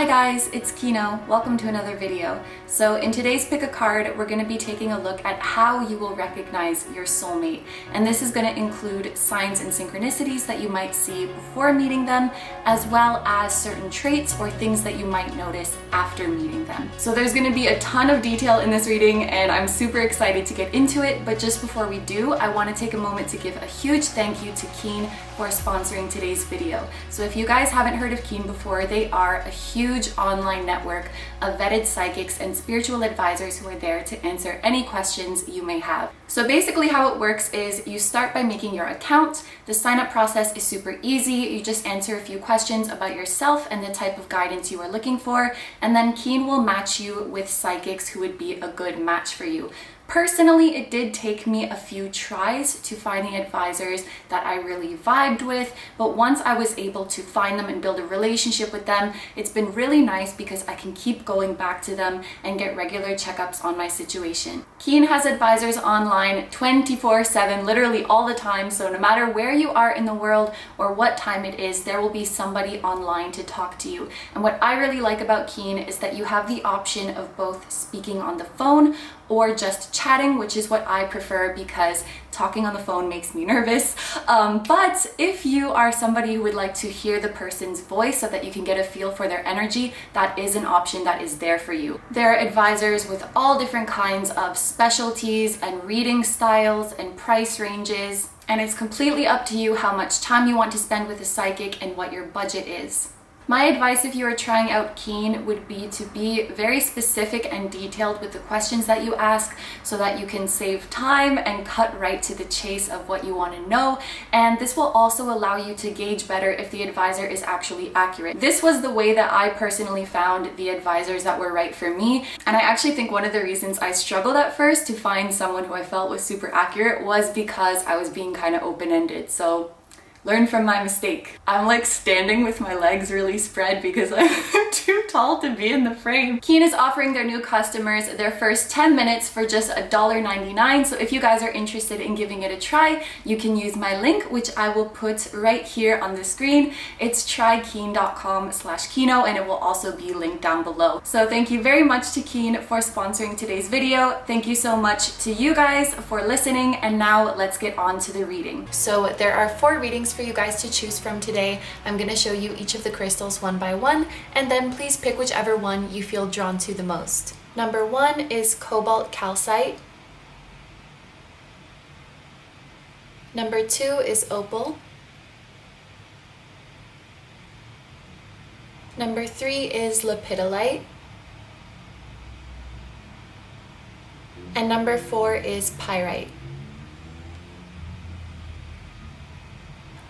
Hi guys, it's Kino. Welcome to another video. So in today's Pick a Card, we're going to be taking a look at how you will recognize your soulmate. And this is going to include signs and synchronicities that you might see before meeting them, as well as certain traits or things that you might notice after meeting them. So there's going to be a ton of detail in this reading and I'm super excited to get into it. But just before we do, I want to take a moment to give a huge thank you to Keen for sponsoring today's video. So if you guys haven't heard of Keen before, they are a huge online network of vetted psychics and spiritual advisors who are there to answer any questions you may have. So basically how it works is you start by making your account. The sign up process is super easy. You just answer a few questions about yourself and the type of guidance you are looking for, and then Keen will match you with psychics who would be a good match for you. Personally, it did take me a few tries to find the advisors that I really vibed with, but once I was able to find them and build a relationship with them, it's been really nice because I can keep going back to them and get regular checkups on my situation. Keen has advisors online 24/7, literally all the time, so no matter where you are in the world or what time it is, there will be somebody online to talk to you. And what I really like about Keen is that you have the option of both speaking on the phone or just chatting, which is what I prefer because talking on the phone makes me nervous. But if you are somebody who would like to hear the person's voice so that you can get a feel for their energy, that is an option that is there for you. There are advisors with all different kinds of specialties and reading styles and price ranges, and it's completely up to you how much time you want to spend with a psychic and what your budget is. My advice if you are trying out Keen would be to be very specific and detailed with the questions that you ask so that you can save time and cut right to the chase of what you want to know. And this will also allow you to gauge better if the advisor is actually accurate. This was the way that I personally found the advisors that were right for me. And I actually think one of the reasons I struggled at first to find someone who I felt was super accurate was because I was being kind of open-ended. So learn from my mistake. I'm like standing with my legs really spread because I'm too tall to be in the frame. Keen is offering their new customers their first 10 minutes for just $1.99. So if you guys are interested in giving it a try, you can use my link, which I will put right here on the screen. It's trykeen.com/kino, and it will also be linked down below. So thank you very much to Keen for sponsoring today's video. Thank you so much to you guys for listening. And now let's get on to the reading. So there are 4 readings for you guys to choose from today. I'm going to show you each of the crystals one by one, and then please pick whichever one you feel drawn to the most. Number 1 is Cobalt Calcite. Number 2 is Opal. Number 3 is Lepidolite. And number 4 is Pyrite.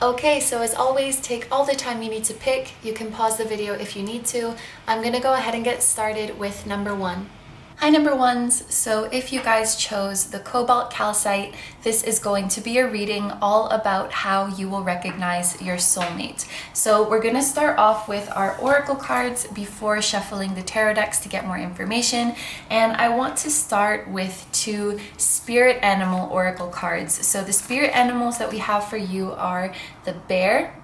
Okay, so as always, take all the time you need to pick. You can pause the video if you need to. I'm gonna go ahead and get started with number 1. Hi number ones, so if you guys chose the Cobalt Calcite, this is going to be a reading all about how you will recognize your soulmate. So we're going to start off with our oracle cards before shuffling the tarot decks to get more information, and I want to start with 2 spirit animal oracle cards. So the spirit animals that we have for you are the bear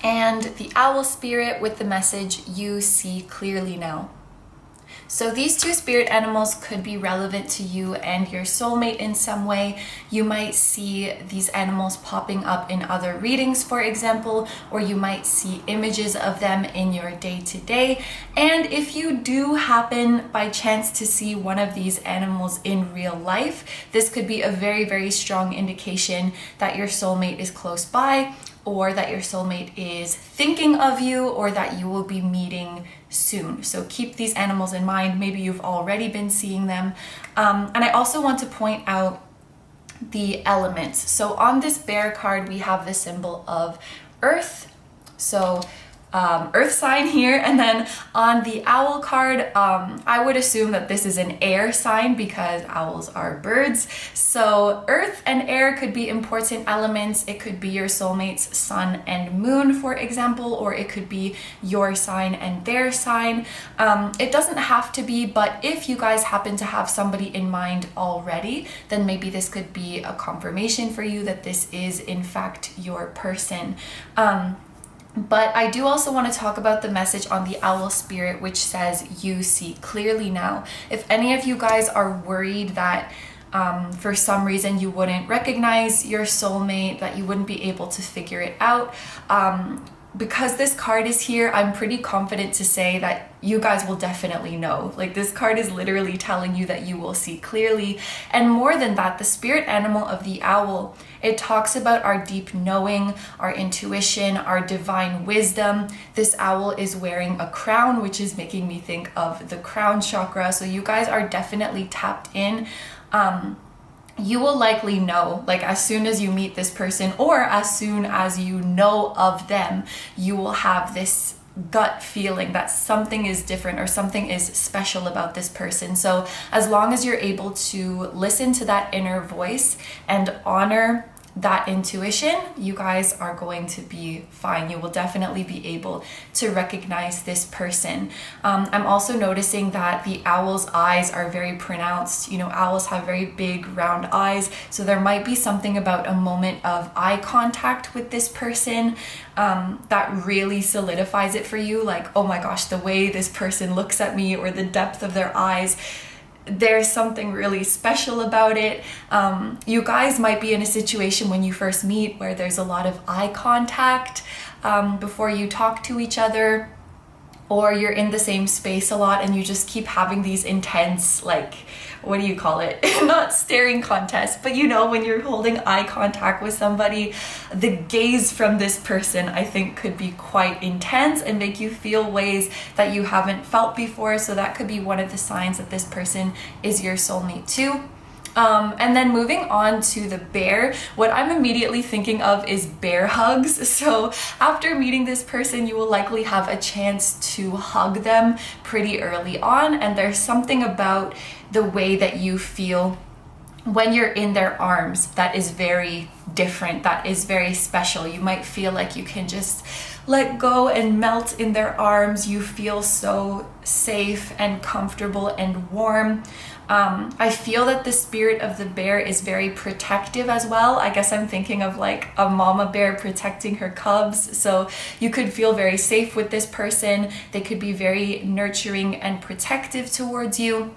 and the owl spirit with the message, "You see clearly now." So these 2 spirit animals could be relevant to you and your soulmate in some way. You might see these animals popping up in other readings, for example, or you might see images of them in your day-to-day. And if you do happen by chance to see one of these animals in real life, this could be a very, very strong indication that your soulmate is close by, or that your soulmate is thinking of you, or that you will be meeting soon. So keep these animals in mind. Maybe you've already been seeing them. And I also want to point out the elements. So on this bear card, we have the symbol of earth. So earth sign here, and then on the owl card, I would assume that this is an air sign because owls are birds. So earth and air could be important elements. It could be your soulmate's sun and moon, for example, or it could be your sign and their sign. It doesn't have to be, but if you guys happen to have somebody in mind already, then maybe this could be a confirmation for you that this is in fact your person. But I do also want to talk about the message on the owl spirit, which says you see clearly now. If any of you guys are worried that for some reason you wouldn't recognize your soulmate, that you wouldn't be able to figure it out, because this card is here, I'm pretty confident to say that you guys will definitely know. Like, this card is literally telling you that you will see clearly. And more than that, the spirit animal of the owl, it talks about our deep knowing, our intuition, our divine wisdom. This owl is wearing a crown, which is making me think of the crown chakra. So you guys are definitely tapped in. You will likely know, like, as soon as you meet this person, or as soon as you know of them, you will have this gut feeling that something is different or something is special about this person. So as long as you're able to listen to that inner voice and honor that intuition, you guys are going to be fine. You will definitely be able to recognize this person. I'm also noticing that the owl's eyes are very pronounced. You know, owls have very big round eyes, so there might be something about a moment of eye contact with this person that really solidifies it for you. Like, oh my gosh, the way this person looks at me, or the depth of their eyes, there's something really special about it. You guys might be in a situation when you first meet where there's a lot of eye contact before you talk to each other, or you're in the same space a lot and you just keep having these intense, like, what do you call it? Not staring contests, but you know, when you're holding eye contact with somebody, the gaze from this person, I think, could be quite intense and make you feel ways that you haven't felt before. So that could be one of the signs that this person is your soulmate too. And then moving on to the bear, what I'm immediately thinking of is bear hugs. So after meeting this person, you will likely have a chance to hug them pretty early on. And there's something about the way that you feel when you're in their arms that is very different, that is very special. You might feel like you can just let go and melt in their arms. You feel so safe and comfortable and warm. I feel that the spirit of the bear is very protective as well. I guess I'm thinking of like a mama bear protecting her cubs. So you could feel very safe with this person. They could be very nurturing and protective towards you.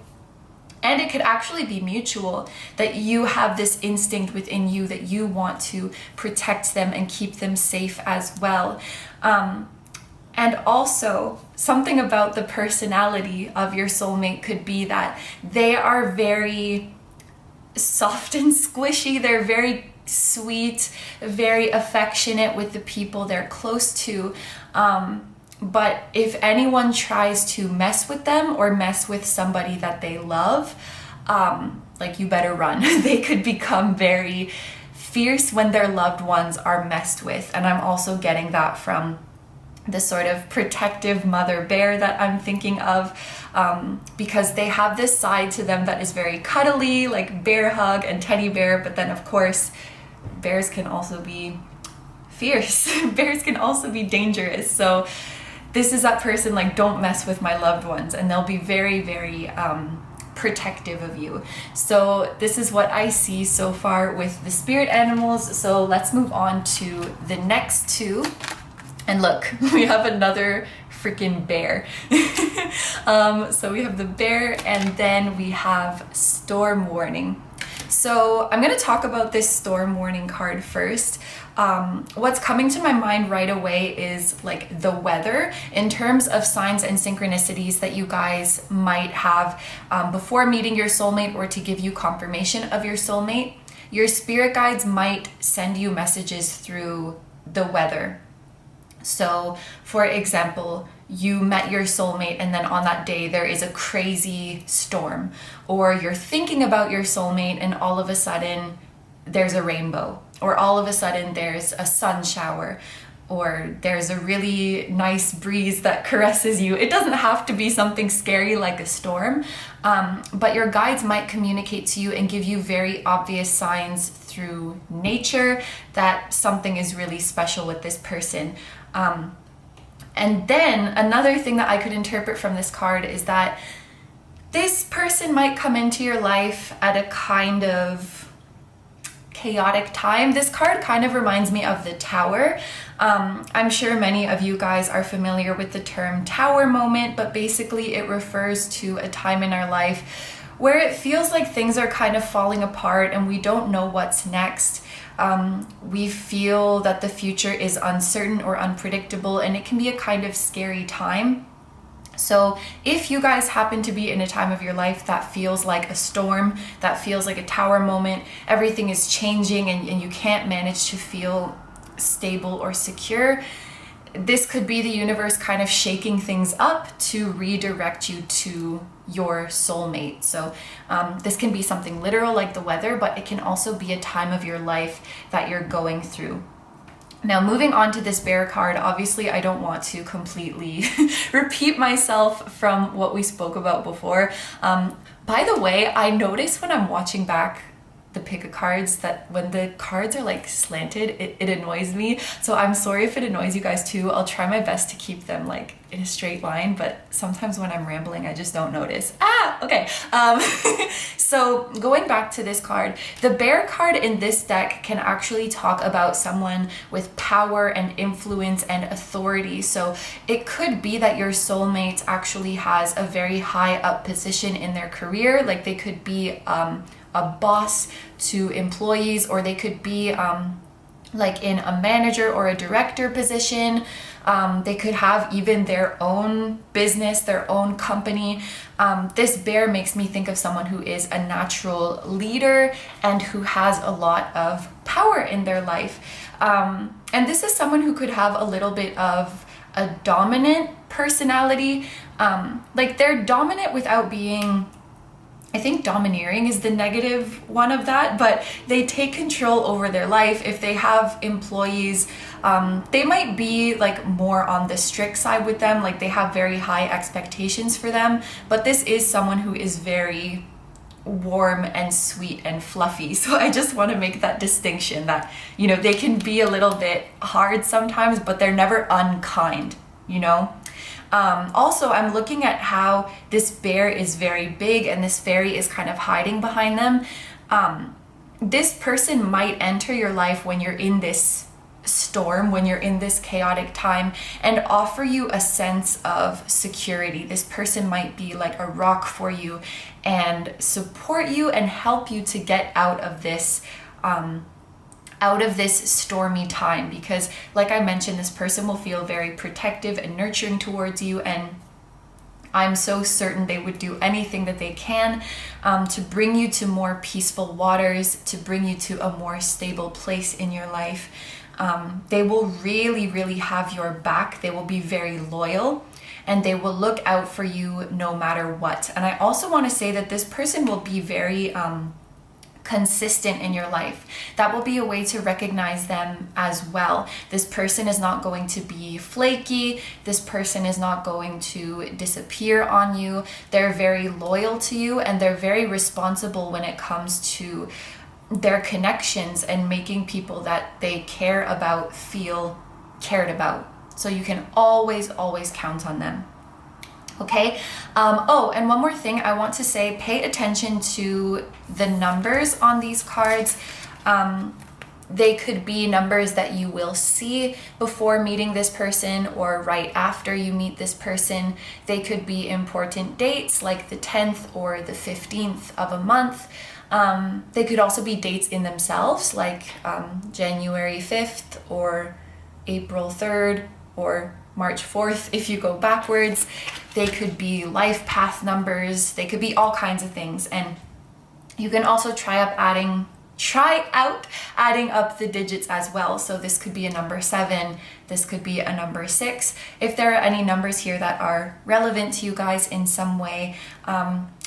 And it could actually be mutual, that you have this instinct within you that you want to protect them and keep them safe as well. And also, something about the personality of your soulmate could be that they are very soft and squishy. They're very sweet, very affectionate with the people they're close to. But if anyone tries to mess with them or mess with somebody that they love, like, you better run. They could become very fierce when their loved ones are messed with. And I'm also getting that from the sort of protective mother bear that I'm thinking of, because they have this side to them that is very cuddly, like bear hug and teddy bear. But then, of course, bears can also be fierce. Bears can also be dangerous. So this is that person, like, don't mess with my loved ones, and they'll be very, very protective of you. So this is what I see so far with the spirit animals. So let's move on to the next two. And look, we have another freaking bear. So we have the bear, and then we have storm warning. So I'm going to talk about this storm warning card first. What's coming to my mind right away is like the weather, in terms of signs and synchronicities that you guys might have before meeting your soulmate, or to give you confirmation of your soulmate. Your spirit guides might send you messages through the weather. So, for example, you met your soulmate and then on that day there is a crazy storm, or you're thinking about your soulmate and all of a sudden there's a rainbow, or all of a sudden there's a sun shower, or there's a really nice breeze that caresses you. It doesn't have to be something scary like a storm, but your guides might communicate to you and give you very obvious signs through nature that something is really special with this person. And then another thing that I could interpret from this card is that this person might come into your life at a kind of chaotic time. This card kind of reminds me of the Tower. I'm sure many of you guys are familiar with the term Tower moment, but basically it refers to a time in our life where it feels like things are kind of falling apart and we don't know what's next. We feel that the future is uncertain or unpredictable, and it can be a kind of scary time. So if you guys happen to be in a time of your life that feels like a storm, that feels like a Tower moment, everything is changing and you can't manage to feel stable or secure, this could be the universe kind of shaking things up to redirect you to your soulmate. So this can be something literal like the weather, but it can also be a time of your life that you're going through. Now, moving on to this bear card, obviously I don't want to completely repeat myself from what we spoke about before. By the way, I notice when I'm watching back the pick a cards that when the cards are like slanted, it annoys me. So I'm sorry if it annoys you guys too. I'll try my best to keep them like in a straight line, but sometimes when I'm rambling, I just don't notice. Okay. So going back to this card, the bear card in this deck can actually talk about someone with power and influence and authority. So it could be that your soulmate actually has a very high up position in their career. Like they could be a boss to employees, or they could be like in a manager or a director position. They could have even their own business, their own company. This bear makes me think of someone who is a natural leader and who has a lot of power in their life. And this is someone who could have a little bit of a dominant personality. Like they're dominant without being, I think domineering is the negative one of that, but they take control over their life. If they have employees, they might be like more on the strict side with them, like they have very high expectations for them, but this is someone who is very warm and sweet and fluffy. So I just want to make that distinction that, you know, they can be a little bit hard sometimes, but they're never unkind, you know? Also, I'm looking at how this bear is very big and this fairy is kind of hiding behind them. This person might enter your life when you're in this storm, when you're in this chaotic time, and offer you a sense of security. This person might be like a rock for you and support you and help you to get out of this stormy time, because like I mentioned, this person will feel very protective and nurturing towards you, and I'm so certain they would do anything that they can to bring you to more peaceful waters, to bring you to a more stable place in your life. They will really, really have your back. They will be very loyal and they will look out for you no matter what. And I also want to say that this person will be very consistent in your life. That will be a way to recognize them as well. This person is not going to be flaky. This person is not going to disappear on you. They're very loyal to you and they're very responsible when it comes to their connections and making people that they care about feel cared about. So you can always, always count on them. Okay. Oh, and one more thing I want to say, pay attention to the numbers on these cards. They could be numbers that you will see before meeting this person or right after you meet this person. They could be important dates like the 10th or the 15th of a month. They could also be dates in themselves like January 5th or April 3rd or March 4th if you go backwards. They could be life path numbers. They could be all kinds of things. And you can also try out adding up the digits as well. So this could be a number 7. This could be a number 6. If there are any numbers here that are relevant to you guys in some way,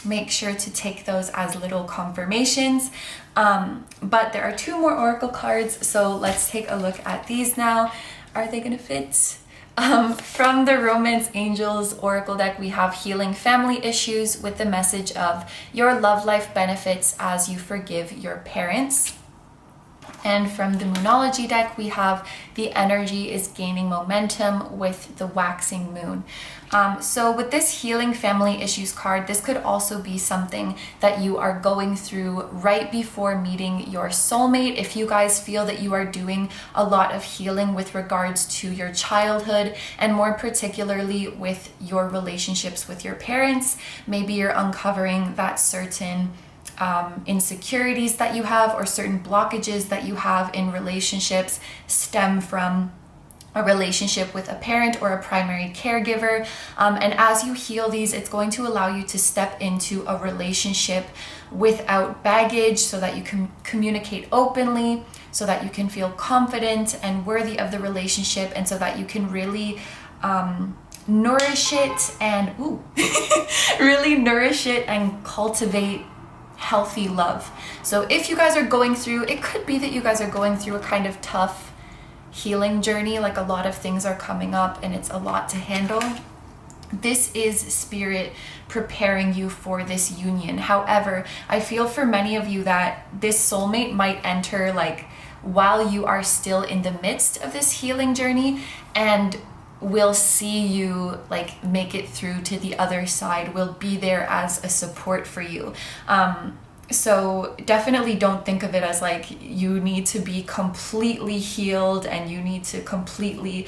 make sure to take those as little confirmations. But there are 2 more oracle cards. So let's take a look at these now. Are they gonna fit? From the Romance Angels Oracle deck, we have healing family issues with the message of your love life benefits as you forgive your parents. And from the Moonology deck, we have the energy is gaining momentum with the waxing moon. So with this healing family issues card, this could also be something that you are going through right before meeting your soulmate. If you guys feel that you are doing a lot of healing with regards to your childhood, and more particularly with your relationships with your parents, maybe you're uncovering that certain insecurities that you have or certain blockages that you have in relationships stem from a relationship with a parent or a primary caregiver. And as you heal these, it's going to allow you to step into a relationship without baggage so that you can communicate openly, so that you can feel confident and worthy of the relationship, and so that you can really nourish it and really nourish it and cultivate healthy love. So if you guys are going through, it could be that you guys are going through a kind of tough healing journey, like a lot of things are coming up and it's a lot to handle. This is spirit preparing you for this union. However, I feel for many of you that this soulmate might enter like while you are still in the midst of this healing journey, and will see you like make it through to the other side, will be there as a support for you. So definitely don't think of it as like you need to be completely healed and you need to completely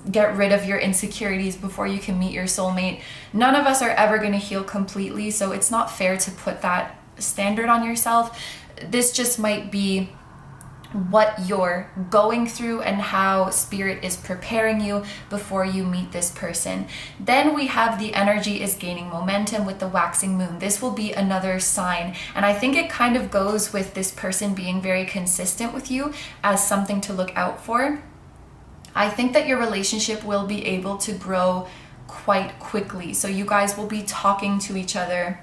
get rid of your insecurities before you can meet your soulmate. None of us are ever going to heal completely, so it's not fair to put that standard on yourself. This just might be what you're going through and how spirit is preparing you before you meet this person. Then we have the energy is gaining momentum with the waxing moon. This will be another sign, and I think it kind of goes with this person being very consistent with you as something to look out for. I think that your relationship will be able to grow quite quickly. So you guys will be talking to each other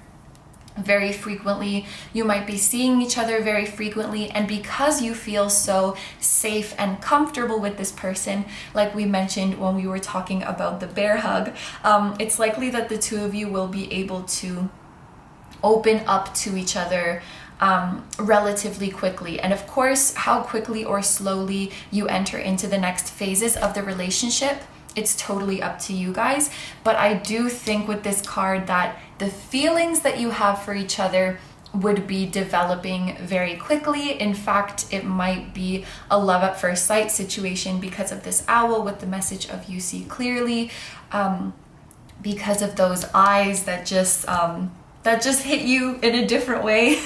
very frequently. You might be seeing each other very frequently, and because you feel so safe and comfortable with this person, like we mentioned when we were talking about the bear hug, it's likely that the two of you will be able to open up to each other relatively quickly. And of course, how quickly or slowly you enter into the next phases of the relationship, it's totally up to you guys. But I do think with this card that the feelings that you have for each other would be developing very quickly. In fact, it might be a love at first sight situation because of this owl with the message of you see clearly, because of those eyes that just hit you in a different way.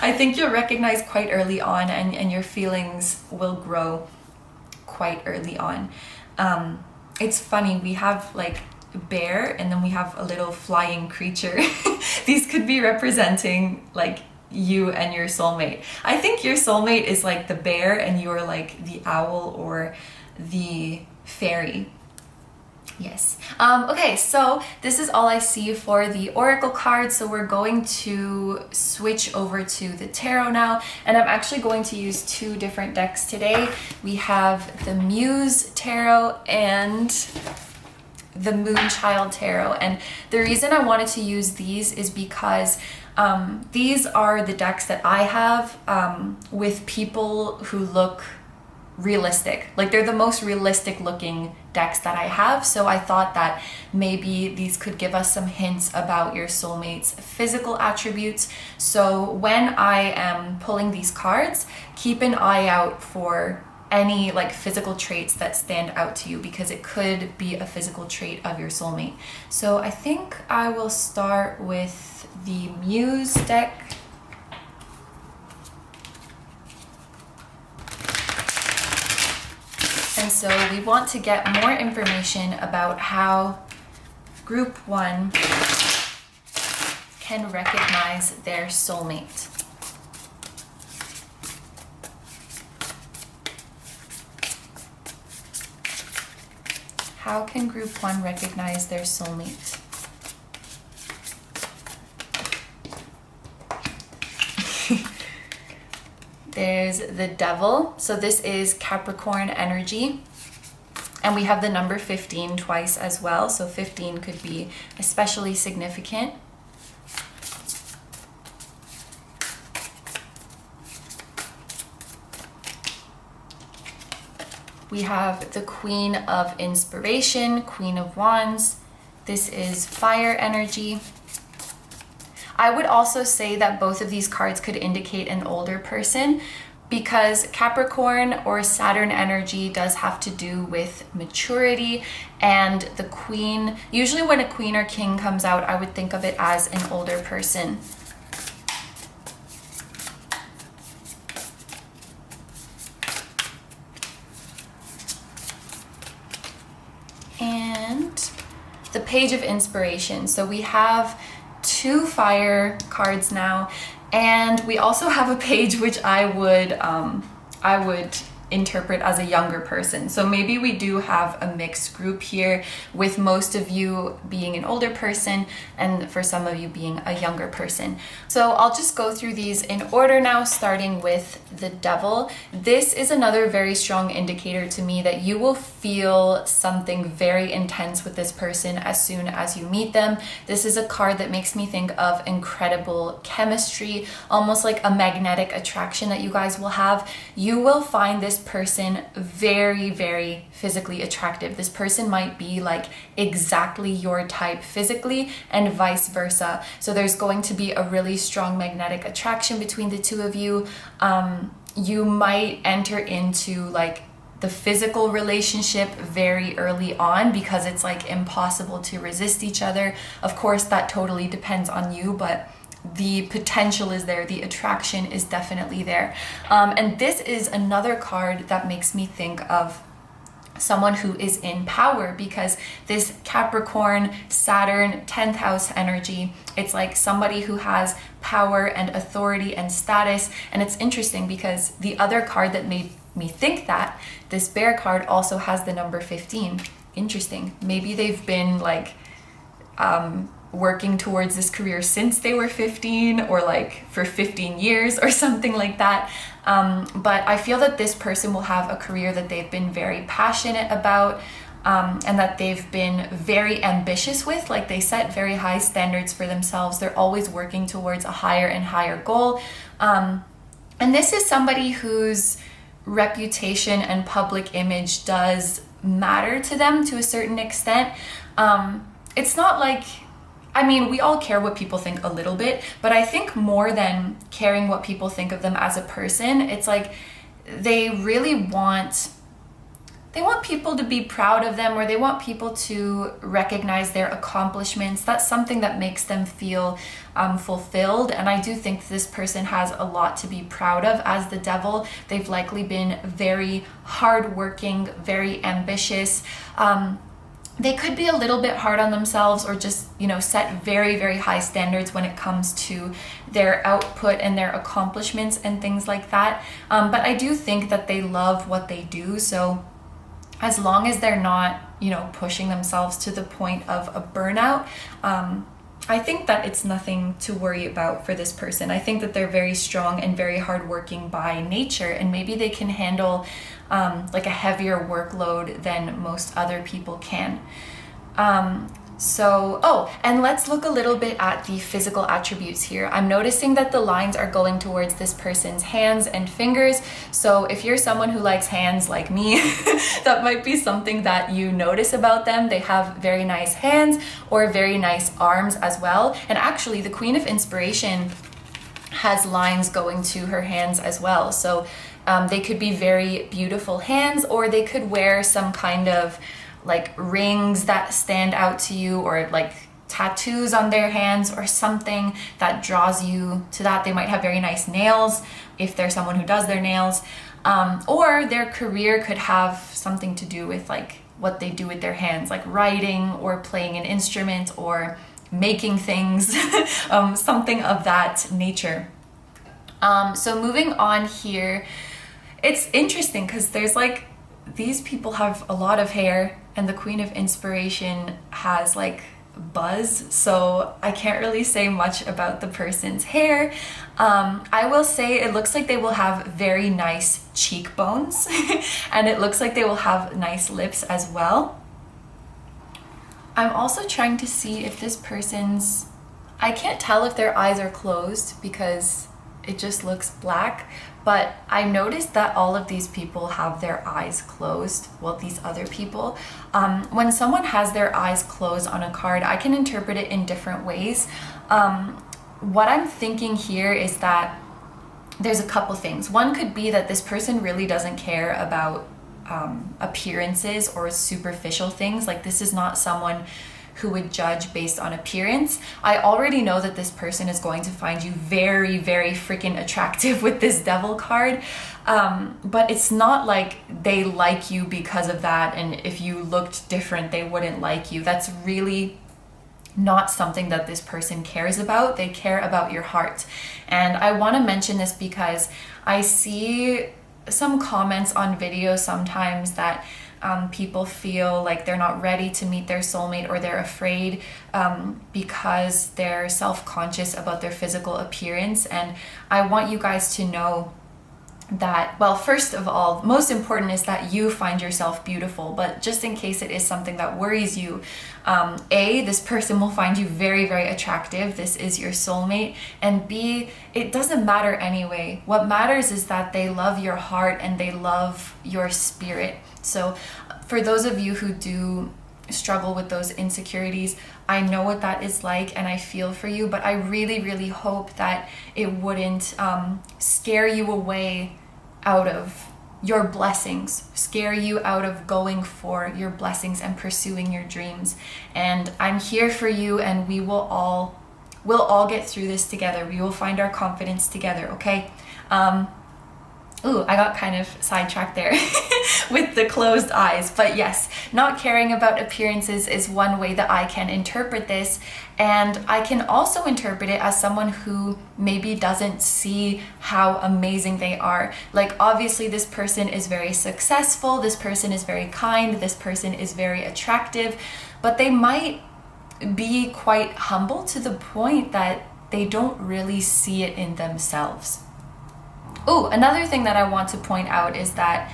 I think you'll recognize quite early on, and your feelings will grow quite early on. It's funny, we have like bear and then we have a little flying creature. These could be representing like you and your soulmate. I think your soulmate is like the bear and you're like the owl or the fairy. Yes. Okay, so this is all I see for the oracle card. So we're going to switch over to the tarot now, and I'm actually going to use two different decks today. We have the Muse tarot and the Moonchild tarot, and the reason I wanted to use these is because these are the decks that I have with people who look realistic. Like, they're the most realistic looking decks that I have, so I thought that maybe these could give us some hints about your soulmate's physical attributes. So when I am pulling these cards, keep an eye out for any like physical traits that stand out to you, because it could be a physical trait of your soulmate. So I think I will start with the Muse deck. And so we want to get more information about how group 1 can recognize their soulmate. How can group 1 recognize their soulmate? There's the Devil. So this is Capricorn energy. And we have the number 15 twice as well. So 15 could be especially significant. We have the Queen of Inspiration, Queen of Wands. This is fire energy. I would also say that both of these cards could indicate an older person, because Capricorn or Saturn energy does have to do with maturity, and the Queen, usually when a Queen or King comes out, I would think of it as an older person. And the Page of Inspiration. So we have 2 fire cards now, and we also have a page which I would interpret as a younger person. So maybe we do have a mixed group here, with most of you being an older person and for some of you being a younger person. So I'll just go through these in order now, starting with the Devil. This is another very strong indicator to me that you will feel something very intense with this person as soon as you meet them. This is a card that makes me think of incredible chemistry, almost like a magnetic attraction that you guys will have. You will find this person very, very physically attractive. This person might be like exactly your type physically, and vice versa. So there's going to be a really strong magnetic attraction between the two of you. You might enter into like the physical relationship very early on, because it's like impossible to resist each other. Of course, that totally depends on you, but the potential is there, the attraction is definitely there. And this is another card that makes me think of someone who is in power, because this Capricorn, Saturn, 10th house energy, it's like somebody who has power and authority and status. And it's interesting because the other card that made me think that, this Bear card, also has the number 15. Interesting. Maybe they've been like working towards this career since they were 15, or like for 15 years or something like that. But I feel that this person will have a career that they've been very passionate about, and that they've been very ambitious with. Like, they set very high standards for themselves. They're always working towards a higher and higher goal. And this is somebody whose reputation and public image does matter to them to a certain extent. It's not like, I mean, we all care what people think a little bit, but I think more than caring what people think of them as a person, it's like they really want people to be proud of them, or they want people to recognize their accomplishments. That's something that makes them feel fulfilled. And I do think this person has a lot to be proud of as the Devil. They've likely been very hardworking, very ambitious. They could be a little bit hard on themselves, or just, you know, set very, very high standards when it comes to their output and their accomplishments and things like that. But I do think that they love what they do. So as long as they're not, you know, pushing themselves to the point of a burnout, I think that it's nothing to worry about for this person. I think that they're very strong and very hardworking by nature, and maybe they can handle like a heavier workload than most other people can. And let's look a little bit at the physical attributes here. I'm noticing that the lines are going towards this person's hands and fingers. So if you're someone who likes hands like me, that might be something that you notice about them. They have very nice hands, or very nice arms as well. And actually, the Queen of Inspiration has lines going to her hands as well. So they could be very beautiful hands, or they could wear some kind of like rings that stand out to you, or like tattoos on their hands, or something that draws you to that. They might have very nice nails if they're someone who does their nails, or their career could have something to do with like what they do with their hands, like writing or playing an instrument or making things, something of that nature. So moving on here, it's interesting because there's like, these people have a lot of hair, and the Queen of Inspiration has like buzz, so I can't really say much about the person's hair. I will say it looks like they will have very nice cheekbones and it looks like they will have nice lips as well. I'm also trying to see if this person's, I can't tell if their eyes are closed because it just looks black. But I noticed that all of these people have their eyes closed. Well, these other people. When someone has their eyes closed on a card, I can interpret it in different ways. What I'm thinking here is that there's a couple things. One could be that this person really doesn't care about appearances or superficial things. Like, this is not someone who would judge based on appearance. I already know that this person is going to find you very, very freaking attractive with this devil card. But it's not like they like you because of that, and if you looked different, they wouldn't like you. That's really not something that this person cares about. They care about your heart. And I want to mention this because I see some comments on videos sometimes that people feel like they're not ready to meet their soulmate, or they're afraid because they're self-conscious about their physical appearance. And I want you guys to know that, well, first of all, most important is that you find yourself beautiful. But just in case it is something that worries you, A, this person will find you very, very attractive. This is your soulmate. And B, it doesn't matter anyway. What matters is that they love your heart and they love your spirit. So for those of you who do struggle with those insecurities, I know what that is like and I feel for you, but I really, really hope that it wouldn't scare you away out of your blessings, scare you out of going for your blessings and pursuing your dreams. And I'm here for you, and we'll all get through this together. We will find our confidence together, okay? Ooh, I got kind of sidetracked there with the closed eyes. But yes, not caring about appearances is one way that I can interpret this. And I can also interpret it as someone who maybe doesn't see how amazing they are. Like, obviously this person is very successful, this person is very kind, this person is very attractive, but they might be quite humble to the point that they don't really see it in themselves. Oh, another thing that I want to point out is that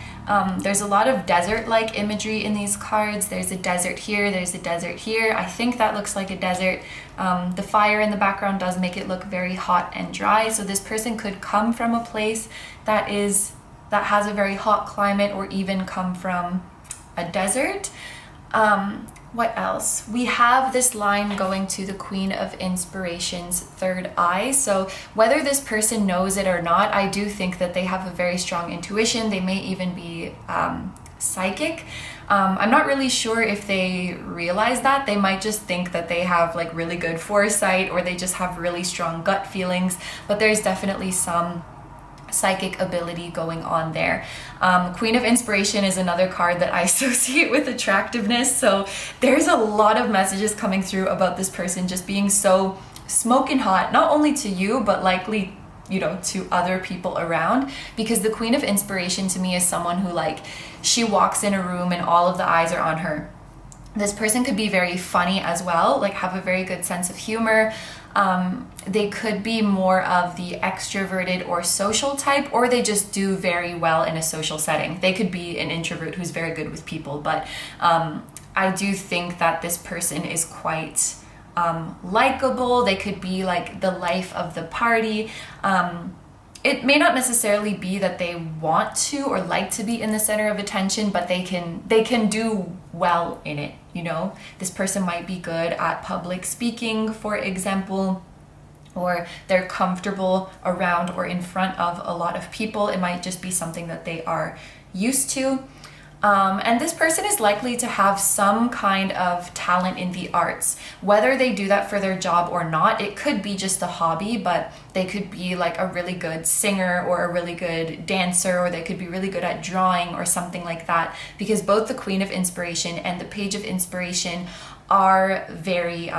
there's a lot of desert-like imagery in these cards. There's a desert here, there's a desert here. I think that looks like a desert. The fire in the background does make it look very hot and dry. So this person could come from a place that has a very hot climate, or even come from a desert. What else? We have this line going to the Queen of Inspiration's third eye. So whether this person knows it or not, I do think that they have a very strong intuition. They may even be psychic. I'm not really sure if they realize that. They might just think that they have like really good foresight, or they just have really strong gut feelings, but there's definitely some psychic ability going on there. Queen of Inspiration is another card that I associate with attractiveness, so there's a lot of messages coming through about this person just being so smoking hot, not only to you, but likely, you know, to other people around. Because the Queen of Inspiration to me is someone who, like, she walks in a room and all of the eyes are on her. This person could be very funny as well, like have a very good sense of humor. They could be more of the extroverted or social type, or they just do very well in a social setting. They could be an introvert who's very good with people, but I do think that this person is quite likable. They could be like the life of the party. It may not necessarily be that they want to or like to be in the center of attention, but they can do well in it, you know? This person might be good at public speaking, for example, or they're comfortable around or in front of a lot of people. It might just be something that they are used to. And this person is likely to have some kind of talent in the arts. Whether they do that for their job or not, it could be just a hobby, but they could be like a really good singer or a really good dancer, or they could be really good at drawing or something like that, because both the Queen of Inspiration and the Page of Inspiration are very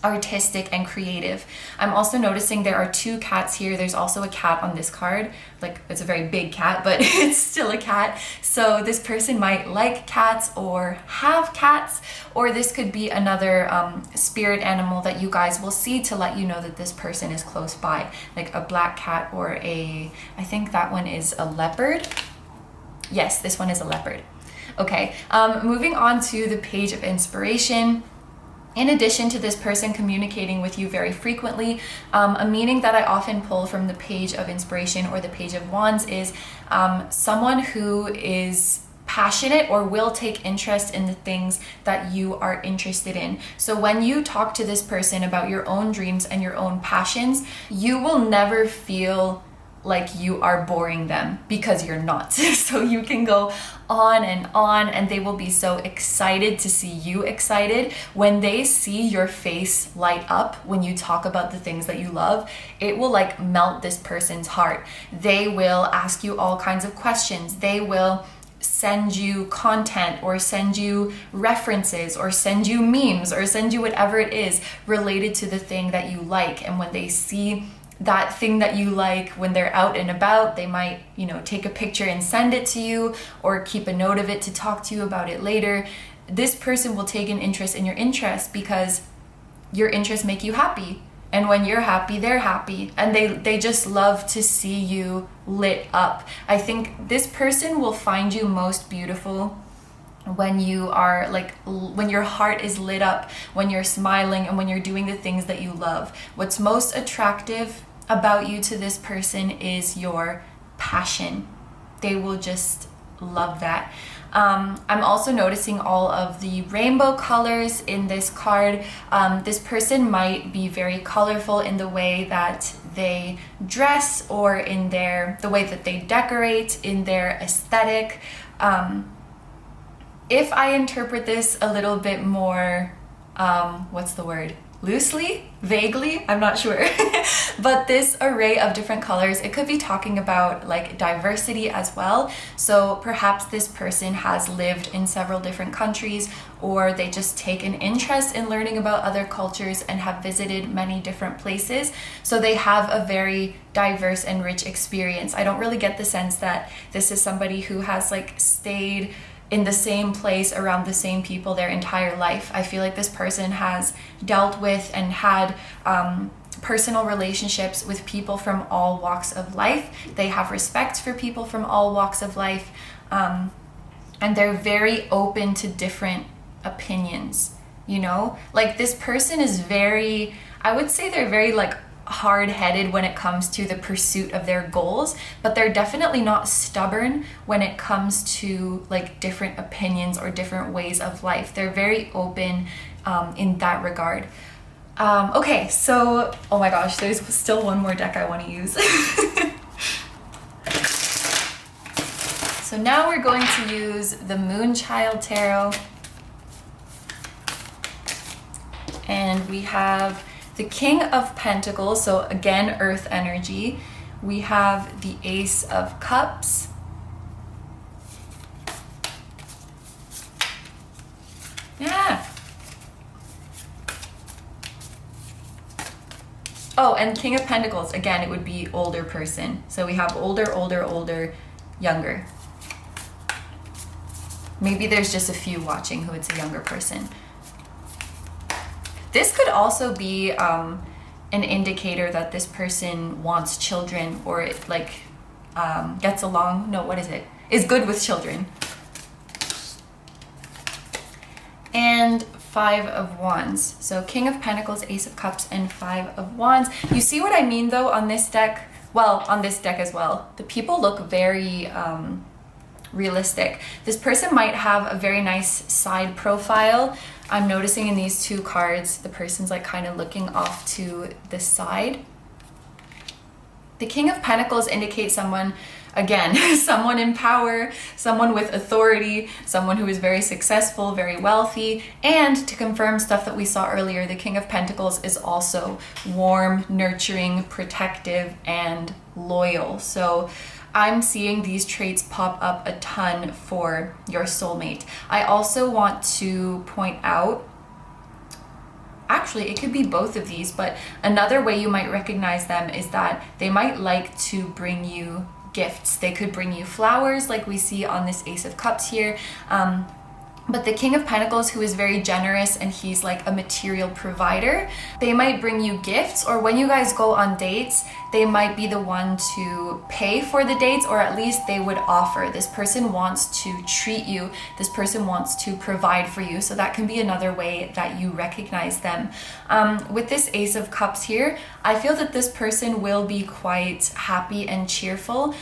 artistic and creative. I'm also noticing there are two cats here. There's also a cat on this card. Like, it's a very big cat, but it's still a cat. So this person might like cats or have cats, or this could be another spirit animal that you guys will see to let you know that this person is close by, like a black cat or I think that one is a leopard. Yes, this one is a leopard. Okay, moving on to the Page of Inspiration. In addition to this person communicating with you very frequently, a meaning that I often pull from the Page of Inspiration or the Page of Wands is someone who is passionate or will take interest in the things that you are interested in. So when you talk to this person about your own dreams and your own passions, you will never feel like you are boring them, because you're not. So you can go on and they will be so excited to see you excited. When they see your face light up when you talk about the things that you love, it will like melt this person's heart. They will ask you all kinds of questions. They will send you content or send you references or send you memes or send you whatever it is related to the thing that you like. And when they see that thing that you like, when they're out and about, they might, you know, take a picture and send it to you or keep a note of it to talk to you about it later. This person will take an interest in your interest because your interests make you happy. And when you're happy, they're happy. And they just love to see you lit up. I think this person will find you most beautiful when you are like, when your heart is lit up, when you're smiling, and when you're doing the things that you love. What's most attractive about you to this person is your passion. They will just love that. I'm also noticing all of the rainbow colors in this card. This person might be very colorful in the way that they dress or in the way that they decorate, in their aesthetic. If I interpret this a little bit more, what's the word? Loosely? Vaguely? I'm not sure. But this array of different colors, it could be talking about like diversity as well. So perhaps this person has lived in several different countries, or they just take an interest in learning about other cultures and have visited many different places. So they have a very diverse and rich experience. I don't really get the sense that this is somebody who has like stayed in the same place around the same people their entire life. I feel like this person has dealt with and had personal relationships with people from all walks of life. They have respect for people from all walks of life, and they're very open to different opinions, you know? Like this person is very, I would say they're very like hard-headed when it comes to the pursuit of their goals, but they're definitely not stubborn when it comes to like different opinions or different ways of life. They're very open in that regard. Okay, so oh my gosh, there's still one more deck I want to use. So now we're going to use the Moonchild Tarot, and we have the King of Pentacles, so again, earth energy. We have the Ace of Cups. Yeah. Oh, and King of Pentacles, again, it would be older person. So we have older, older, older, younger. Maybe there's just a few watching who it's a younger person. This could also be an indicator that this person wants children, or it like gets along, no, what is it? Is good with children. And Five of Wands. So King of Pentacles, Ace of Cups, and Five of Wands. You see what I mean though on this deck? Well, on this deck as well. The people look very realistic. This person might have a very nice side profile. I'm noticing in these two cards, the person's like kind of looking off to the side. The King of Pentacles indicates someone, again, someone in power, someone with authority, someone who is very successful, very wealthy. And to confirm stuff that we saw earlier, the King of Pentacles is also warm, nurturing, protective, and loyal. So I'm seeing these traits pop up a ton for your soulmate. I also want to point out, actually it could be both of these, but another way you might recognize them is that they might like to bring you gifts. They could bring you flowers like we see on this Ace of Cups here. But the King of Pentacles, who is very generous and he's like a material provider, they might bring you gifts, or when you guys go on dates, they might be the one to pay for the dates, or at least they would offer. This person wants to treat you. This person wants to provide for you. So that can be another way that you recognize them. With this Ace of Cups here, I feel that this person will be quite happy and cheerful.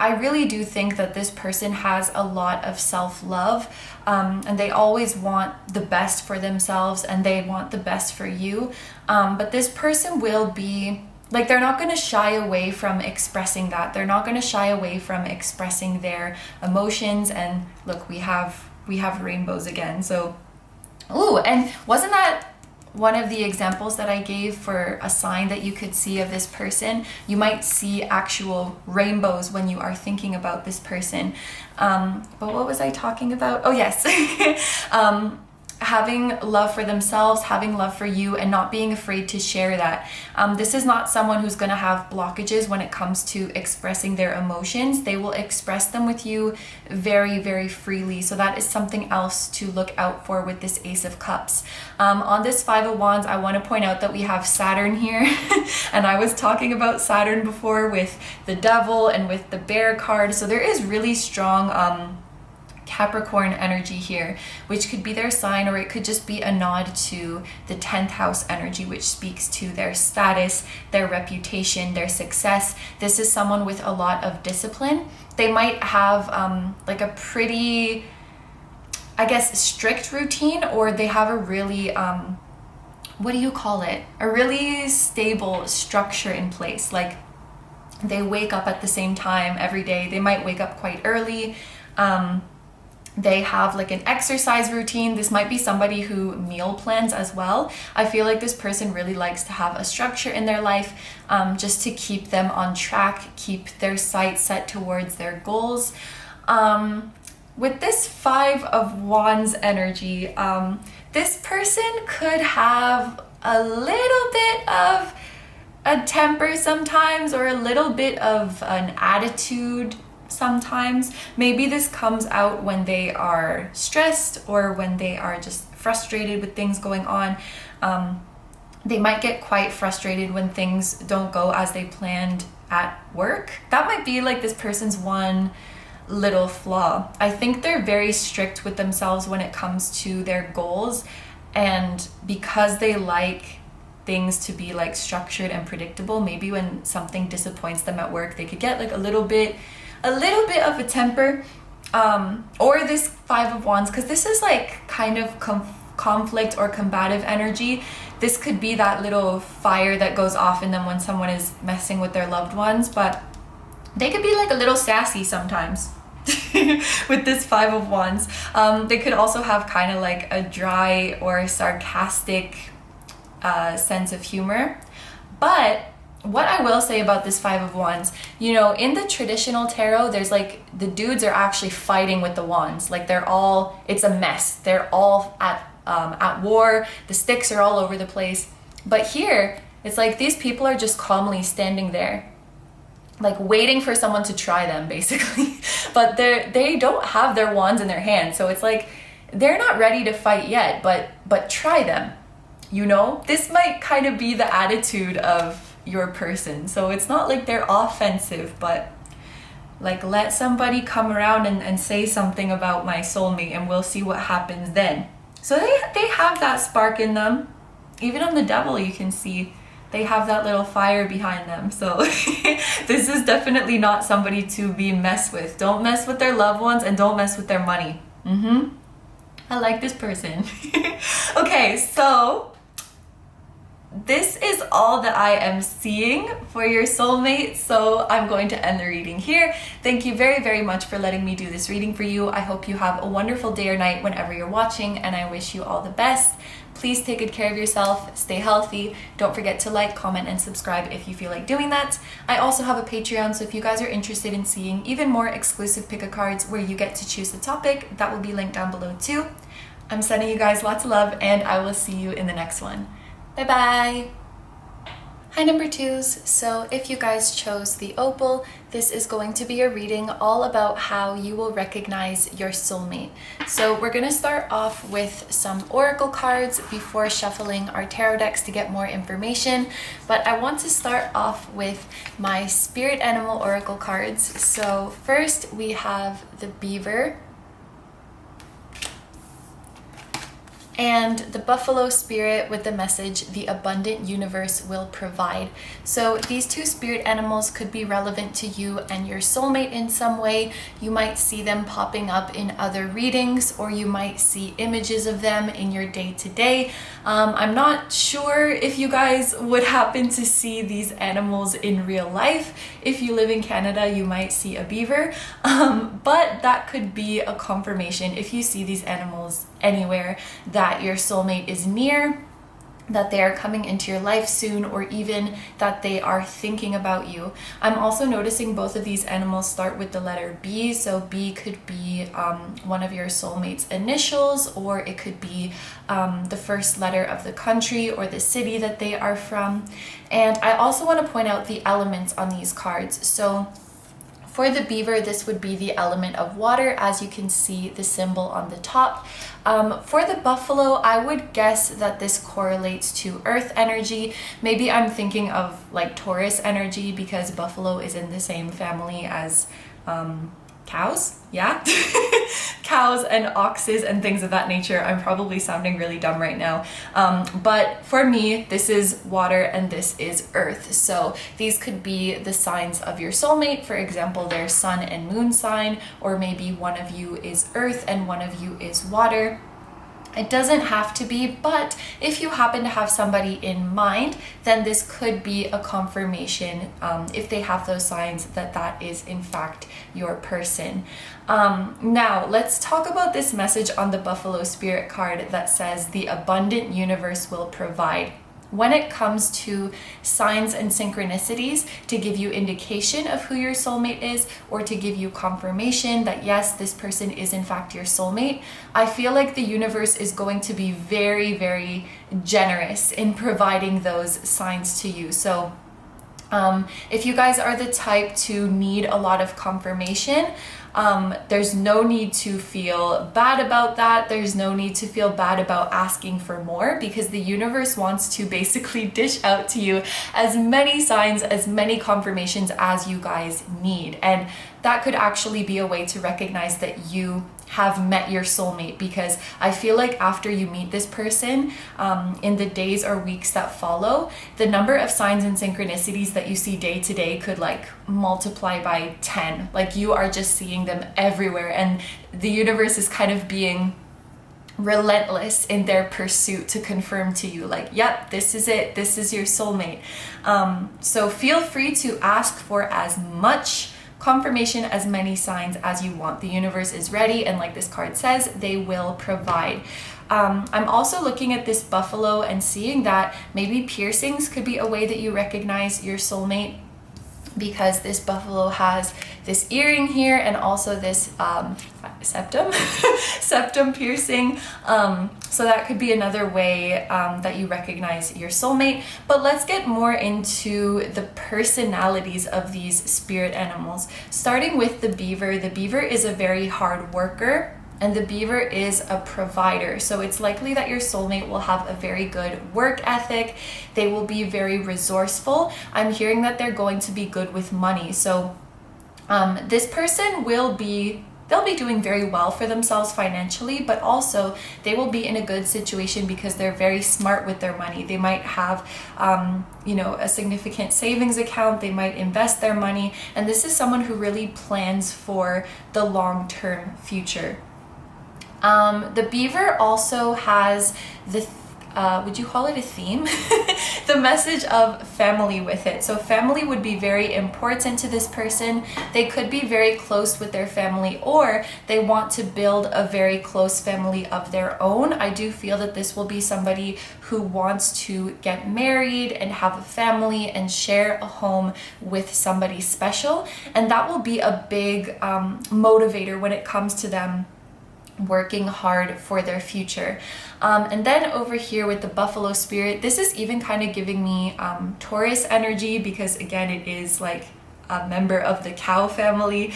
I really do think that this person has a lot of self-love, and they always want the best for themselves and they want the best for you. But this person will be, like, they're not going to shy away from expressing that. They're not going to shy away from expressing their emotions. And look, we have rainbows again. So, ooh, and wasn't that one of the examples that I gave for a sign that you could see of this person? You might see actual rainbows when you are thinking about this person. But what was I talking about? Oh yes. Having love for themselves, having love for you, and not being afraid to share that. This is not someone who's going to have blockages when it comes to expressing their emotions. They will express them with you very, very freely. So that is something else to look out for with this Ace of Cups. On this Five of Wands, I want to point out that we have Saturn here. And I was talking about Saturn before with the Devil and with the Bear card. So there is really strong Capricorn energy here, which could be their sign, or it could just be a nod to the 10th house energy, which speaks to their status, their reputation, their success. This is someone with a lot of discipline. They might have like a pretty, I guess, strict routine, or they have a really what do you call it? A really stable structure in place. Like, they wake up at the same time every day. They might wake up quite early. They have like an exercise routine. This might be somebody who meal plans as well. I feel like this person really likes to have a structure in their life, just to keep them on track, keep their sights set towards their goals. With this Five of Wands energy, this person could have a little bit of a temper sometimes, or a little bit of an attitude sometimes. Maybe this comes out when they are stressed, or when they are just frustrated with things going on. They might get quite frustrated when things don't go as they planned at work. That might be like this person's one little flaw. I think they're very strict with themselves when it comes to their goals, and because they like things to be like structured and predictable, maybe when something disappoints them at work, they could get like a little bit of a temper. Or this Five of Wands, because this is like kind of conflict or combative energy. This could be that little fire that goes off in them when someone is messing with their loved ones, but they could be like a little sassy sometimes. With this Five of Wands, they could also have kind of like a dry or sarcastic sense of humor. But what I will say about this Five of Wands, you know, in the traditional tarot, there's like, the dudes are actually fighting with the wands. Like, it's a mess. They're all at war. The sticks are all over the place. But here, it's like these people are just calmly standing there, like waiting for someone to try them, basically. But they don't have their wands in their hands. So it's like, they're not ready to fight yet, but try them. You know, this might kind of be the attitude of your person. So it's not like they're offensive, but like, let somebody come around and say something about my soulmate, and we'll see what happens then. So they have that spark in them. Even on the Devil, you can see they have that little fire behind them. So this is definitely not somebody to be messed with. Don't mess with their loved ones, and don't mess with their money. I like this person. Okay, so this is all that I am seeing for your soulmate, so I'm going to end the reading here. Thank you very, very much for letting me do this reading for you. I hope you have a wonderful day or night whenever you're watching, and I wish you all the best. Please take good care of yourself, stay healthy. Don't forget to like, comment, and subscribe if you feel like doing that. I also have a Patreon, so if you guys are interested in seeing even more exclusive pick-a-cards where you get to choose the topic, that will be linked down below too. I'm sending you guys lots of love, and I will see you in the next one. Bye bye. Hi number twos. So if you guys chose the Opal, this is going to be a reading all about how you will recognize your soulmate. So we're going to start off with some oracle cards before shuffling our tarot decks to get more information. But I want to start off with my spirit animal oracle cards. So first we have the beaver and the buffalo spirit with the message, the abundant universe will provide. So these two spirit animals could be relevant to you and your soulmate in some way. You might see them popping up in other readings, or you might see images of them in your day-to-day. I'm not sure if you guys would happen to see these animals in real life. If you live in Canada, you might see a beaver, but that could be a confirmation if you see these animals anywhere that your soulmate is near, that they are coming into your life soon, or even that they are thinking about you. I'm also noticing both of these animals start with the letter B, so B could be one of your soulmate's initials, or it could be the first letter of the country or the city that they are from. And I also want to point out the elements on these cards. So for the beaver, this would be the element of water, as you can see the symbol on the top. For the buffalo, I would guess that this correlates to earth energy. Maybe I'm thinking of like Taurus energy, because buffalo is in the same family as cows. Yeah. Cows and oxes and things of that nature. I'm probably sounding really dumb right now. But for me, this is water and this is earth. So these could be the signs of your soulmate. For example, their sun and moon sign, or maybe one of you is earth and one of you is water. It doesn't have to be, but if you happen to have somebody in mind, then this could be a confirmation, if they have those signs, that that is in fact your person. Now let's talk about this message on the Buffalo Spirit card that says the abundant universe will provide. When it comes to signs and synchronicities to give you indication of who your soulmate is, or to give you confirmation that yes, this person is in fact your soulmate, I feel like the universe is going to be very, very generous in providing those signs to you. So if you guys are the type to need a lot of confirmation, there's no need to feel bad about that. There's no need to feel bad about asking for more, because the universe wants to basically dish out to you as many signs, as many confirmations as you guys need. And that could actually be a way to recognize that you have met your soulmate, because I feel like after you meet this person, in the days or weeks that follow, the number of signs and synchronicities that you see day to day could like multiply by 10. Like you are just seeing them everywhere, and the universe is kind of being relentless in their pursuit to confirm to you like, yep, this is it, this is your soulmate. So feel free to ask for as much confirmation, as many signs as you want. The universe is ready, and like this card says, they will provide. I'm also looking at this buffalo and seeing that maybe piercings could be a way that you recognize your soulmate, because this buffalo has this earring here and also this septum piercing. So that could be another way that you recognize your soulmate. But let's get more into the personalities of these spirit animals. Starting with the beaver. The beaver is a very hard worker, and the beaver is a provider. So it's likely that your soulmate will have a very good work ethic. They will be very resourceful. I'm hearing that they're going to be good with money. So this person they'll be doing very well for themselves financially, but also they will be in a good situation because they're very smart with their money. They might have, a significant savings account. They might invest their money. And this is someone who really plans for the long-term future. The beaver also has the would you call it a theme? The message of family with it. So family would be very important to this person. They could be very close with their family, or they want to build a very close family of their own. I do feel that this will be somebody who wants to get married and have a family and share a home with somebody special. And that will be a big motivator when it comes to them working hard for their future. And then over here with the buffalo spirit, this is even kind of giving me Taurus energy, because again, it is like a member of the cow family.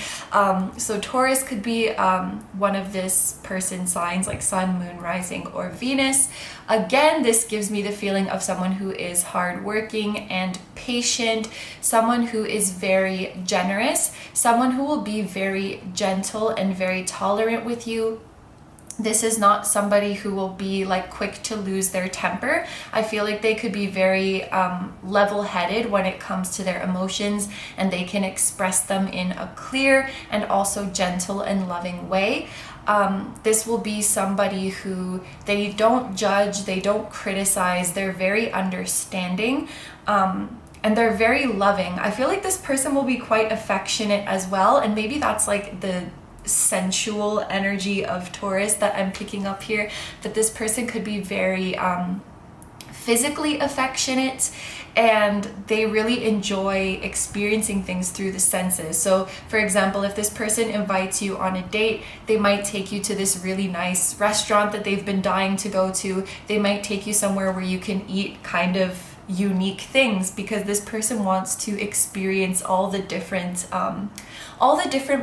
So Taurus could be one of this person's signs, like sun, moon, rising, or Venus. Again, this gives me the feeling of someone who is hardworking and patient, someone who is very generous, someone who will be very gentle and very tolerant with you. This is not somebody who will be like quick to lose their temper. I feel like they could be very level-headed when it comes to their emotions, and they can express them in a clear and also gentle and loving way. This will be somebody who, they don't judge, they don't criticize, they're very understanding, and they're very loving. I feel like this person will be quite affectionate as well, and maybe that's like the sensual energy of Taurus that I'm picking up here, that this person could be very physically affectionate, and they really enjoy experiencing things through the senses. So for example, if this person invites you on a date, they might take you to this really nice restaurant that they've been dying to go to. They might take you somewhere where you can eat kind of unique things, because this person wants to experience all the different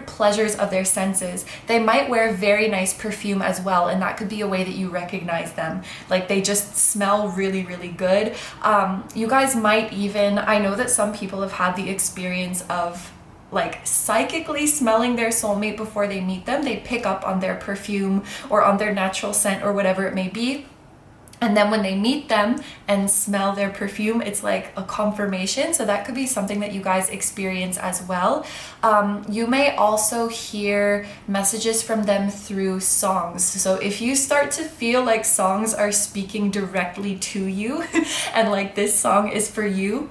pleasures of their senses. They might wear very nice perfume as well, and that could be a way that you recognize them. Like, they just smell really, really good. You guys might even, I know that some people have had the experience of like psychically smelling their soulmate before they meet them. They pick up on their perfume or on their natural scent or whatever it may be. And then when they meet them and smell their perfume, it's like a confirmation. So that could be something that you guys experience as well. You may also hear messages from them through songs. So if you start to feel like songs are speaking directly to you and like this song is for you,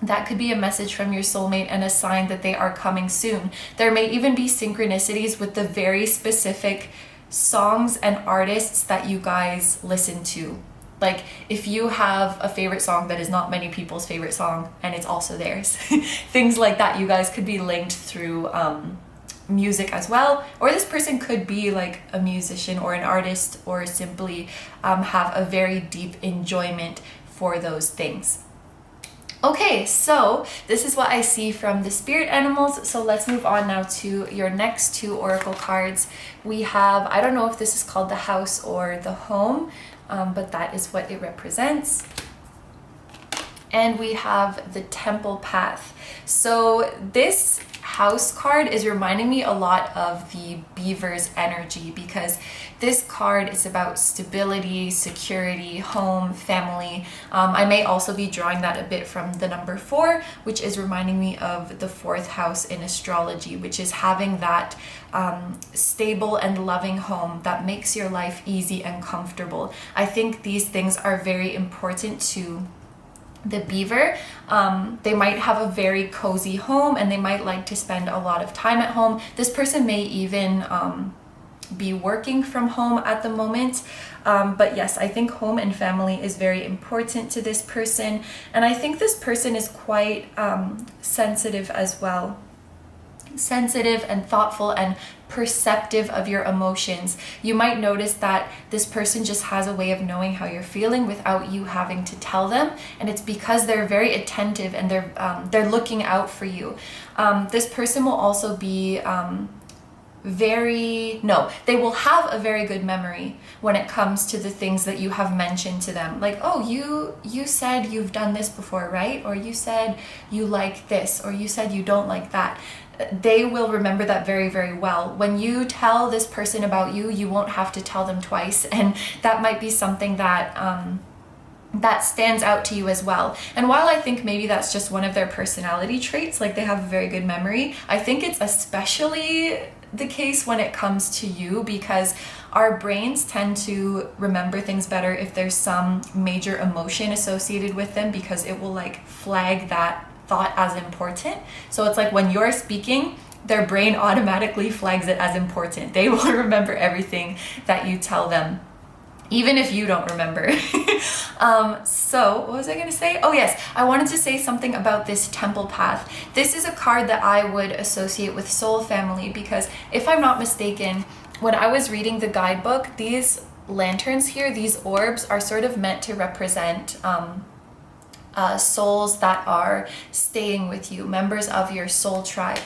that could be a message from your soulmate and a sign that they are coming soon. There may even be synchronicities with the very specific songs and artists that you guys listen to. Like, if you have a favorite song that is not many people's favorite song and it's also theirs, things like that, you guys could be linked through music as well. Or this person could be like a musician or an artist, or simply have a very deep enjoyment for those things. Okay, so this is what I see from the spirit animals. So let's move on now to your next two oracle cards. We have, I don't know if this is called the house or the home, but that is what it represents. And we have the temple path. So this house card is reminding me a lot of the beaver's energy, because this card is about stability, security, home, family. I may also be drawing that a bit from the number 4, which is reminding me of the 4th house in astrology, which is having that stable and loving home that makes your life easy and comfortable. I think these things are very important to the beaver. They might have a very cozy home, and they might like to spend a lot of time at home. This person may even be working from home at the moment. But yes, I think home and family is very important to this person. And I think this person is quite sensitive as well. Sensitive and thoughtful and perceptive of your emotions. You might notice that this person just has a way of knowing how you're feeling without you having to tell them, and it's because they're very attentive and they're looking out for you. This person will also be they will have a very good memory when it comes to the things that you have mentioned to them. Like, oh, you said you've done this before, right? Or you said you like this, or you said you don't like that. They will remember that very, very well. When you tell this person about you, you won't have to tell them twice, and that might be something that that stands out to you as well. And while I think maybe that's just one of their personality traits, like they have a very good memory, I think it's especially the case when it comes to you, because our brains tend to remember things better if there's some major emotion associated with them, because it will like flag that thought as important. So it's like when you're speaking, their brain automatically flags it as important. They will remember everything that you tell them. even if you don't remember. So what was I gonna say? Oh yes, I wanted to say something about this temple path. This is a card that I would associate with soul family, because if I'm not mistaken, when I was reading the guidebook, these lanterns here, these orbs, are sort of meant to represent souls that are staying with you, members of your soul tribe.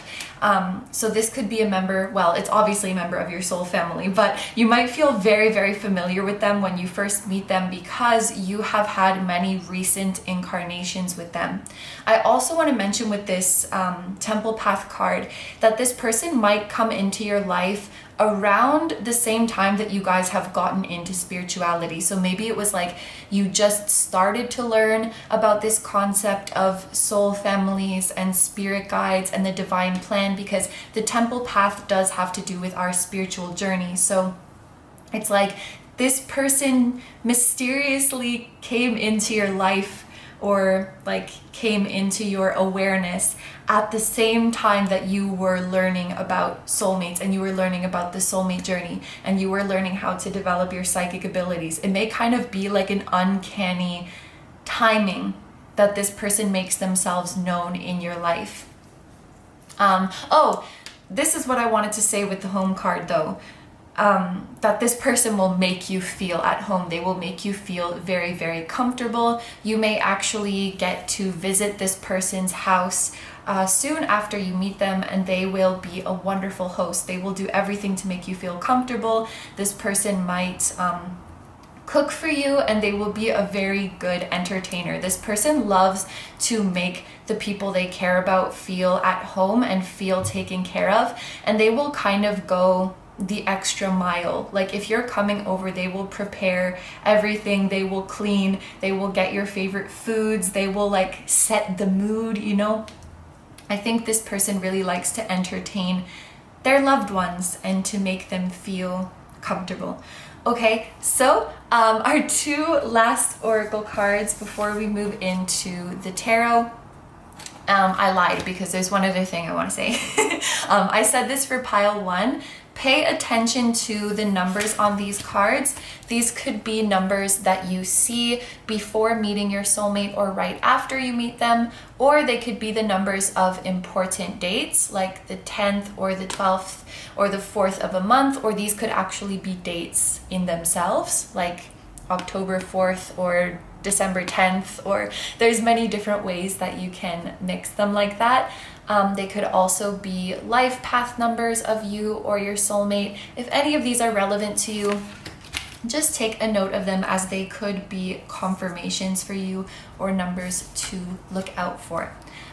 So this could be a member, well, it's obviously a member of your soul family, but you might feel very, very familiar with them when you first meet them because you have had many recent incarnations with them. I also want to mention with this Temple Path card that this person might come into your life around the same time that you guys have gotten into spirituality. So maybe it was like you just started to learn about this concept of soul families and spirit guides and the divine plan, because the temple path does have to do with our spiritual journey. So it's like this person mysteriously came into your life, or like came into your awareness at the same time that you were learning about soulmates and you were learning about the soulmate journey and you were learning how to develop your psychic abilities. It may kind of be like an uncanny timing that this person makes themselves known in your life. Oh, this is what I wanted to say with the home card though. That this person will make you feel at home. They will make you feel very, very comfortable. You may actually get to visit this person's house soon after you meet them, and they will be a wonderful host. They will do everything to make you feel comfortable. This person might cook for you, and they will be a very good entertainer. This person loves to make the people they care about feel at home and feel taken care of, and they will kind of go the extra mile. Like if you're coming over, they will prepare everything, they will clean, they will get your favorite foods, they will like set the mood, you know. I think this person really likes to entertain their loved ones and to make them feel comfortable. Okay, so our two last oracle cards before we move into the tarot. I lied because there's one other thing I want to say. I said this for pile 1. Pay attention to the numbers on these cards. These could be numbers that you see before meeting your soulmate or right after you meet them, or they could be the numbers of important dates like the 10th or the 12th or the 4th of a month, or these could actually be dates in themselves like October 4th or December 10th, or there's many different ways that you can mix them like that. They could also be life path numbers of you or your soulmate. If any of these are relevant to you, just take a note of them, as they could be confirmations for you or numbers to look out for.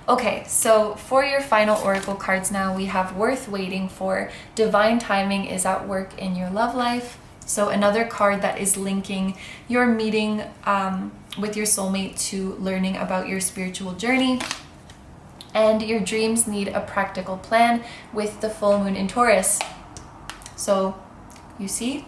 Okay, so for your final oracle cards now, we have worth waiting for. Divine timing is at work in your love life. So another card that is linking your meeting with your soulmate to learning about your spiritual journey. And your dreams need a practical plan with the full moon in Taurus. So you see,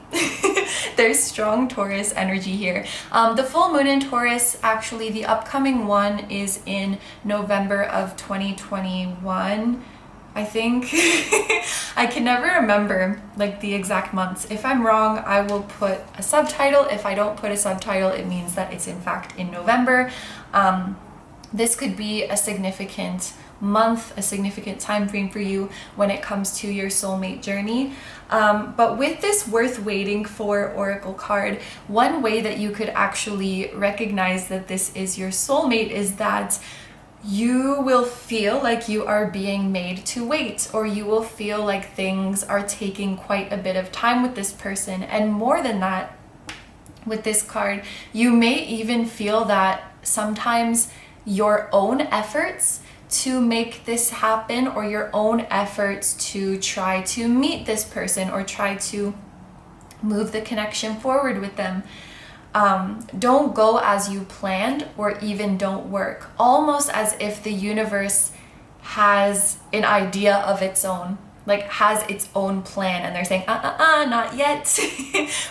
there's strong Taurus energy here. The full moon in Taurus, actually the upcoming one is in November of 2021. I think. I can never remember like the exact months. If I'm wrong, I will put a subtitle. If I don't put a subtitle, it means that it's in fact in November. This could be a significant month, a significant time frame for you when it comes to your soulmate journey. But with this worth waiting for oracle card, one way that you could actually recognize that this is your soulmate is that you will feel like you are being made to wait, or you will feel like things are taking quite a bit of time with this person. And more than that, with this card, you may even feel that sometimes your own efforts to make this happen, or your own efforts to try to meet this person or try to move the connection forward with them, don't go as you planned, or even don't work. Almost as if the universe has an idea of its own, like has its own plan, and they're saying, not yet.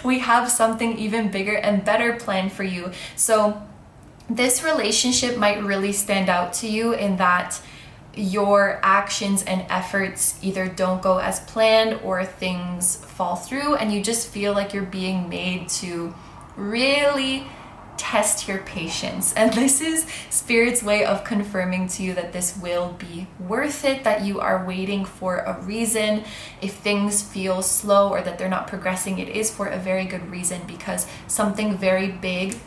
We have something even bigger and better planned for you. So this relationship might really stand out to you in that your actions and efforts either don't go as planned or things fall through, and you just feel like you're being made to really test your patience. And this is Spirit's way of confirming to you that this will be worth it, that you are waiting for a reason. If things feel slow or that they're not progressing, it is for a very good reason, because something very big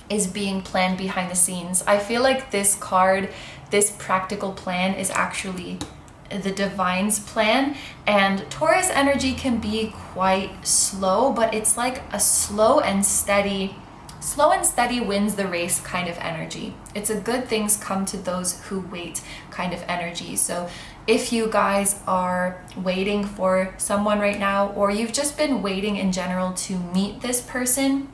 is being planned behind the scenes. I feel like this card, this practical plan, is actually the divine's plan, and Taurus energy can be quite slow, but it's like a slow and steady wins the race kind of energy. It's a good things come to those who wait kind of energy. So if you guys are waiting for someone right now, or you've just been waiting in general to meet this person,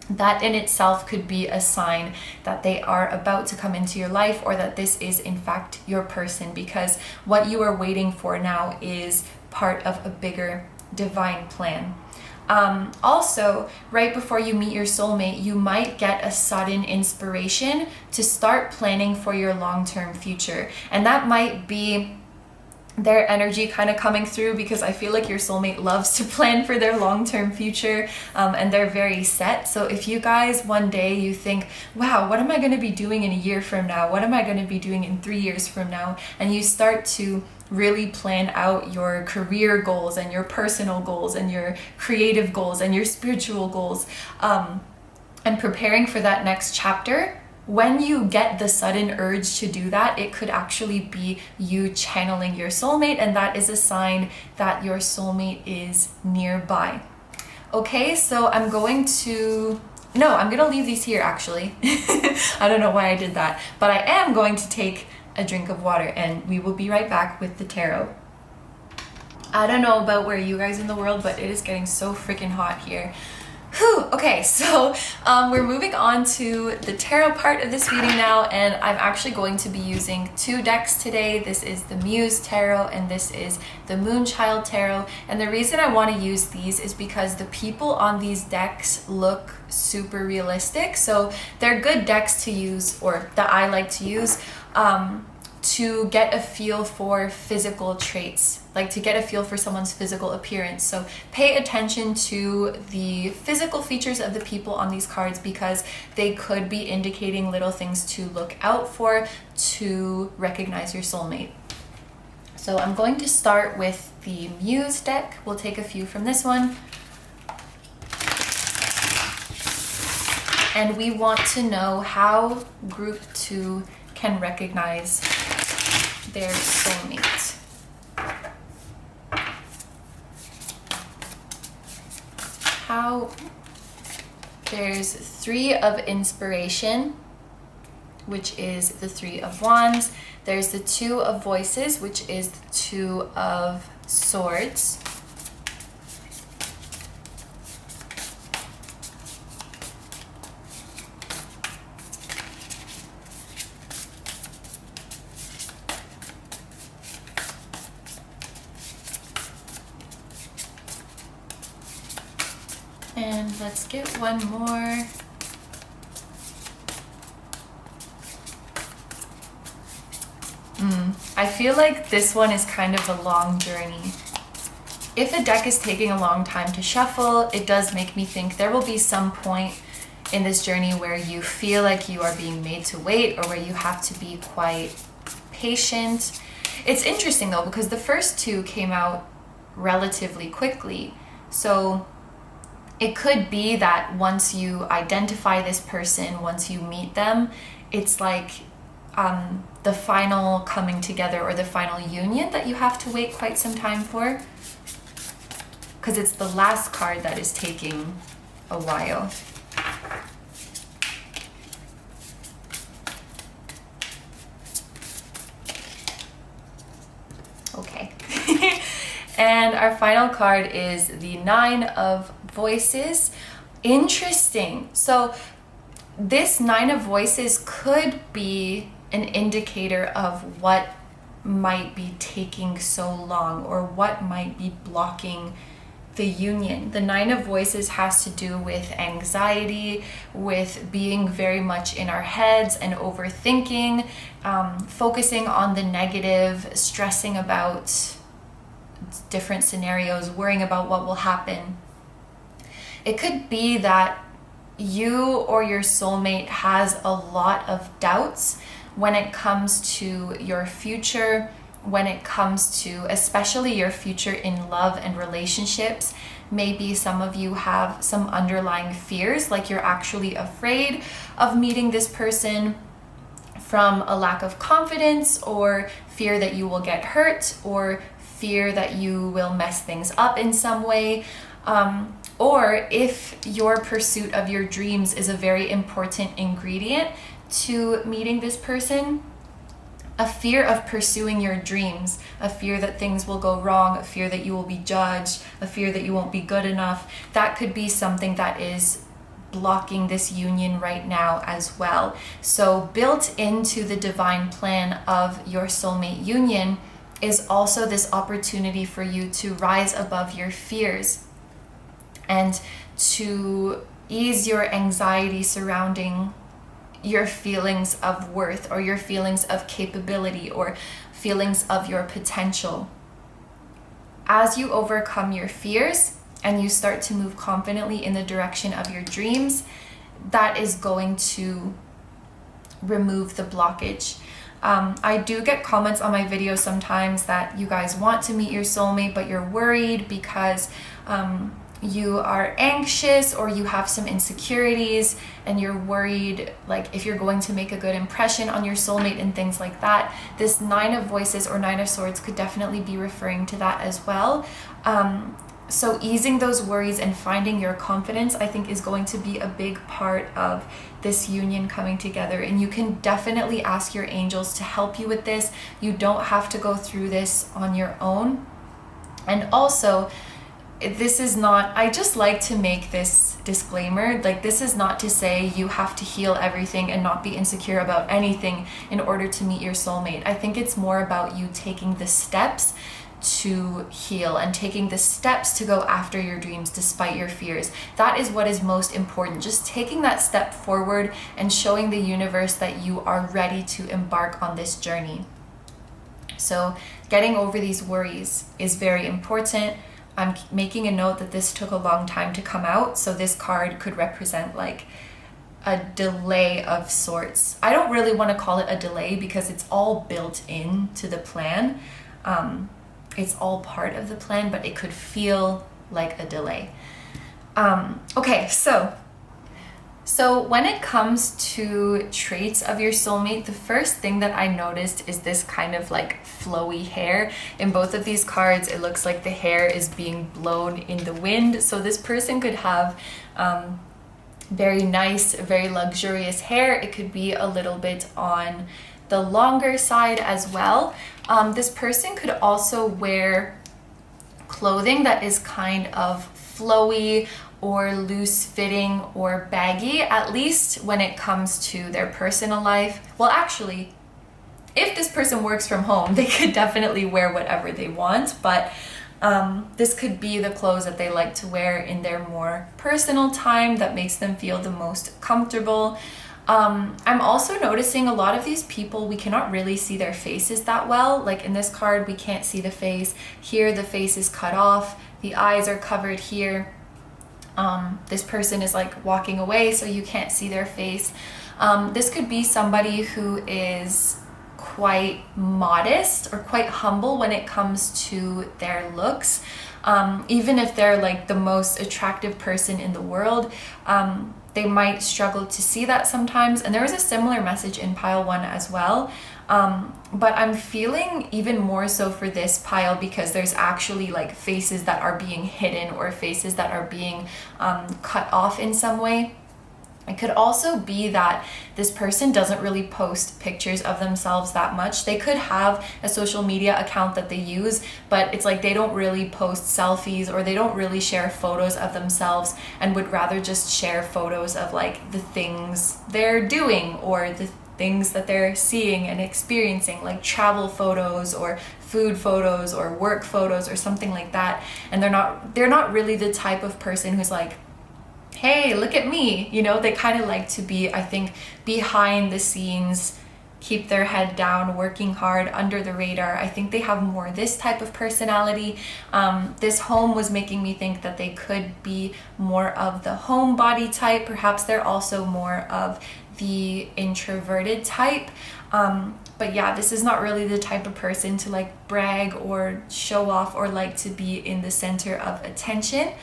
that in itself could be a sign that they are about to come into your life, or that this is in fact your person, because what you are waiting for now is part of a bigger divine plan. Also, right before you meet your soulmate, you might get a sudden inspiration to start planning for your long-term future. And that might be their energy kind of coming through, because I feel like your soulmate loves to plan for their long-term future, and they're very set. So if you guys one day you think, wow, what am I going to be doing in a year from now? What am I going to be doing in 3 years from now? And you start to really plan out your career goals and your personal goals and your creative goals and your spiritual goals, and preparing for that next chapter. When you get the sudden urge to do that, it could actually be you channeling your soulmate, and that is a sign that your soulmate is nearby. Okay, so I'm going to leave these here actually. I don't know why I did that, but I am going to take a drink of water, and we will be right back with the tarot. I don't know about where you guys in the world, but it is getting so freaking hot here. Whew. Okay, so we're moving on to the tarot part of this reading now, and I'm actually going to be using 2 decks today. This is the Muse Tarot and this is the Moonchild Tarot. And the reason I want to use these is because the people on these decks look super realistic. So they're good decks to use, or that I like to use, to get a feel for physical traits, like to get a feel for someone's physical appearance. So pay attention to the physical features of the people on these cards, because they could be indicating little things to look out for to recognize your soulmate. So I'm going to start with the Muse deck. We'll take a few from this one. And we want to know how group 2 can recognize their soulmate. There's 3 of inspiration, which is the 3 of wands. There's the 2 of voices, which is the 2 of swords. And let's get one more. I feel like this one is kind of a long journey. If a deck is taking a long time to shuffle, it does make me think there will be some point in this journey where you feel like you are being made to wait, or where you have to be quite patient. It's interesting though, because the first 2 came out relatively quickly. So it could be that once you identify this person, once you meet them, it's like the final coming together, or the final union, that you have to wait quite some time for. Because it's the last card that is taking a while. Okay. And our final card is the 9 of Voices. Interesting. So this 9 of Voices could be an indicator of what might be taking so long, or what might be blocking the union. The 9 of Voices has to do with anxiety, with being very much in our heads and overthinking, focusing on the negative, stressing about different scenarios, worrying about what will happen. It could be that you or your soulmate has a lot of doubts when it comes to your future, when it comes to especially your future in love and relationships. Maybe some of you have some underlying fears, like you're actually afraid of meeting this person from a lack of confidence, or fear that you will get hurt, or fear that you will mess things up in some way. Or if your pursuit of your dreams is a very important ingredient to meeting this person, a fear of pursuing your dreams, a fear that things will go wrong, a fear that you will be judged, a fear that you won't be good enough, that could be something that is blocking this union right now as well. So built into the divine plan of your soulmate union is also this opportunity for you to rise above your fears and to ease your anxiety surrounding your feelings of worth, or your feelings of capability, or feelings of your potential. As you overcome your fears and you start to move confidently in the direction of your dreams, that is going to remove the blockage. I do get comments on my videos sometimes that you guys want to meet your soulmate, but you're worried because you are anxious, or you have some insecurities, and you're worried like if you're going to make a good impression on your soulmate and things like that. This Nine of Voices or Nine of Swords could definitely be referring to that as well. So easing those worries and finding your confidence, I think, is going to be a big part of this union coming together. And you can definitely ask your angels to help you with this. You don't have to go through this on your own. And also, this is not, I just like to make this disclaimer, like this is not to say you have to heal everything and not be insecure about anything in order to meet your soulmate. I think it's more about you taking the steps to heal and taking the steps to go after your dreams despite your fears. That is what is most important. Just taking that step forward and showing the universe that you are ready to embark on this journey. So getting over these worries is very important. I'm making a note that this took a long time to come out, so this card could represent like a delay of sorts. I don't really want to call it a delay because it's all built into the plan. It's all part of the plan, but it could feel like a delay. Okay, so when it comes to traits of your soulmate, the first thing that I noticed is this kind of like flowy hair. In both of these cards, it looks like the hair is being blown in the wind. So this person could have very nice, very luxurious hair. It could be a little bit on the longer side as well. This person could also wear clothing that is kind of flowy or loose fitting or baggy, at least when it comes to their personal life. Well, actually, if this person works from home, they could definitely wear whatever they want, but this could be the clothes that they like to wear in their more personal time that makes them feel the most comfortable. I'm also noticing a lot of these people, we cannot really see their faces that well. Like in this card, we can't see the face. Here, the face is cut off. The eyes are covered here. This person is like walking away, so you can't see their face. This could be somebody who is quite modest or quite humble when it comes to their looks. Even if they're like the most attractive person in the world, they might struggle to see that sometimes. And there was a similar message in pile 1 as well. But I'm feeling even more so for this pile because there's actually like faces that are being hidden or faces that are being cut off in some way. It could also be that this person doesn't really post pictures of themselves that much. They could have a social media account that they use, but it's like they don't really post selfies or they don't really share photos of themselves and would rather just share photos of like the things they're doing or the things that they're seeing and experiencing, like travel photos or food photos or work photos or something like that. And they're not really the type of person who's like, hey, look at me, you know. They kind of like to be, I think, behind the scenes keep their head down, working hard under the radar. I think they have more this type of personality. This home was making me think that they could be more of the homebody type. Perhaps they're also more of the introverted type. But yeah, this is not really the type of person to like brag or show off or like to be in the center of attention.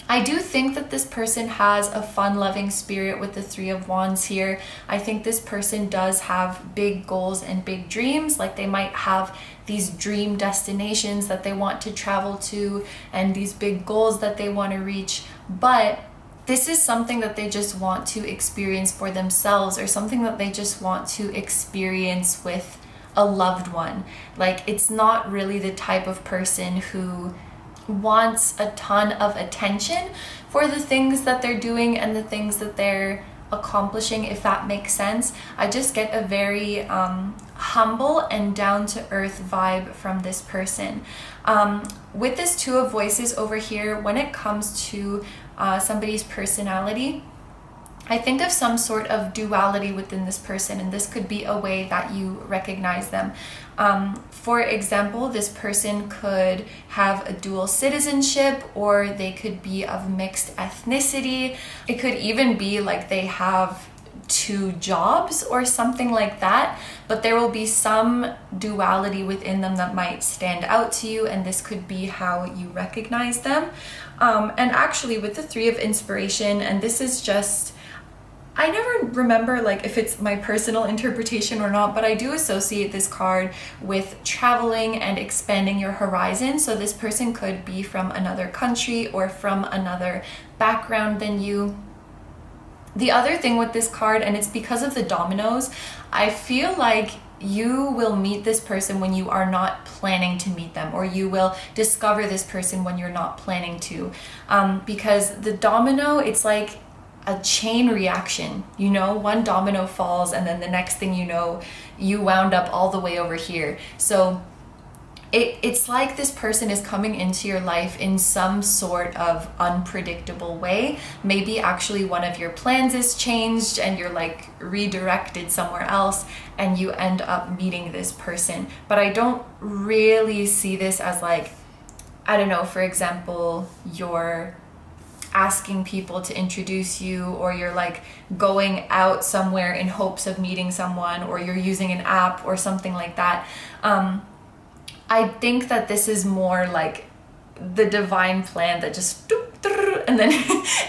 I do think that this person has a fun-loving spirit with the Three of Wands here. I think this person does have big goals and big dreams. Like they might have these dream destinations that they want to travel to and these big goals that they want to reach. But this is something that they just want to experience for themselves, or something that they just want to experience with a loved one. Like it's not really the type of person who wants a ton of attention for the things that they're doing and the things that they're accomplishing, if that makes sense. I just get a very humble and down-to-earth vibe from this person. With this Two of Voices over here, when it comes to somebody's personality, I think of some sort of duality within this person, and this could be a way that you recognize them. For example, this person could have a dual citizenship, or they could be of mixed ethnicity. It could even be like they have two jobs or something like that, but there will be some duality within them that might stand out to you, and this could be how you recognize them. And actually with the Three of Inspiration, and this is just, I never remember like if it's my personal interpretation or not, but I do associate this card with traveling and expanding your horizon. So this person could be from another country or from another background than you. The other thing with this card, and it's because of the dominoes, I feel like you will meet this person when you are not planning to meet them, or you will discover this person when you're not planning to. Because the domino, it's like a chain reaction, you know, one domino falls and then the next thing you know, you wound up all the way over here. So it's like this person is coming into your life in some sort of unpredictable way. Maybe actually one of your plans is changed and you're like redirected somewhere else and you end up meeting this person. But I don't really see this as like, I don't know, for example, you're asking people to introduce you, or you're like going out somewhere in hopes of meeting someone, or you're using an app or something like that. I think that this is more like the divine plan that just and then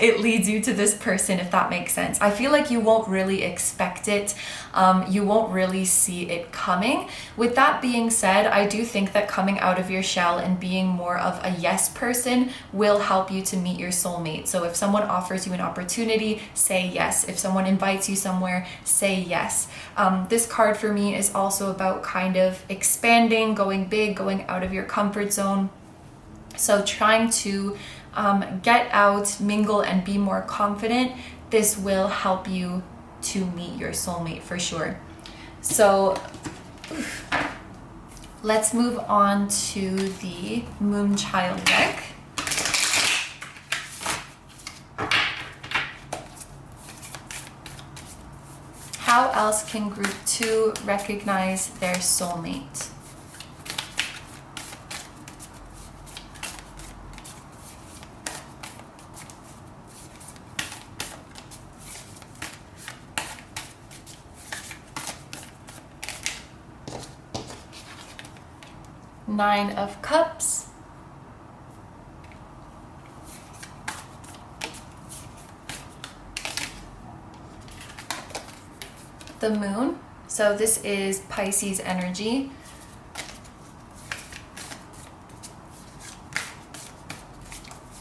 it leads you to this person, if that makes sense. I feel like you won't really expect it. You won't really see it coming. With that being said, I do think that coming out of your shell and being more of a yes person will help you to meet your soulmate. So if someone offers you an opportunity, say yes. If someone invites you somewhere, say yes. This card for me is also about kind of expanding, going big, going out of your comfort zone. So trying to get out, mingle, and be more confident. This will help you to meet your soulmate for sure. So let's move on to the Moonchild deck. How else can group 2 recognize their soulmate? Nine of Cups, the Moon. So this is Pisces energy.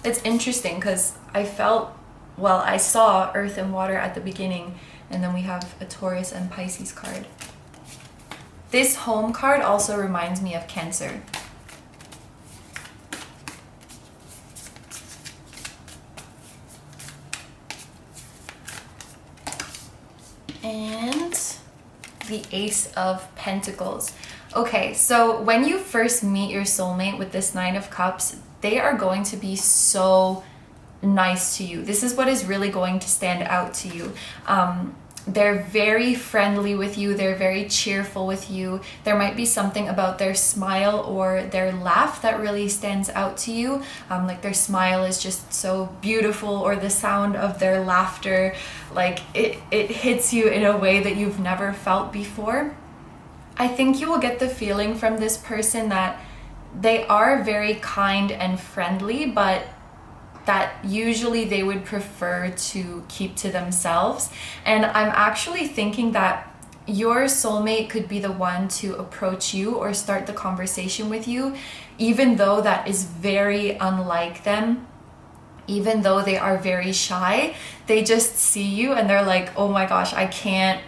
It's interesting because I saw Earth and Water at the beginning, and then we have a Taurus and Pisces card. This home card also reminds me of Cancer. And the Ace of Pentacles. Okay, so when you first meet your soulmate with this Nine of Cups, they are going to be so nice to you. This is what is really going to stand out to you. They're very friendly with you. They're very cheerful with you. There might be something about their smile or their laugh that really stands out to you. Like their smile is just so beautiful, or the sound of their laughter, like it hits you in a way that you've never felt before. I think you will get the feeling from this person that they are very kind and friendly, but that usually they would prefer to keep to themselves. And I'm actually thinking that your soulmate could be the one to approach you or start the conversation with you, even though that is very unlike them. Even though they are very shy, they just see you and they're like, oh my gosh, I can't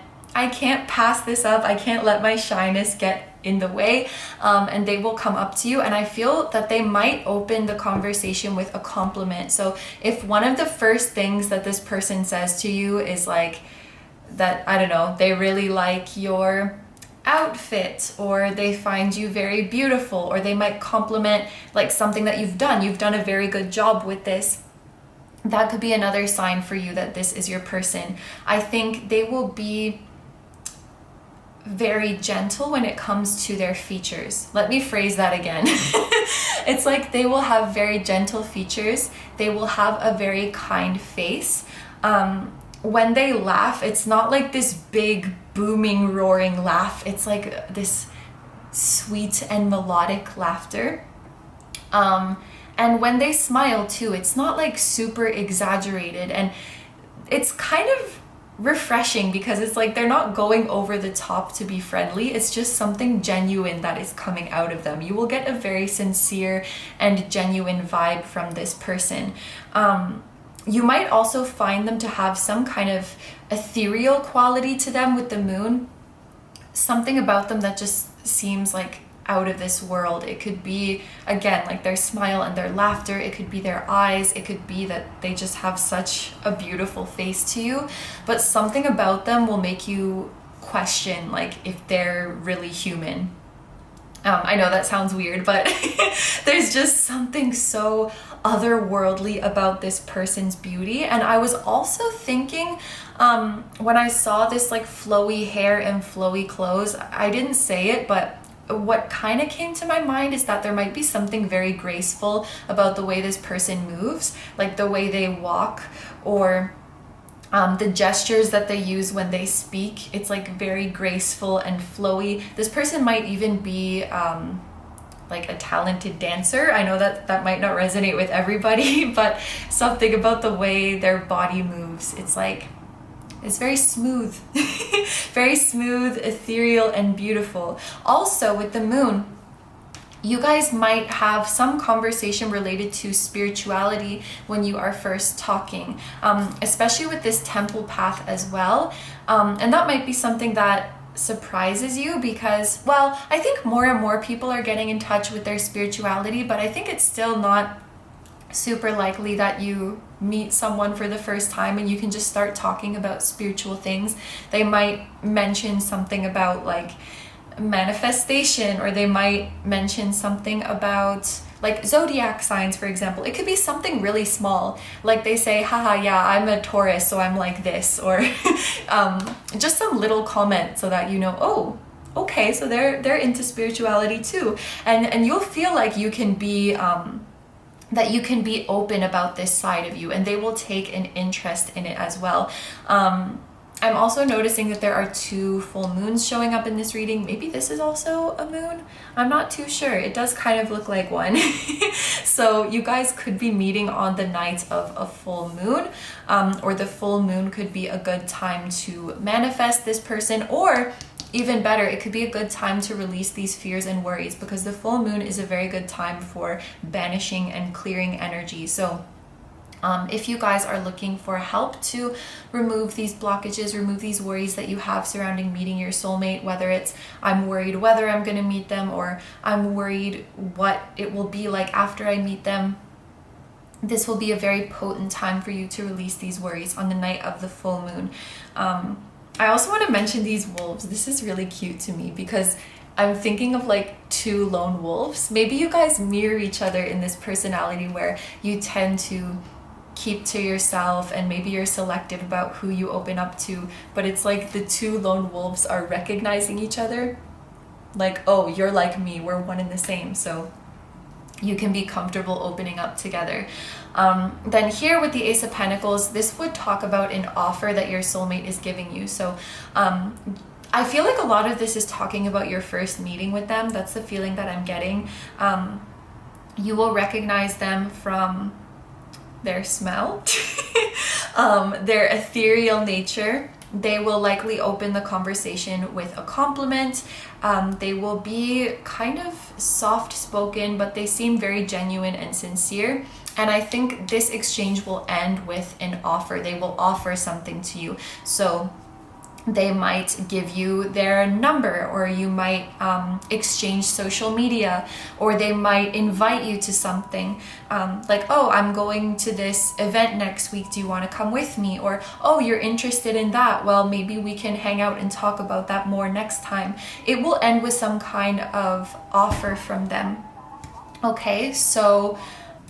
pass this up. I can't let my shyness get in the way, and they will come up to you, and I feel that they might open the conversation with a compliment. So if one of the first things that this person says to you is like that, I don't know, they really like your outfit, or they find you very beautiful, or they might compliment like something that you've done a very good job with this, that could be another sign for you that this is your person. I think they will be very gentle when it comes to their features. Let me phrase that again. It's like they will have very gentle features. They will have a very kind face. When they laugh, it's not like this big booming roaring laugh. It's like this sweet and melodic laughter. And when they smile too, it's not like super exaggerated, and it's kind of refreshing because it's like they're not going over the top to be friendly. It's just something genuine that is coming out of them. You will get a very sincere and genuine vibe from this person. You might also find them to have some kind of ethereal quality to them with the moon. Something about them that just seems like out of this world. It could be, again, like their smile and their laughter. It could be their eyes. It could be that they just have such a beautiful face to you, but something about them will make you question like if they're really human. I know that sounds weird, but there's just something so otherworldly about this person's beauty. And I was also thinking, when I saw this like flowy hair and flowy clothes, I didn't say it, but what kind of came to my mind is that there might be something very graceful about the way this person moves, like the way they walk, or the gestures that they use when they speak. It's like very graceful and flowy. This person might even be like a talented dancer. I know that that might not resonate with everybody, but something about the way their body moves, it's very smooth. Very smooth, ethereal, and beautiful. Also, with the moon, you guys might have some conversation related to spirituality when you are first talking, especially with this temple path as well. And that might be something that surprises you because, well, I think more and more people are getting in touch with their spirituality, but I think it's still not super likely that you meet someone for the first time and you can just start talking about spiritual things. They might mention something about like manifestation, or they might mention something about like zodiac signs, for example. It could be something really small, like they say, haha, yeah, I'm a Taurus, so I'm like this, or just some little comment so that you know, oh, okay, so they're into spirituality too, and you'll feel like you can be that you can be open about this side of you, and they will take an interest in it as well. I'm also noticing that there are 2 full moons showing up in this reading. Maybe this is also a moon. I'm not too sure. It does kind of look like one. So you guys could be meeting on the night of a full moon, or the full moon could be a good time to manifest this person, or even better, it could be a good time to release these fears and worries, because the full moon is a very good time for banishing and clearing energy. So if you guys are looking for help to remove these blockages, remove these worries that you have surrounding meeting your soulmate, whether it's I'm worried whether I'm going to meet them, or I'm worried what it will be like after I meet them, this will be a very potent time for you to release these worries on the night of the full moon. I also want to mention these wolves. This is really cute to me because I'm thinking of like 2 lone wolves. Maybe you guys mirror each other in this personality where you tend to keep to yourself, and maybe you're selective about who you open up to, but it's like the two lone wolves are recognizing each other. Like, oh, you're like me, we're one and the same, so you can be comfortable opening up together. Then here with the Ace of Pentacles, this would talk about an offer that your soulmate is giving you. So I feel like a lot of this is talking about your first meeting with them. That's the feeling that I'm getting. You will recognize them from their smell, their ethereal nature. They will likely open the conversation with a compliment. They will be kind of soft-spoken, but they seem very genuine and sincere. And I think this exchange will end with an offer. They will offer something to you. So they might give you their number, or you might exchange social media, or they might invite you to something like, oh, I'm going to this event next week, do you want to come with me? Or, oh, you're interested in that, well, maybe we can hang out and talk about that more next time. It will end with some kind of offer from them. Okay, so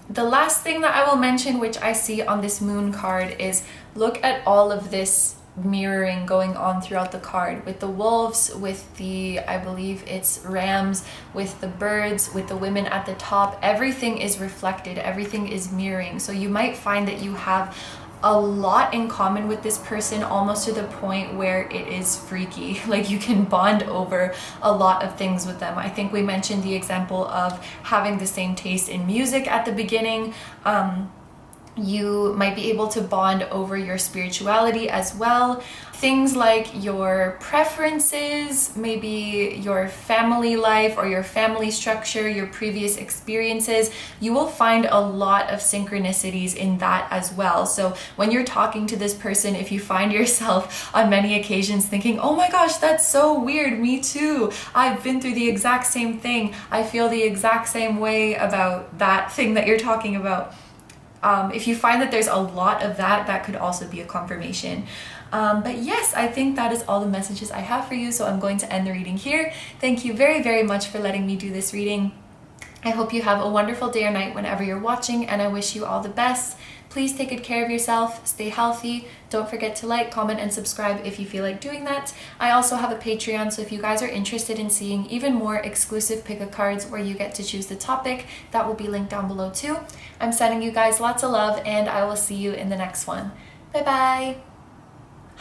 the last thing that I will mention, which I see on this moon card, is look at all of this mirroring going on throughout the card, with the wolves, with the, I believe it's rams, with the birds, with the women at the top. Everything is reflected, everything is mirroring. So you might find that you have a lot in common with this person, almost to the point where it is freaky. Like, you can bond over a lot of things with them. I think we mentioned the example of having the same taste in music at the beginning. You might be able to bond over your spirituality as well. Things like your preferences, maybe your family life or your family structure, your previous experiences. You will find a lot of synchronicities in that as well. So when you're talking to this person, if you find yourself on many occasions thinking, oh my gosh, that's so weird, me too, I've been through the exact same thing, I feel the exact same way about that thing that you're talking about. If you find that there's a lot of that, that could also be a confirmation. But yes, I think that is all the messages I have for you, so I'm going to end the reading here. Thank you very, very much for letting me do this reading. I hope you have a wonderful day or night whenever you're watching, and I wish you all the best. Please take good care of yourself, stay healthy. Don't forget to like, comment, and subscribe if you feel like doing that. I also have a Patreon, so if you guys are interested in seeing even more exclusive pick-a-cards where you get to choose the topic, that will be linked down below too. I'm sending you guys lots of love, and I will see you in the next one. Bye-bye!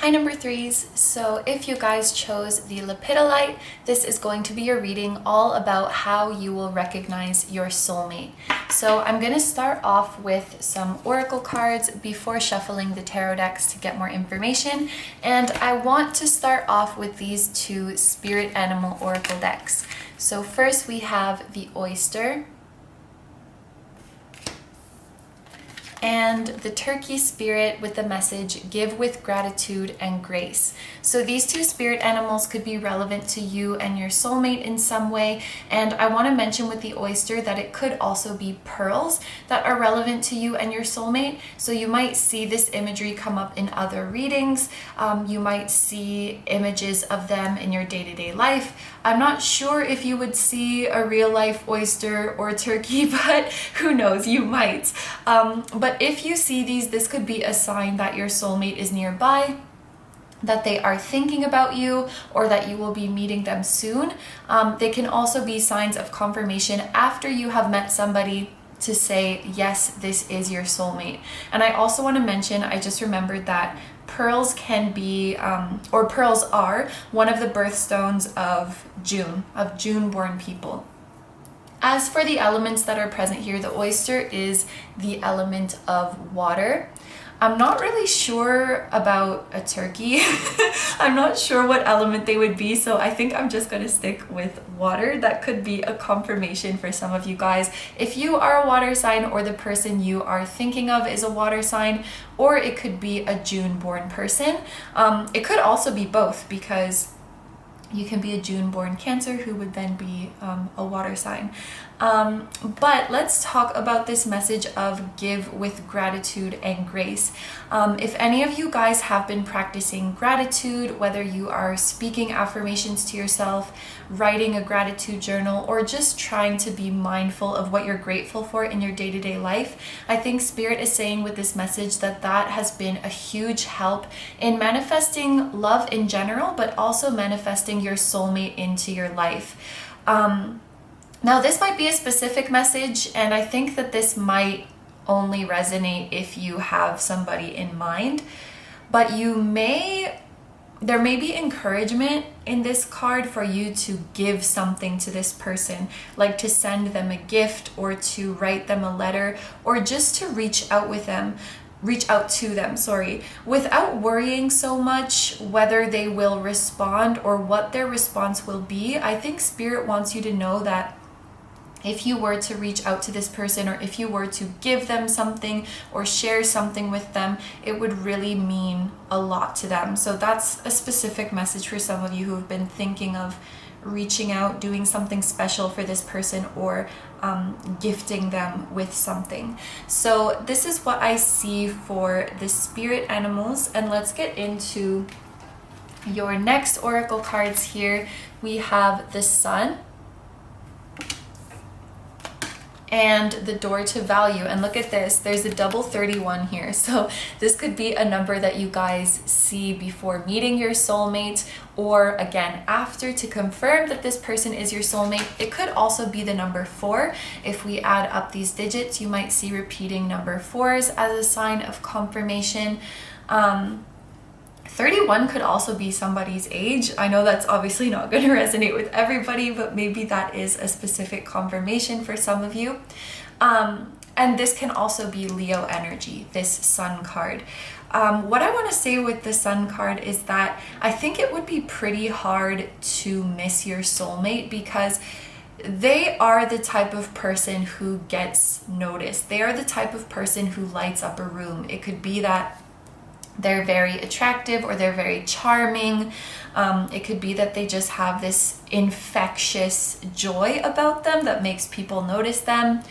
Hi number threes, so if you guys chose the Lepidolite, this is going to be your reading all about how you will recognize your soulmate. So I'm going to start off with some oracle cards before shuffling the tarot decks to get more information, and I want to start off with these two spirit animal oracle decks. So first we have the oyster and the turkey spirit with the message, give with gratitude and grace. So these two spirit animals could be relevant to you and your soulmate in some way. And I want to mention with the oyster that it could also be pearls that are relevant to you and your soulmate. So you might see this imagery come up in other readings. You might see images of them in your day-to-day life. I'm not sure if you would see a real life oyster or turkey, but who knows, you might. But if you see these, this could be a sign that your soulmate is nearby, that they are thinking about you, or that you will be meeting them soon. They can also be signs of confirmation after you have met somebody to say, yes, this is your soulmate. And I also want to mention, I just remembered that pearls can be, or pearls are, one of the birthstones of June-born people. As for the elements that are present here, the oyster is the element of water. I'm not really sure about a turkey. I'm not sure what element they would be, so I think I'm just gonna stick with water. That could be a confirmation for some of you guys. If you are a water sign, or the person you are thinking of is a water sign, or it could be a June-born person. It could also be both, because you can be a June-born Cancer who would then be a water sign. But let's talk about this message of give with gratitude and grace. If any of you guys have been practicing gratitude, whether you are speaking affirmations to yourself, writing a gratitude journal, or just trying to be mindful of what you're grateful for in your day-to-day life, I think Spirit is saying with this message that that has been a huge help in manifesting love in general, but also manifesting your soulmate into your life. Now, this might be a specific message, and I think that this might only resonate if you have somebody in mind, but there may be encouragement in this card for you to give something to this person, like to send them a gift or to write them a letter or just to reach out to them, without worrying so much whether they will respond or what their response will be. I think Spirit wants you to know that if you were to reach out to this person, or if you were to give them something or share something with them, it would really mean a lot to them. So that's a specific message for some of you who have been thinking of reaching out, doing something special for this person, or gifting them with something. So this is what I see for the spirit animals, and let's get into your next oracle cards here. We have the Sun and the Door to Value. And look at this, there's a double 31 here. So this could be a number that you guys see before meeting your soulmate, or again after, to confirm that this person is your soulmate. It could also be the number 4. If we add up these digits, you might see repeating number 4s as a sign of confirmation. 31 could also be somebody's age. I know that's obviously not going to resonate with everybody, but maybe that is a specific confirmation for some of you. And this can also be Leo energy, this Sun card. What I want to say with the Sun card is that I think it would be pretty hard to miss your soulmate, because they are the type of person who gets noticed. They are the type of person who lights up a room. It could be that they're very attractive or they're very charming. It could be that they just have this infectious joy about them that makes people notice them.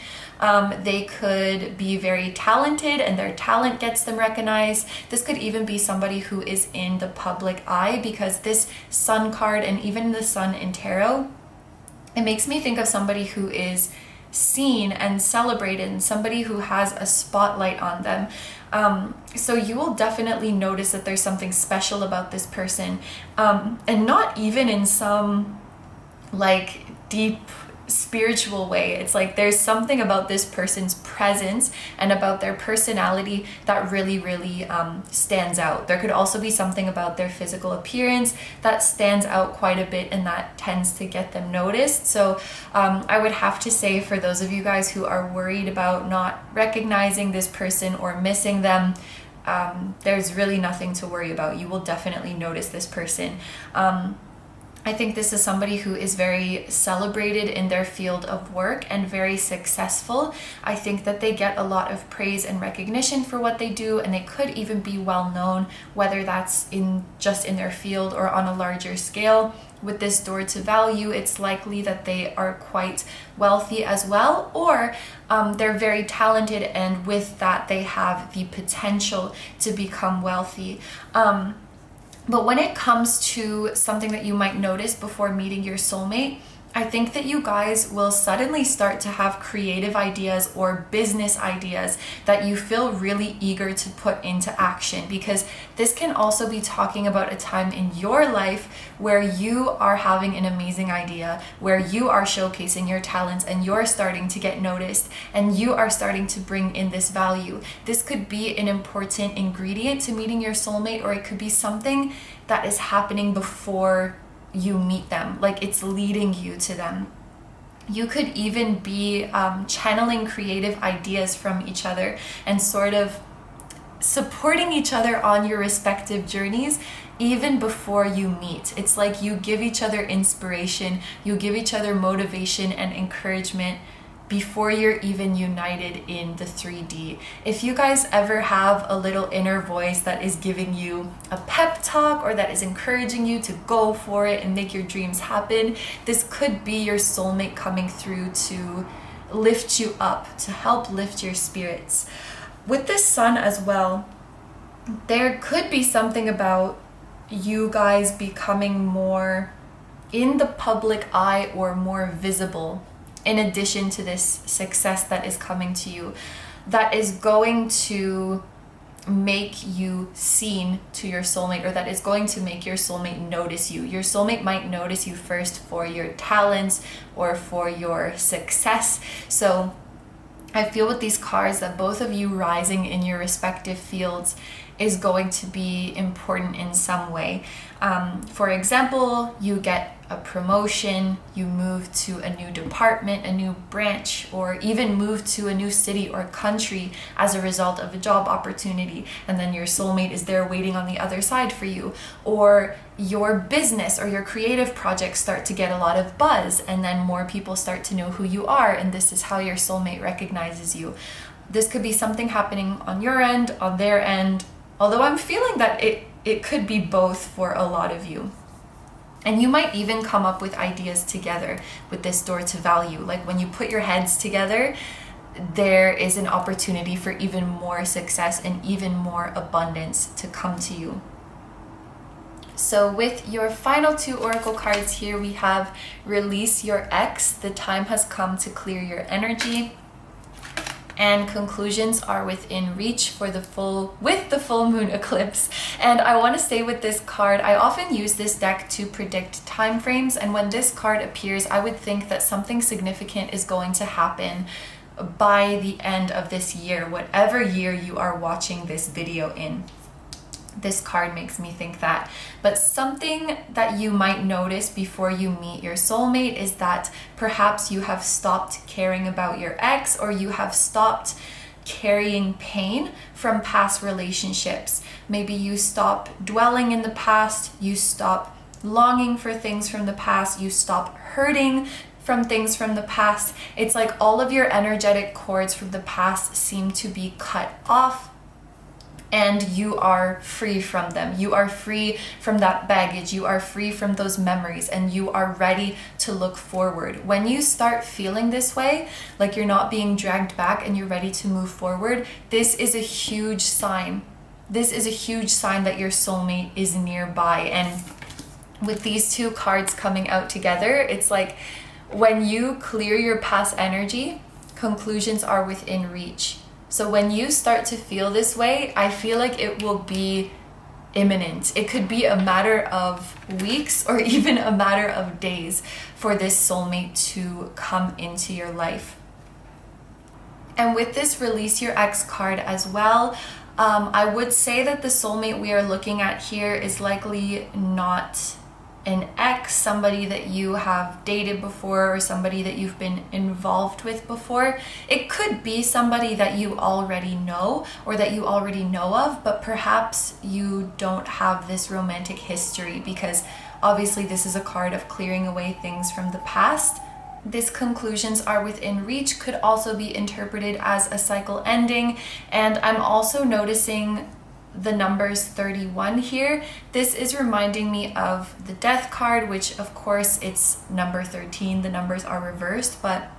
They could be very talented and their talent gets them recognized. This could even be somebody who is in the public eye, because this Sun card and even the Sun in tarot, it makes me think of somebody who is seen and celebrated, and somebody who has a spotlight on them. So you will definitely notice that there's something special about this person, and not even in some like deep spiritual way. It's like there's something about this person's presence and about their personality that really stands out. There could also be something about their physical appearance that stands out quite a bit, and that tends to get them noticed. So I would have to say, for those of you guys who are worried about not recognizing this person or missing them, there's really nothing to worry about. You will definitely notice this person. I think this is somebody who is very celebrated in their field of work and very successful. I think that they get a lot of praise and recognition for what they do, and they could even be well known, whether that's just in their field or on a larger scale. With this Door to Value, it's likely that they are quite wealthy as well, or they're very talented, and with that they have the potential to become wealthy. But when it comes to something that you might notice before meeting your soulmate, I think that you guys will suddenly start to have creative ideas or business ideas that you feel really eager to put into action, because this can also be talking about a time in your life where you are having an amazing idea, where you are showcasing your talents and you're starting to get noticed and you are starting to bring in this value. This could be an important ingredient to meeting your soulmate, or it could be something that is happening before you meet them, like it's leading you to them. You could even be channeling creative ideas from each other and sort of supporting each other on your respective journeys even before you meet. It's like you give each other inspiration, you give each other motivation and encouragement before you're even united in the 3D. If you guys ever have a little inner voice that is giving you a pep talk or that is encouraging you to go for it and make your dreams happen, this could be your soulmate coming through to lift you up, to help lift your spirits. With this sun as well, there could be something about you guys becoming more in the public eye or more visible, in addition to this success that is coming to you, that is going to make you seen to your soulmate, or that is going to make your soulmate notice you. Your soulmate might notice you first for your talents or for your success. So I feel with these cards that both of you rising in your respective fields is going to be important in some way. For example, you get a promotion, you move to a new department, a new branch, or even move to a new city or country as a result of a job opportunity, and then your soulmate is there waiting on the other side for you. Or your business or your creative projects start to get a lot of buzz, and then more people start to know who you are, and this is how your soulmate recognizes you. This could be something happening on your end, on their end, although I'm feeling that it could be both for a lot of you. And you might even come up with ideas together with this door to value. Like when you put your heads together, there is an opportunity for even more success and even more abundance to come to you. So with your final two oracle cards here, we have Release Your Ex. The time has come to clear your energy. And conclusions are within reach for the full moon eclipse. And I want to say with this card, I often use this deck to predict time frames, and when this card appears, I would think that something significant is going to happen by the end of this year, whatever year you are watching this video in. This card makes me think that. But something that you might notice before you meet your soulmate is that perhaps you have stopped caring about your ex, or you have stopped carrying pain from past relationships. Maybe you stop dwelling in the past, you stop longing for things from the past, you stop hurting from things from the past. It's like all of your energetic cords from the past seem to be cut off, and you are free from them. You are free from that baggage. You are free from those memories, and you are ready to look forward. When you start feeling this way, like you're not being dragged back and you're ready to move forward, this is a huge sign. This is a huge sign that your soulmate is nearby. And with these two cards coming out together, it's like when you clear your past energy, conclusions are within reach. So when you start to feel this way, I feel like it will be imminent. It could be a matter of weeks or even a matter of days for this soulmate to come into your life. And with this Release Your Ex card as well, I would say that the soulmate we are looking at here is likely not an ex, somebody that you have dated before or somebody that you've been involved with before. It could be somebody that you already know or that you already know of, but perhaps you don't have this romantic history, because obviously this is a card of clearing away things from the past. This conclusions are within reach could also be interpreted as a cycle ending. And I'm also noticing the numbers 31 here. This is reminding me of the Death card, which of course it's number 13. The numbers are reversed, but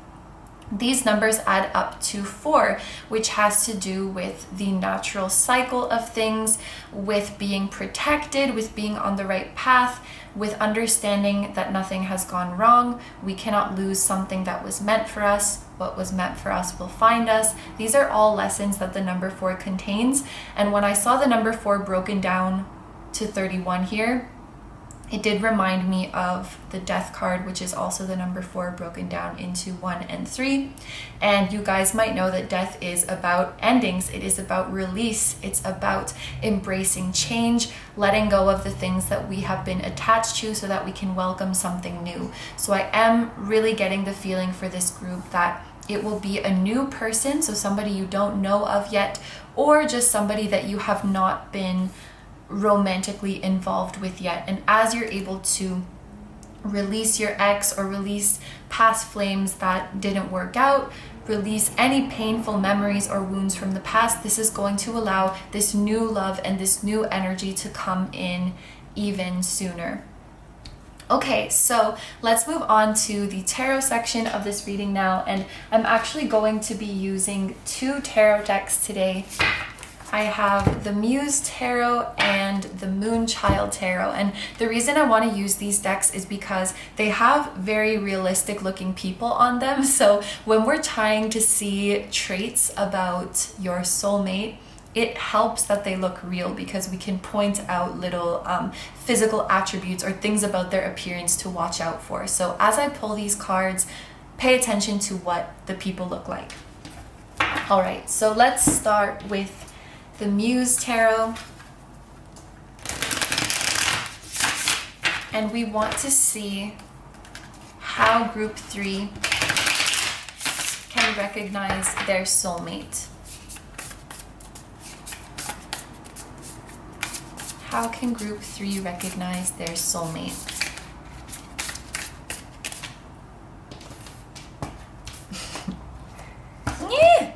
these numbers add up to 4, which has to do with the natural cycle of things, with being protected, with being on the right path, with understanding that nothing has gone wrong. We cannot lose something that was meant for us. What was meant for us will find us. These are all lessons that the number 4 contains. And when I saw the number 4 broken down to 31 here, it did remind me of the Death card, which is also the number 4 broken down into 1 and 3. And you guys might know that death is about endings. It is about release. It's about embracing change, letting go of the things that we have been attached to so that we can welcome something new. So I am really getting the feeling for this group that it will be a new person, so somebody you don't know of yet, or just somebody that you have not been romantically involved with yet. And as you're able to release your ex or release past flames that didn't work out, release any painful memories or wounds from the past. This is going to allow this new love and this new energy to come in even sooner. Okay, so let's move on to the tarot section of this reading now, and I'm actually going to be using 2 tarot decks today. I have the Muse Tarot and the Moonchild Tarot, and the reason I want to use these decks is because they have very realistic looking people on them. So when we're trying to see traits about your soulmate, it helps that they look real because we can point out little physical attributes or things about their appearance to watch out for. So as I pull these cards, pay attention to what the people look like. All right, so let's start with the Muse Tarot. And we want to see how group 3 can recognize their soulmate. How can group 3 recognize their soulmate? Yeah.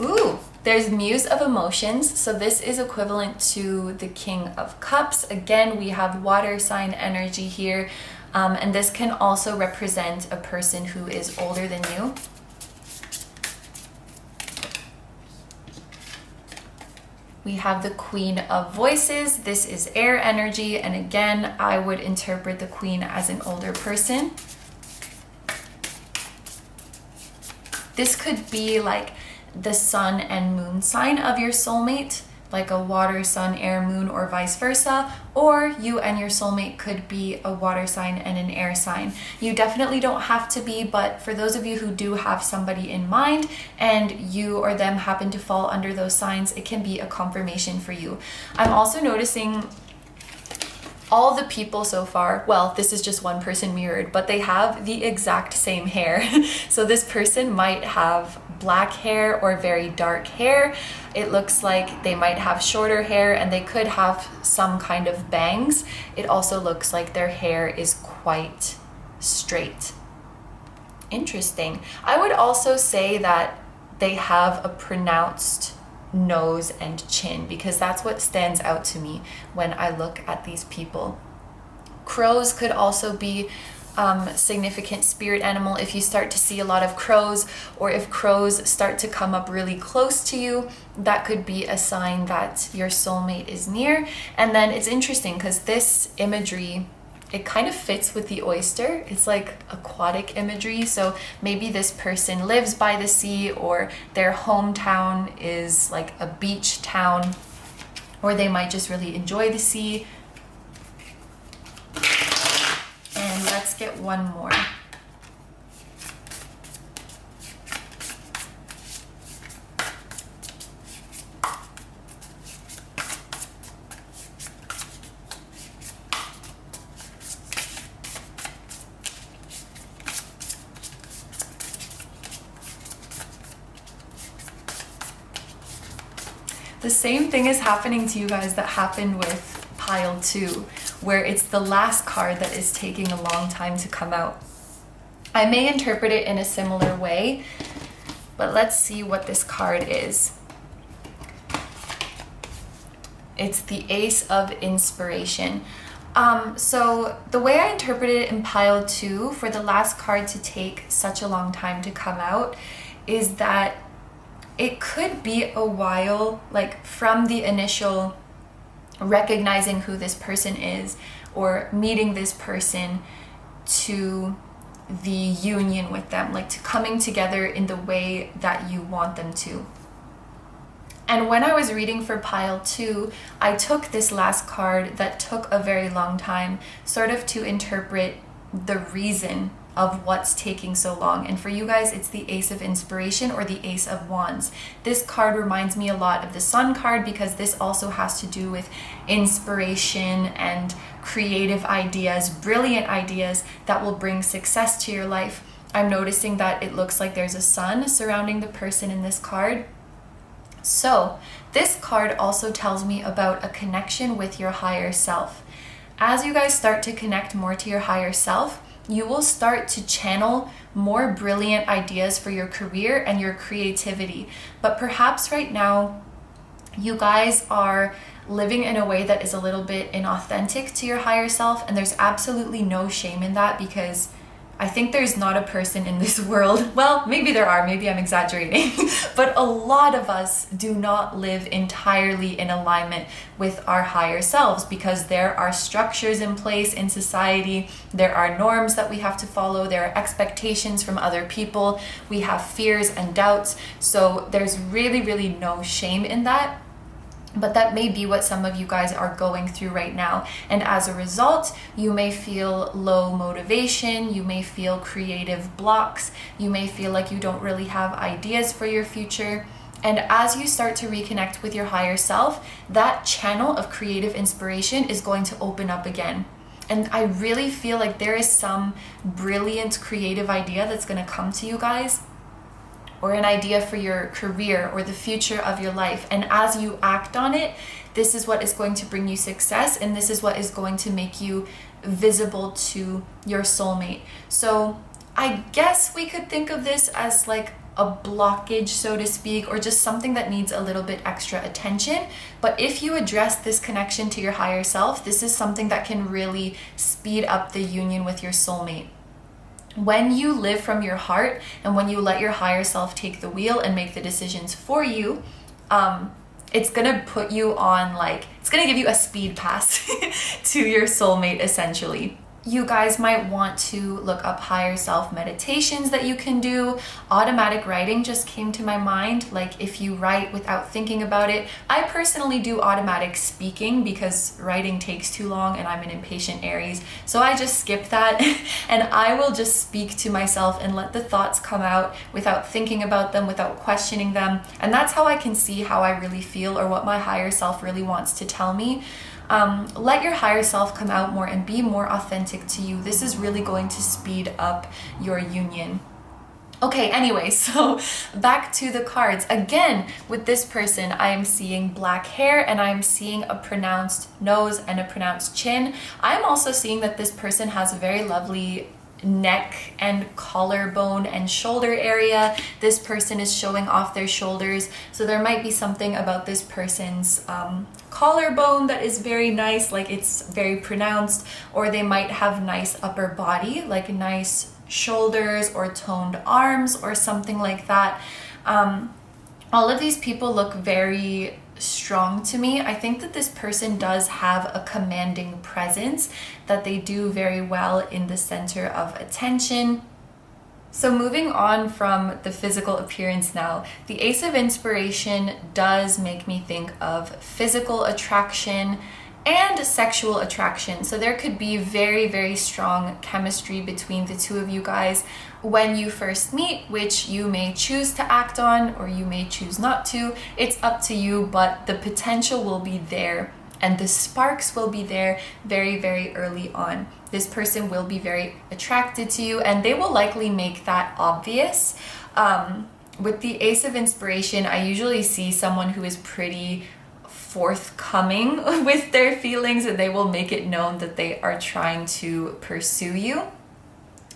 Ooh, there's Muse of Emotions. So this is equivalent to the King of Cups. Again, we have water sign energy here. And this can also represent a person who is older than you. We have the Queen of Voices. This is air energy. And again, I would interpret the Queen as an older person. This could be like the sun and moon sign of your soulmate, like a water, sun, air, moon, or vice versa. Or you and your soulmate could be a water sign and an air sign. You definitely don't have to be, but for those of you who do have somebody in mind and you or them happen to fall under those signs, it can be a confirmation for you. I'm also noticing all the people so far, well, this is just one person mirrored, but they have the exact same hair. So this person might have black hair or very dark hair. It looks like they might have shorter hair and they could have some kind of bangs. It also looks like their hair is quite straight. Interesting. I would also say that they have a pronounced nose and chin because that's what stands out to me when I look at these people. Crows could also be significant spirit animal. If you start to see a lot of crows, or if crows start to come up really close to you, that could be a sign that your soulmate is near. And then it's interesting because this imagery, it kind of fits with the oyster. It's like aquatic imagery. So maybe this person lives by the sea, or their hometown is like a beach town, or they might just really enjoy the sea. And let's get one more. The same thing is happening to you guys that happened with pile 2, where it's the last card that is taking a long time to come out. I may interpret it in a similar way, but let's see what this card is. It's the Ace of Inspiration. So the way I interpreted it in pile 2, for the last card to take such a long time to come out, is that it could be a while, like from the initial recognizing who this person is or meeting this person to the union with them, like to coming together in the way that you want them to. And when I was reading for pile 2, I took this last card that took a very long time, sort of to interpret the reason of what's taking so long. And for you guys, it's the Ace of Inspiration or the Ace of Wands. This card reminds me a lot of the Sun card because this also has to do with inspiration and creative ideas, brilliant ideas that will bring success to your life. I'm noticing that it looks like there's a sun surrounding the person in this card. So this card also tells me about a connection with your higher self. As you guys start to connect more to your higher self, you will start to channel more brilliant ideas for your career and your creativity. But perhaps right now, you guys are living in a way that is a little bit inauthentic to your higher self, and there's absolutely no shame in that, because I think there's not a person in this world, well, maybe there are, maybe I'm exaggerating, but a lot of us do not live entirely in alignment with our higher selves, because there are structures in place in society, there are norms that we have to follow, there are expectations from other people, we have fears and doubts, so there's really no shame in that. But that may be what some of you guys are going through right now. And as a result, you may feel low motivation, you may feel creative blocks, you may feel like you don't really have ideas for your future. And as you start to reconnect with your higher self, that channel of creative inspiration is going to open up again. And I really feel like there is some brilliant creative idea that's going to come to you guys, or an idea for your career or the future of your life. And as you act on it, this is what is going to bring you success, and this is what is going to make you visible to your soulmate. So I guess we could think of this as like a blockage, so to speak, or just something that needs a little bit extra attention. But if you address this connection to your higher self, this is something that can really speed up the union with your soulmate. When you live from your heart and when you let your higher self take the wheel and make the decisions for you, it's gonna put you on, like, it's gonna give you a speed pass to your soulmate, essentially. You guys might want to look up higher self meditations that you can do. Automatic writing just came to my mind, like if you write without thinking about it. I personally do automatic speaking because writing takes too long and I'm an impatient Aries, so I just skip that and I will just speak to myself and let the thoughts come out without thinking about them, without questioning them. And that's how I can see how I really feel or what my higher self really wants to tell me. Let your higher self come out more and be more authentic to you. This is really going to speed up your union. Okay, anyway, so back to the cards. Again, with this person, I am seeing black hair and I'm seeing a pronounced nose and a pronounced chin. I'm also seeing that this person has a very lovely neck and collarbone and shoulder area. This person is showing off their shoulders, so there might be something about this person's collarbone that is very nice, like it's very pronounced, or they might have nice upper body, like nice shoulders or toned arms or something like that. All of these people look very strong to me. I think that this person does have a commanding presence, that they do very well in the center of attention. So moving on from the physical appearance now, the Ace of Inspiration does make me think of physical attraction and sexual attraction. So there could be very strong chemistry between the two of you guys when you first meet, which you may choose to act on or you may choose not to. It's up to you, but the potential will be there and the sparks will be there very early on. This person will be very attracted to you and they will likely make that obvious. With the Ace of Inspiration, I usually see someone who is pretty forthcoming with their feelings and they will make it known that they are trying to pursue you.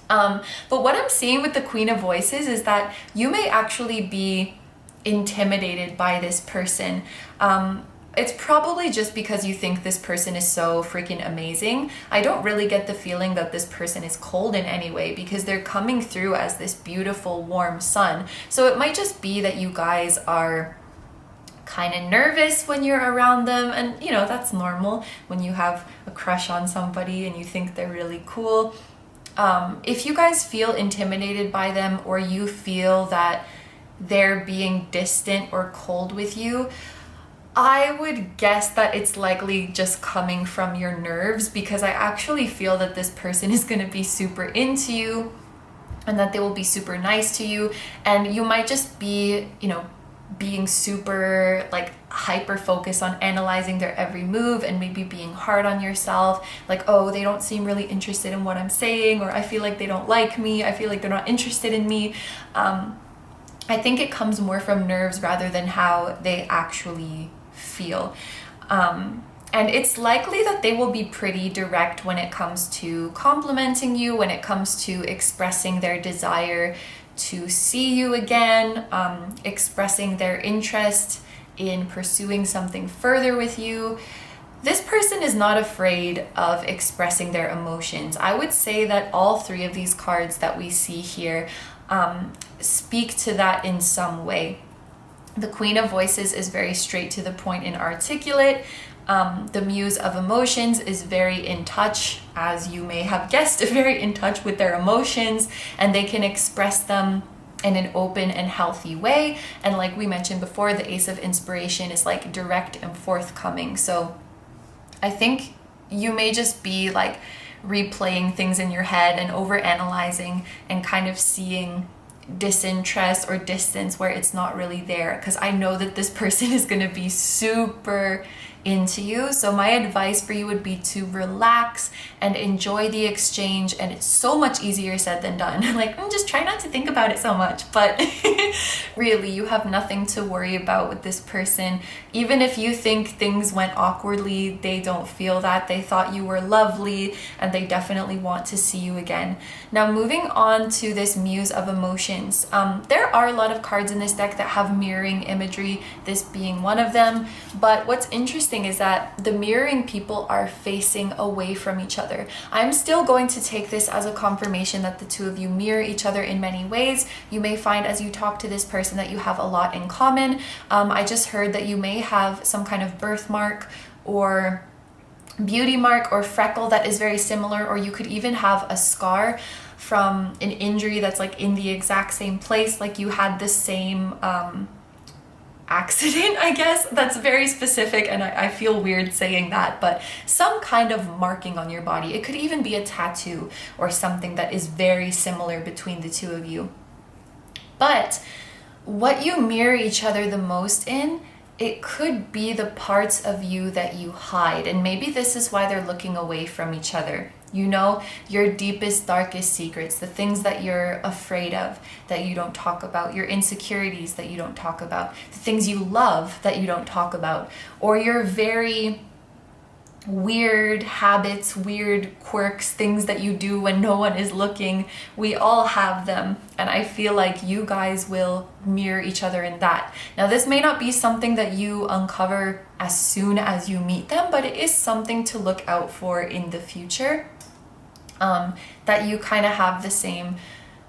But what I'm seeing with the Queen of Voices is that you may actually be intimidated by this person. It's probably just because you think this person is so freaking amazing. I don't really get the feeling that this person is cold in any way because they're coming through as this beautiful, warm sun. So it might just be that you guys are kind of nervous when you're around them, and you know, that's normal when you have a crush on somebody and you think they're really cool. If you guys feel intimidated by them or you feel that they're being distant or cold with you, I would guess that it's likely just coming from your nerves, because I actually feel that this person is going to be super into you and that they will be super nice to you, and you might just be, you know, being super like hyper focused on analyzing their every move and maybe being hard on yourself, like, oh, they don't seem really interested in what I'm saying, or I feel like they don't like me, I feel like they're not interested in me. I think it comes more from nerves rather than how they actually feel. And And it's likely that they will be pretty direct when it comes to complimenting you, when it comes to expressing their desire to see you again, expressing their interest in pursuing something further with you. This person is not afraid of expressing their emotions. I would say that all three of these cards that we see here speak to that in some way. The Queen of Voices is very straight to the point and articulate. The Muse of Emotions is very in touch, as you may have guessed, very in touch with their emotions, and they can express them in an open and healthy way. And like we mentioned before, the Ace of Inspiration is like direct and forthcoming. So I think you may just be like replaying things in your head and overanalyzing and kind of seeing disinterest or distance where it's not really there, because I know that this person is going to be super into you. So my advice for you would be to relax and enjoy the exchange. And it's so much easier said than done. Like, just try not to think about it so much. But really, you have nothing to worry about with this person. Even if you think things went awkwardly, they don't feel that. They thought you were lovely, and they definitely want to see you again. Now, moving on to this Muse of Emotions. There are a lot of cards in this deck that have mirroring imagery, this being one of them. But what's interesting is that the mirroring people are facing away from each other. I'm still going to take this as a confirmation that the two of you mirror each other in many ways. You may find as you talk to this person that you have a lot in common. I just heard that you may have some kind of birthmark or beauty mark or freckle that is very similar, or you could even have a scar from an injury that's like in the exact same place, like you had the same accident, I guess. That's very specific, and I feel weird saying that, but some kind of marking on your body. It could even be a tattoo or something that is very similar between the two of you. But what you mirror each other the most in, it could be the parts of you that you hide, and maybe this is why they're looking away from each other. You know, your deepest, darkest secrets, the things that you're afraid of that you don't talk about, your insecurities that you don't talk about, the things you love that you don't talk about, or your very weird habits, weird quirks, things that you do when no one is looking. We all have them, and I feel like you guys will mirror each other in that. Now, this may not be something that you uncover as soon as you meet them, but it is something to look out for in the future. That you kind of have the same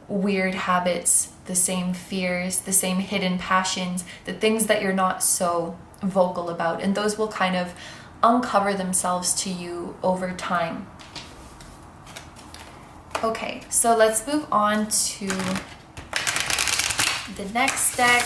weird habits, the same fears, the same hidden passions, the things that you're not so vocal about, and those will kind of uncover themselves to you over time. Okay, so let's move on to the next deck.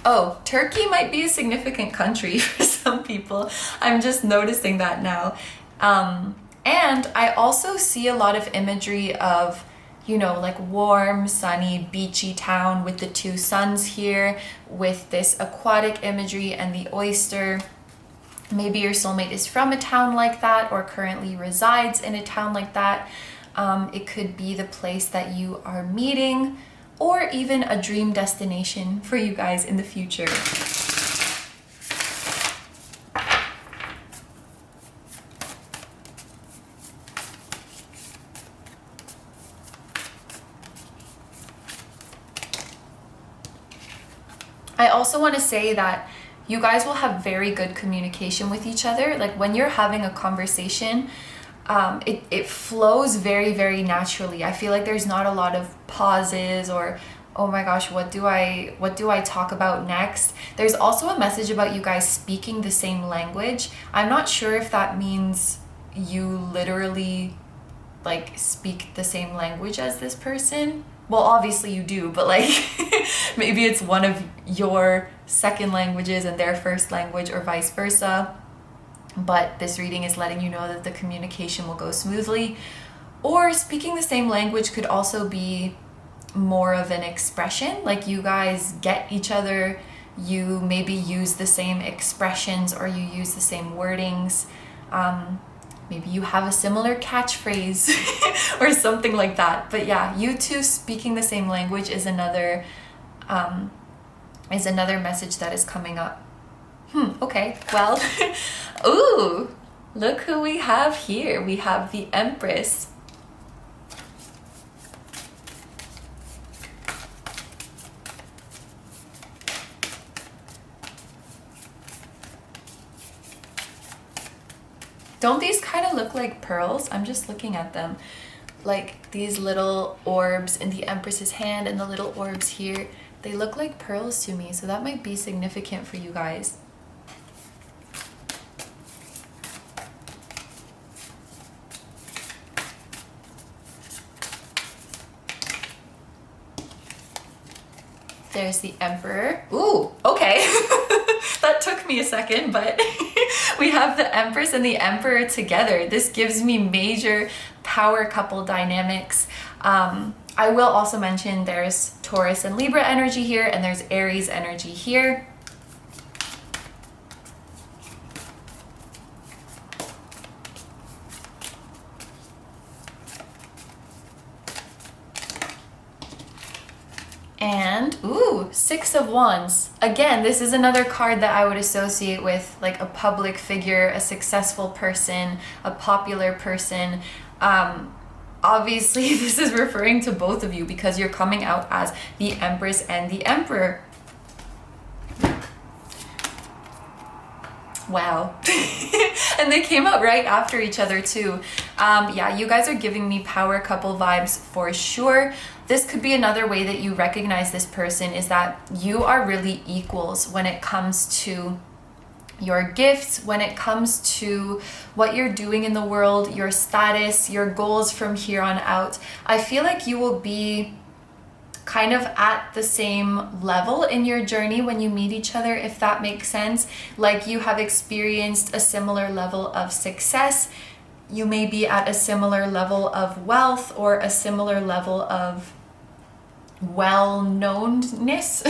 Oh, Turkey might be a significant country for some people. I'm just noticing that now. And I also see a lot of imagery of, you know, like warm, sunny, beachy town with the two suns here, with this aquatic imagery and the oyster. Maybe your soulmate is from a town like that or currently resides in a town like that. It could be the place that you are meeting, or even a dream destination for you guys in the future. I also want to say that you guys will have very good communication with each other. Like when you're having a conversation, it flows very, very naturally. I feel like there's not a lot of pauses or, oh my gosh, what do I talk about next? There's also a message about you guys speaking the same language. I'm not sure if that means you literally like speak the same language as this person. Well, obviously you do, but like maybe it's one of your second languages and their first language, or vice versa. But this reading is letting you know that the communication will go smoothly. Or speaking the same language could also be more of an expression, like you guys get each other, you maybe use the same expressions or you use the same wordings. maybe you have a similar catchphrase or something like that. But yeah, you two speaking the same language is another message that is coming up. Okay, well, ooh, look who we have here. We have the Empress. Don't these kind of look like pearls? I'm just looking at them. Like these little orbs in the Empress's hand and the little orbs here. They look like pearls to me, so that might be significant for you guys. There's the Emperor. Ooh, okay. That took me a second, but we have the Empress and the Emperor together. This gives me major power couple dynamics. I will also mention there's Taurus and Libra energy here, and there's Aries energy here. And, ooh, Six of Wands. Again, this is another card that I would associate with like a public figure, a successful person, a popular person. Obviously, this is referring to both of you because you're coming out as the Empress and the Emperor. Wow. And they came out right after each other too. Yeah, you guys are giving me power couple vibes for sure. This could be another way that you recognize this person, is that you are really equals when it comes to your gifts, when it comes to what you're doing in the world, your status, your goals from here on out. I feel like you will be kind of at the same level in your journey when you meet each other, if that makes sense. Like you have experienced a similar level of success. You may be at a similar level of wealth or a similar level of well-knownness.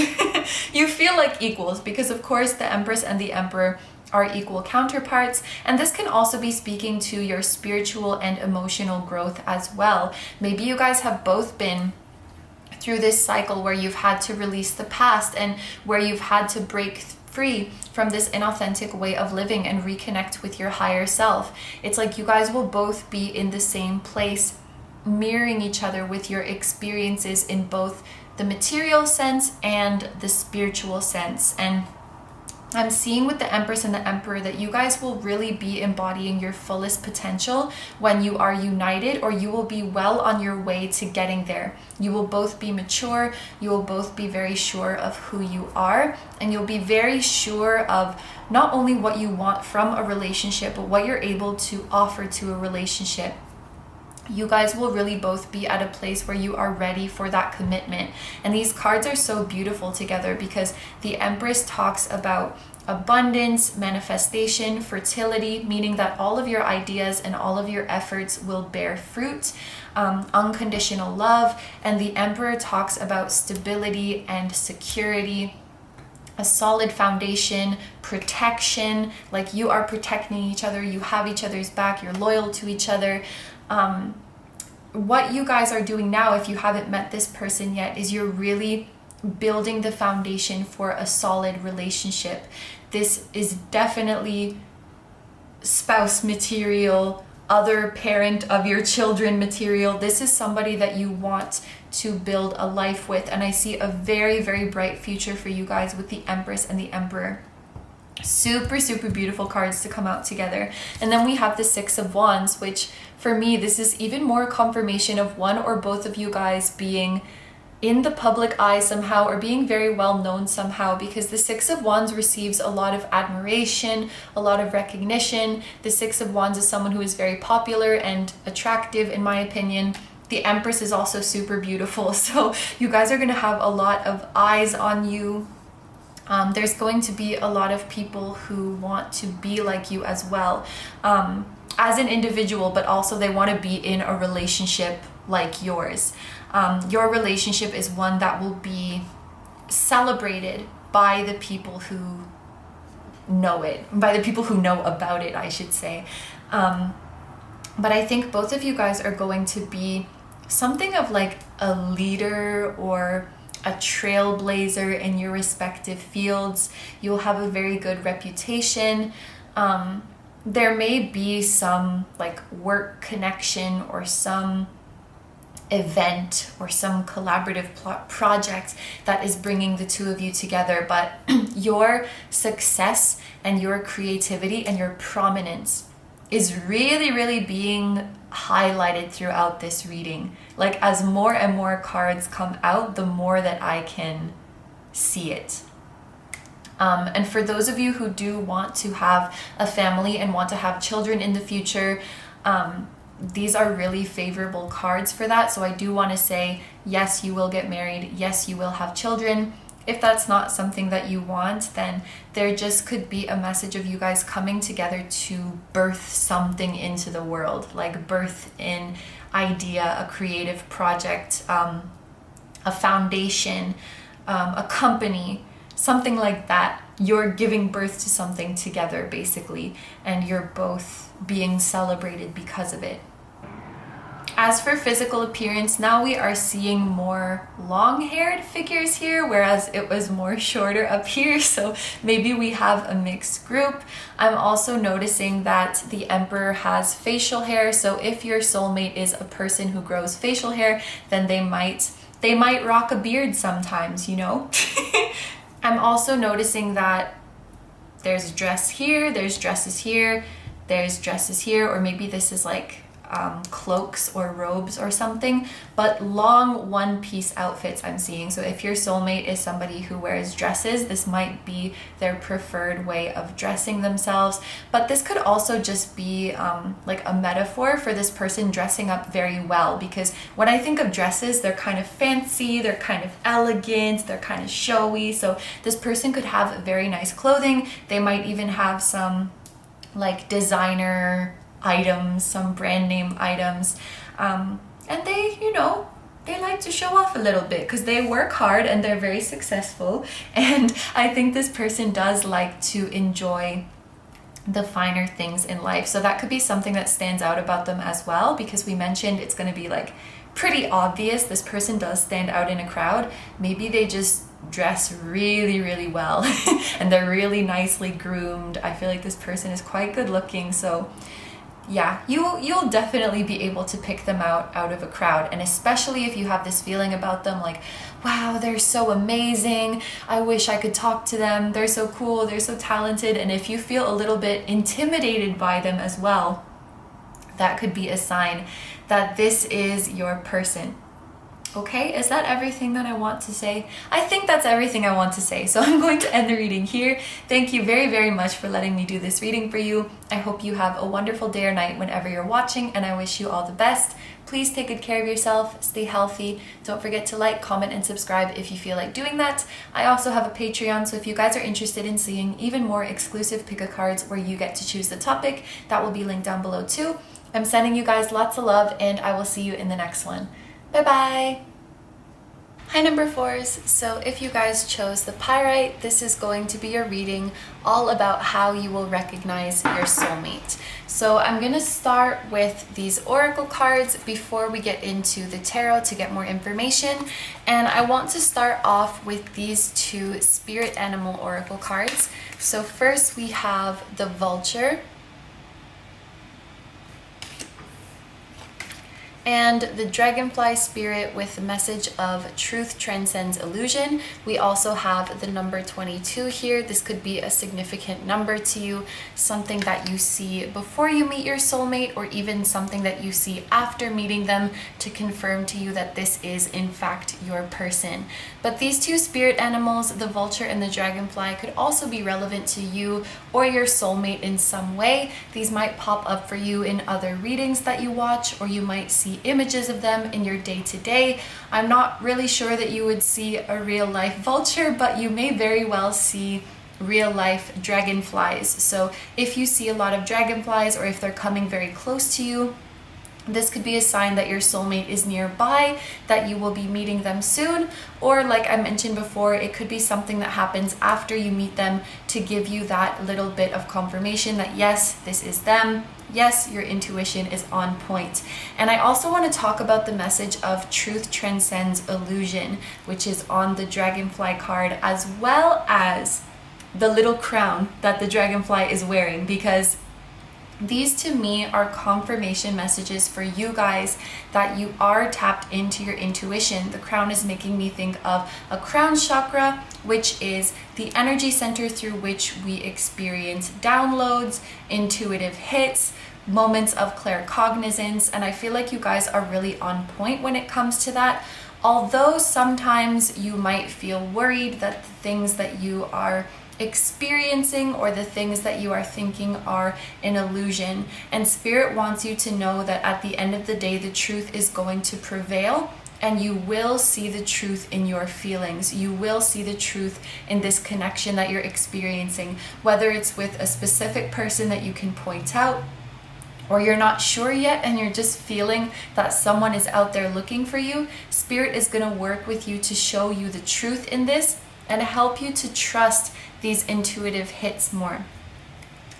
You feel like equals because of course the Empress and the Emperor are equal counterparts, and this can also be speaking to your spiritual and emotional growth as well. Maybe you guys have both been through this cycle where you've had to release the past and where you've had to break free from this inauthentic way of living and reconnect with your higher self. It's like you guys will both be in the same place, mirroring each other with your experiences in both the material sense and the spiritual sense. And I'm seeing with the Empress and the Emperor that you guys will really be embodying your fullest potential when you are united, or you will be well on your way to getting there. You will both be mature, you will both be very sure of who you are, and you'll be very sure of not only what you want from a relationship, but what you're able to offer to a relationship. You guys will really both be at a place where you are ready for that commitment. And these cards are so beautiful together because the Empress talks about abundance, manifestation, fertility, meaning that all of your ideas and all of your efforts will bear fruit, unconditional love. And the Emperor talks about stability and security, a solid foundation, protection, like you are protecting each other, you have each other's back, you're loyal to each other. What you guys are doing now, if you haven't met this person yet, is you're really building the foundation for a solid relationship. This is definitely spouse material, other parent of your children material. This is somebody that you want to build a life with, and I see a very, very bright future for you guys with the Empress and the Emperor. Super, super beautiful cards to come out together. And then we have the Six of Wands, which for me, this is even more confirmation of one or both of you guys being in the public eye somehow, or being very well known somehow, because the Six of Wands receives a lot of admiration, a lot of recognition. The Six of Wands is someone who is very popular and attractive, in my opinion. The Empress is also super beautiful. So you guys are going to have a lot of eyes on you. There's going to be a lot of people who want to be like you as well, as an individual, but also they want to be in a relationship like yours. Your relationship is one that will be celebrated by the people who know it, by the people who know about it, I should say. But I think both of you guys are going to be something of like a leader or a trailblazer in your respective fields. You'll have a very good reputation. There may be some like work connection or some event or some collaborative project that is bringing the two of you together, but your success and your creativity and your prominence is really being highlighted throughout this reading. Like, as more and more cards come out, the more that I can see it. And for those of you who do want to have a family and want to have children in the future, these are really favorable cards for that. So I do want to say, yes, you will get married. Yes, you will have children. If that's not something that you want, then there just could be a message of you guys coming together to birth something into the world, like birth an idea, a creative project, a foundation, a company, something like that. You're giving birth to something together, basically, and you're both being celebrated because of it. As for physical appearance, now we are seeing more long-haired figures here, whereas it was more shorter up here, so maybe we have a mixed group. I'm also noticing that the Emperor has facial hair, so if your soulmate is a person who grows facial hair, then they might rock a beard sometimes, you know? I'm also noticing that there's a dress here, there's dresses here, there's dresses here, or maybe this is like cloaks or robes or something, but long one-piece outfits I'm seeing. So if your soulmate is somebody who wears dresses, this might be their preferred way of dressing themselves. But this could also just be like a metaphor for this person dressing up very well, because when I think of dresses, they're kind of fancy, they're kind of elegant, they're kind of showy. So this person could have very nice clothing. They might even have some like designer items, some brand name items, and they, you know, they like to show off a little bit because they work hard and they're very successful. And I think this person does like to enjoy the finer things in life. So that could be something that stands out about them as well, because we mentioned it's going to be like pretty obvious. This person does stand out in a crowd. Maybe they just dress really well and they're really nicely groomed. I feel like this person is quite good looking, so yeah, you'll definitely be able to pick them out of a crowd. And especially if you have this feeling about them like, wow, they're so amazing, I wish I could talk to them, they're so cool, they're so talented. And if you feel a little bit intimidated by them as well, that could be a sign that this is your person. Okay, is that everything that I want to say? I think that's everything I want to say. So I'm going to end the reading here. Thank you very much for letting me do this reading for you. I hope you have a wonderful day or night whenever you're watching, and I wish you all the best. Please take good care of yourself, stay healthy. Don't forget to like, comment, and subscribe if you feel like doing that. I also have a Patreon, so if you guys are interested in seeing even more exclusive pick-a-cards where you get to choose the topic, that will be linked down below too. I'm sending you guys lots of love, and I will see you in the next one. Bye-bye! Hi number 4s, so if you guys chose the Pyrite, this is going to be your reading all about how you will recognize your soulmate. So I'm going to start with these oracle cards before we get into the tarot to get more information. And I want to start off with these two spirit animal oracle cards. So first we have the vulture and the dragonfly spirit with the message of truth transcends illusion. We also have the number 22 here. This could be a significant number to you, something that you see before you meet your soulmate, or even something that you see after meeting them to confirm to you that this is in fact your person. But these two spirit animals, the vulture and the dragonfly, could also be relevant to you or your soulmate in some way. These might pop up for you in other readings that you watch, or you might see images of them in your day-to-day. I'm not really sure that you would see a real-life vulture, but you may very well see real-life dragonflies. So if you see a lot of dragonflies, or if they're coming very close to you, this could be a sign that your soulmate is nearby, that you will be meeting them soon, or like I mentioned before, it could be something that happens after you meet them to give you that little bit of confirmation that yes, this is them. yes, your intuition is on point. And I also want to talk about the message of truth transcends illusion, which is on the dragonfly card, as well as the little crown that the dragonfly is wearing, because these to me are confirmation messages for you guys that you are tapped into your intuition. The crown is making me think of a crown chakra, which is the energy center through which we experience downloads, intuitive hits, moments of claircognizance, and I feel like you guys are really on point when it comes to that. Although sometimes you might feel worried that the things that you are experiencing or the things that you are thinking are an illusion, and Spirit wants you to know that at the end of the day the truth is going to prevail, and you will see the truth in your feelings. You will see the truth in this connection that you're experiencing, whether it's with a specific person that you can point out, or you're not sure yet and you're just feeling that someone is out there looking for you. Spirit is going to work with you to show you the truth in this and help you to trust these intuitive hits more.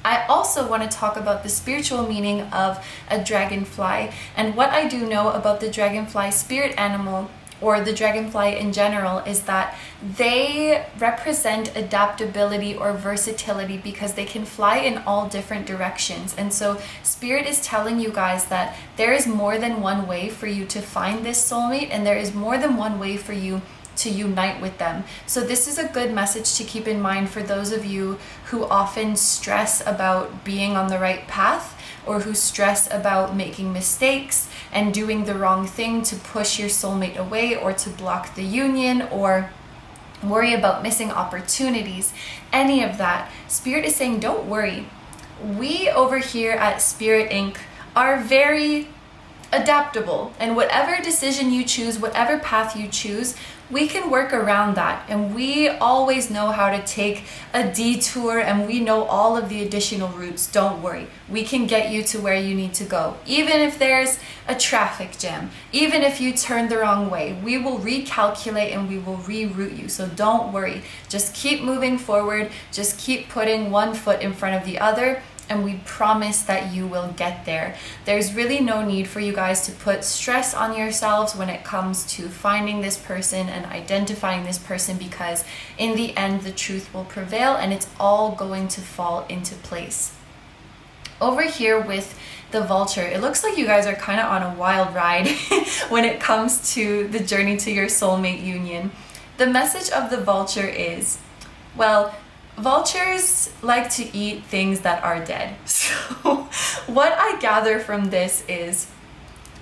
I also want to talk about the spiritual meaning of a dragonfly, and what I do know about the dragonfly spirit animal, or the dragonfly in general, is that they represent adaptability or versatility because they can fly in all different directions. And so Spirit is telling you guys that there is more than one way for you to find this soulmate, and there is more than one way for you to unite with them. So this is a good message to keep in mind for those of you who often stress about being on the right path, or who stress about making mistakes and doing the wrong thing to push your soulmate away, or to block the union, or worry about missing opportunities, any of that. Spirit is saying, don't worry. We over here at Spirit Inc. are very adaptable, and whatever decision you choose, whatever path you choose, we can work around that, and we always know how to take a detour, and we know all of the additional routes. Don't worry, we can get you to where you need to go. Even if there's a traffic jam, even if you turn the wrong way, we will recalculate and we will reroute you. So don't worry, just keep moving forward, just keep putting one foot in front of the other, and we promise that you will get there. There's really no need for you guys to put stress on yourselves when it comes to finding this person and identifying this person, because in the end the truth will prevail and it's all going to fall into place. Over here with the vulture, it looks like you guys are kind of on a wild ride when it comes to the journey to your soulmate union. The message of the vulture is, well, vultures like to eat things that are dead. So what I gather from this is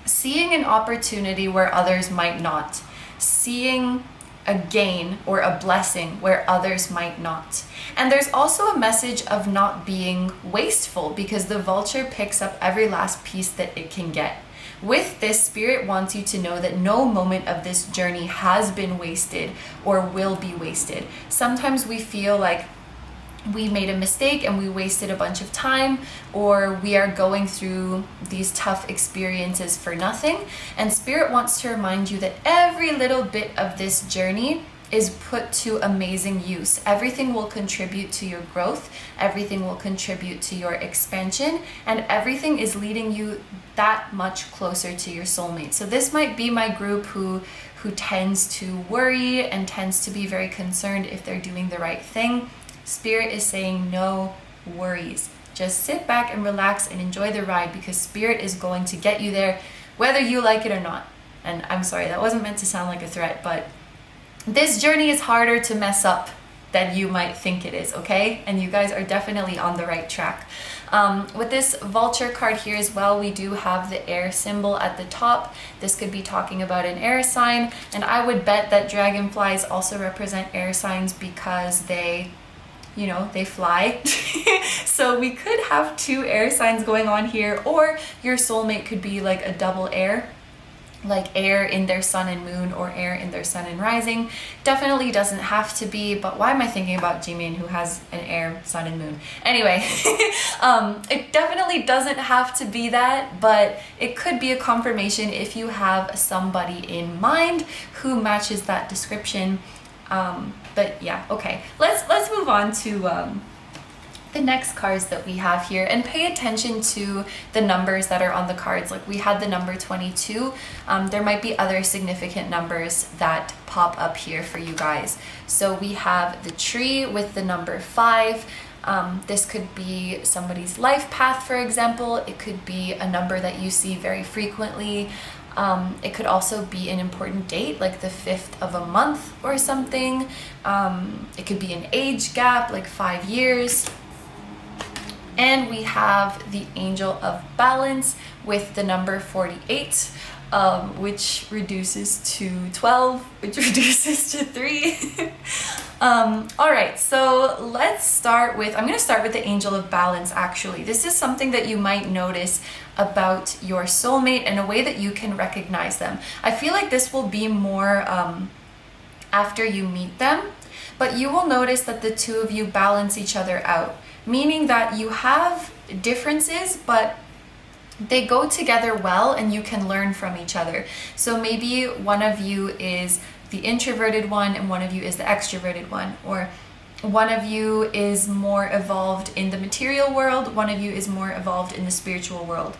seeing an opportunity where others might not, seeing a gain or a blessing where others might not. And there's also a message of not being wasteful, because the vulture picks up every last piece that it can get. With this, Spirit wants you to know that no moment of this journey has been wasted or will be wasted. Sometimes we feel like we made a mistake and we wasted a bunch of time, or we are going through these tough experiences for nothing. And Spirit wants to remind you that every little bit of this journey is put to amazing use. Everything will contribute to your growth, everything will contribute to your expansion, and everything is leading you that much closer to your soulmate. So this might be my group who tends to worry and tends to be very concerned if they're doing the right thing. Spirit is saying no worries. Just sit back and relax and enjoy the ride, because Spirit is going to get you there whether you like it or not. And I'm sorry, that wasn't meant to sound like a threat, but this journey is harder to mess up than you might think it is, okay? And you guys are definitely on the right track. With this vulture card here as well, we do have the air symbol at the top. This could be talking about an air sign, and I would bet that dragonflies also represent air signs because they fly. So we could have two air signs going on here, or your soulmate could be like a double air, like air in their sun and moon, or air in their sun and rising. Definitely doesn't have to be, but why am I thinking about Jimin, who has an air, sun and moon? Anyway, it definitely doesn't have to be that, but it could be a confirmation if you have somebody in mind who matches that description. But yeah, okay, let's move on to the next cards that we have here, and pay attention to the numbers that are on the cards. Like we had the number 22. There might be other significant numbers that pop up here for you guys. So we have the tree with the number 5. This could be somebody's life path, for example. It could be a number that you see very frequently. It could also be an important date, like the 5th of a month or something. It could be an age gap, like 5 years. And we have the Angel of Balance with the number 48, which reduces to 12, which reduces to 3. All right, so let's start with, I'm going to start with the Angel of Balance actually. This is something that you might notice about your soulmate and a way that you can recognize them. I feel like this will be more after you meet them, but you will notice that the two of you balance each other out, meaning that you have differences, but they go together well and you can learn from each other. So maybe one of you is the introverted one and one of you is the extroverted one, or one of you is more evolved in the material world, one of you is more evolved in the spiritual world.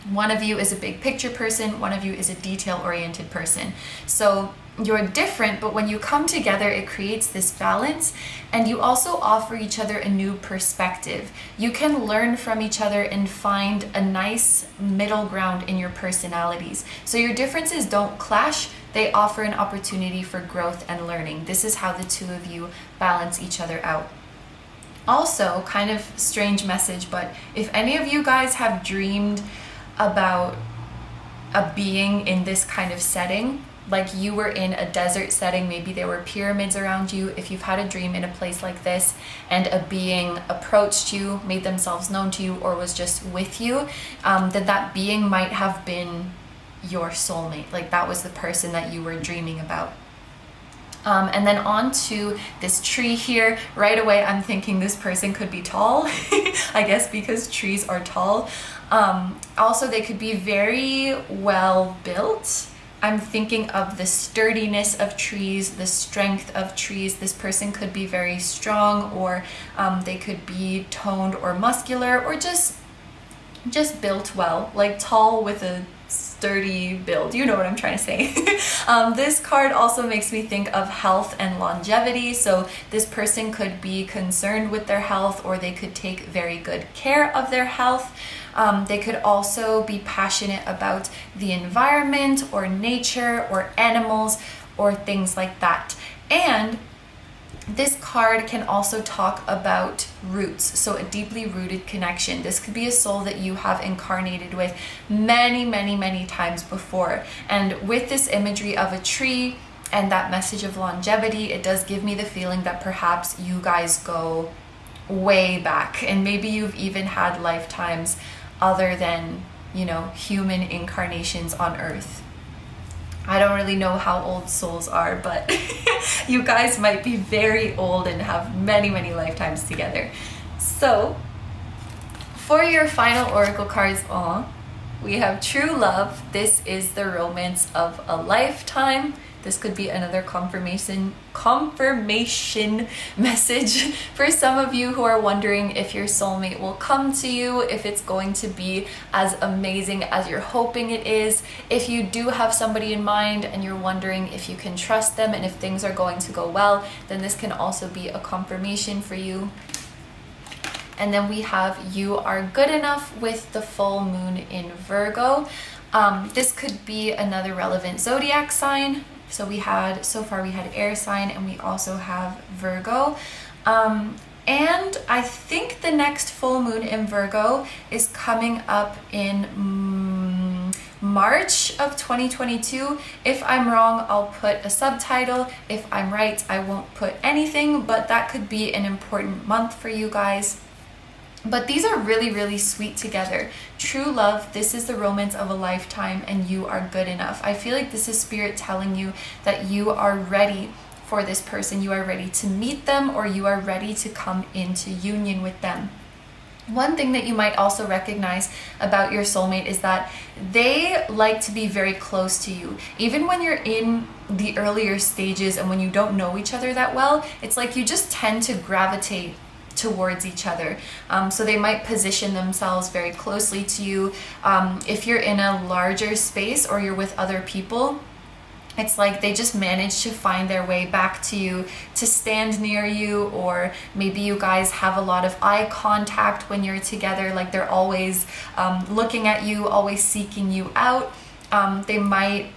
One of you is a big picture person, one of you is a detail-oriented person. So you're different, but when you come together, it creates this balance, and you also offer each other a new perspective. You can learn from each other and find a nice middle ground in your personalities. So your differences don't clash, they offer an opportunity for growth and learning. This is how the two of you balance each other out. Also, kind of strange message, but if any of you guys have dreamed about a being in this kind of setting, like you were in a desert setting, maybe there were pyramids around you. If you've had a dream in a place like this and a being approached you, made themselves known to you, or was just with you, then that being might have been your soulmate. Like that was the person that you were dreaming about. And then on to this tree here. Right away, I'm thinking this person could be tall, I guess because trees are tall. Also, they could be very well built. I'm thinking of the sturdiness of trees, the strength of trees. This person could be very strong, or they could be toned or muscular, or just built well, like tall with a sturdy build. You know what I'm trying to say. This card also makes me think of health and longevity. So this person could be concerned with their health, or they could take very good care of their health. They could also be passionate about the environment or nature or animals or things like that. And this card can also talk about roots, so a deeply rooted connection. This could be a soul that you have incarnated with many times before. And with this imagery of a tree and that message of longevity, it does give me the feeling that perhaps you guys go way back, and maybe you've even had lifetimes other than, you know, human incarnations on Earth. I don't really know how old souls are, but you guys might be very old and have many lifetimes together. So for your final oracle cards, we have true love. This is the romance of a lifetime. This could be another confirmation message for some of you who are wondering if your soulmate will come to you, if it's going to be as amazing as you're hoping it is. If you do have somebody in mind and you're wondering if you can trust them and if things are going to go well, then this can also be a confirmation for you. And then we have you are good enough with the full moon in Virgo. This could be another relevant zodiac sign. So so far we had air sign, and we also have Virgo. And I think the next full moon in Virgo is coming up in March of 2022. If I'm wrong, I'll put a subtitle. If I'm right, I won't put anything, but that could be an important month for you guys. But these are really sweet together. True love, this is the romance of a lifetime, and you are good enough. I feel like this is spirit telling you that you are ready for this person. You are ready to meet them, or you are ready to come into union with them. One thing that you might also recognize about your soulmate is that they like to be very close to you. Even when you're in the earlier stages and when you don't know each other that well, it's like you just tend to gravitate towards each other. So they might position themselves very closely to you. If you're in a larger space or you're with other people, it's like they just manage to find their way back to you, to stand near you, or maybe you guys have a lot of eye contact when you're together, like they're always looking at you, always seeking you out. They might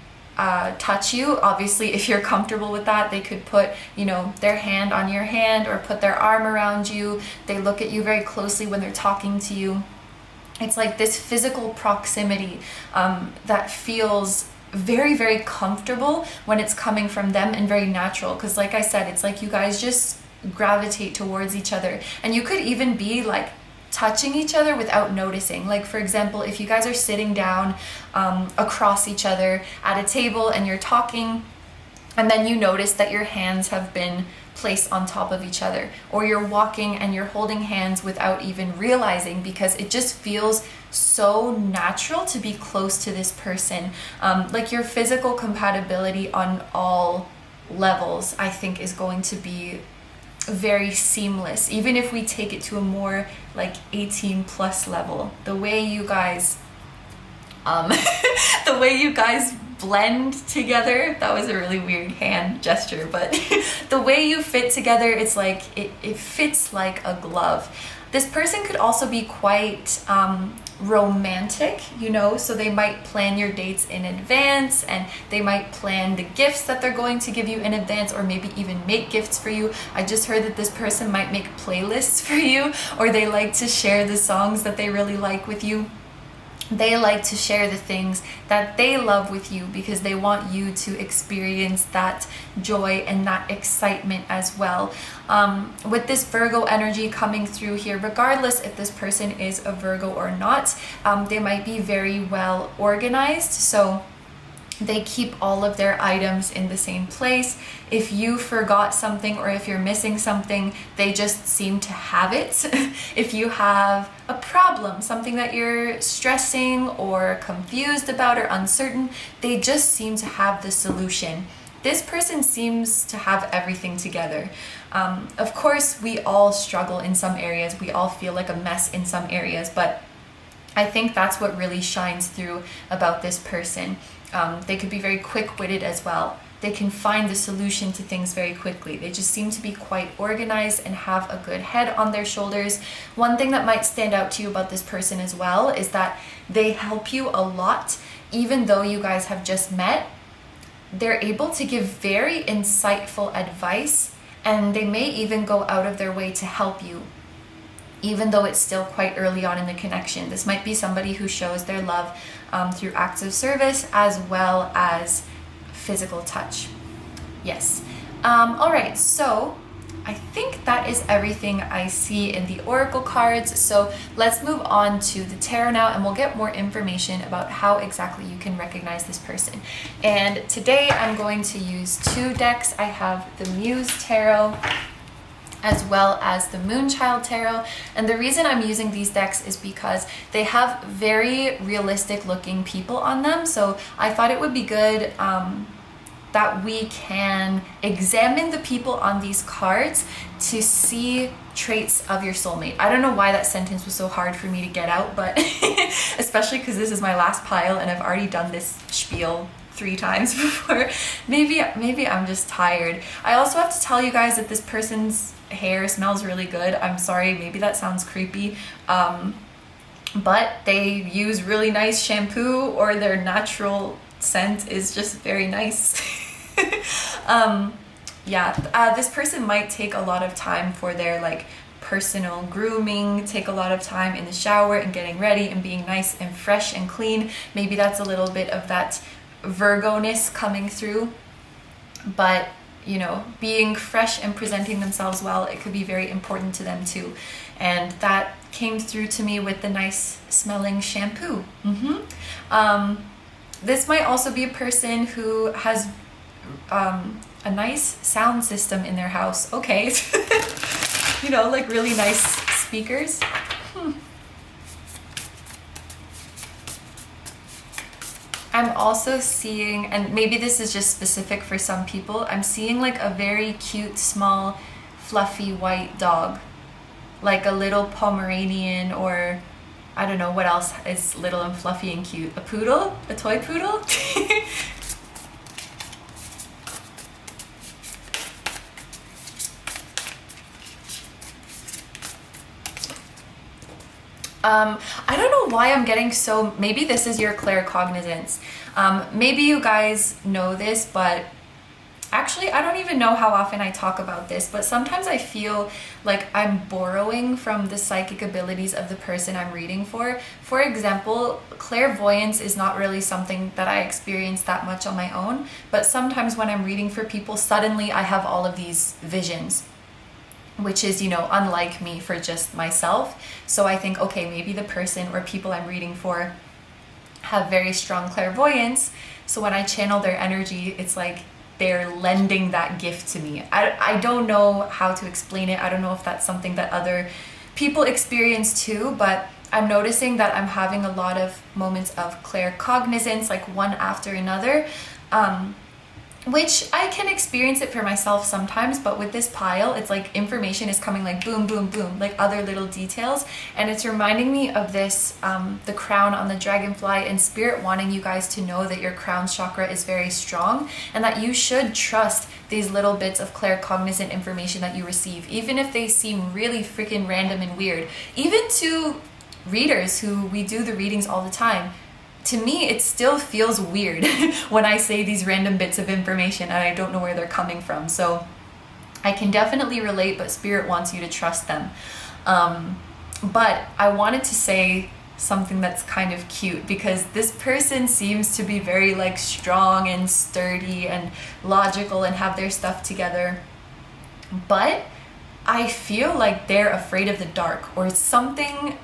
touch you. Obviously, if you're comfortable with that, they could put, you know, their hand on your hand or put their arm around you. They look at you very closely when they're talking to you. It's like this physical proximity that feels very, very comfortable when it's coming from them, and very natural, because like I said, it's like you guys just gravitate towards each other, and you could even be like touching each other without noticing. Like, for example, if you guys are sitting down across each other at a table and you're talking, and then you notice that your hands have been placed on top of each other, or you're walking and you're holding hands without even realizing, because it just feels so natural to be close to this person. Like your physical compatibility on all levels, I think, is going to be very seamless, even if we take it to a more like 18 plus level. The way you guys the way you guys blend together, that was a really weird hand gesture, but the way you fit together, it's like it fits like a glove. This person could also be quite romantic, you know, so they might plan your dates in advance, and they might plan the gifts that they're going to give you in advance, or maybe even make gifts for you. I just heard that this person might make playlists for you, or they like to share the songs that they really like with you. They like to share the things that they love with you, because they want you to experience that joy and that excitement as well. With this Virgo energy coming through here, regardless if this person is a Virgo or not, they might be very well organized. So they keep all of their items in the same place. If you forgot something or if you're missing something, they just seem to have it. If you have a problem, something that you're stressing or confused about or uncertain, they just seem to have the solution. This person seems to have everything together. Of course, we all struggle in some areas. We all feel like a mess in some areas, but I think that's what really shines through about this person. They could be very quick-witted as well. They can find the solution to things very quickly. They just seem to be quite organized and have a good head on their shoulders. One thing that might stand out to you about this person as well is that they help you a lot. Even though you guys have just met, they're able to give very insightful advice, and they may even go out of their way to help you, even though it's still quite early on in the connection. This might be somebody who shows their love through acts of service as well as physical touch. Yes. All right, so I think that is everything I see in the oracle cards. So let's move on to the tarot now, and we'll get more information about how exactly you can recognize this person. And today I'm going to use two decks. I have the Muse Tarot as well as the Moonchild Tarot. And the reason I'm using these decks is because they have very realistic looking people on them. So I thought it would be good that we can examine the people on these cards to see traits of your soulmate. I don't know why that sentence was so hard for me to get out, but especially because this is my last pile and I've already done this spiel 3 times before. Maybe I'm just tired. I also have to tell you guys that this person's hair smells really good. I'm sorry, maybe that sounds creepy, but they use really nice shampoo, or their natural scent is just very nice. This person might take a lot of time for their like personal grooming, take a lot of time in the shower and getting ready and being nice and fresh and clean. Maybe that's a little bit of that Virgo-ness coming through, but you know, being fresh and presenting themselves well, it could be very important to them too. And that came through to me with the nice smelling shampoo. This might also be a person who has a nice sound system in their house. Okay. You know, like really nice speakers. I'm also seeing, and maybe this is just specific for some people, I'm seeing like a very cute, small, fluffy white dog. like a little Pomeranian, or I don't know what else is little and fluffy and cute. A poodle? A toy poodle? I don't know why I'm getting so, maybe this is your claircognizance. Maybe you guys know this, but actually I don't even know how often I talk about this, but sometimes I feel like I'm borrowing from the psychic abilities of the person I'm reading for. For example, clairvoyance is not really something that I experience that much on my own, but sometimes when I'm reading for people, suddenly I have all of these visions, which is, you know, unlike me for just myself. So I think, okay, maybe the person or people I'm reading for have very strong clairvoyance. So when I channel their energy, it's like they're lending that gift to me. I don't know how to explain it. I don't know if that's something that other people experience too, but I'm noticing that I'm having a lot of moments of claircognizance, like one after another. Which I can experience it for myself sometimes, but with this pile, it's like information is coming like boom, boom, boom, like other little details. And it's reminding me of this, the crown on the dragonfly, and spirit wanting you guys to know that your crown chakra is very strong and that you should trust these little bits of claircognizant information that you receive, even if they seem really freaking random and weird. Even to readers who we do the readings all the time, to me, it still feels weird when I say these random bits of information and I don't know where they're coming from. So I can definitely relate, but spirit wants you to trust them. But I wanted to say something that's kind of cute, because this person seems to be very like strong and sturdy and logical and have their stuff together. But I feel like they're afraid of the dark, or something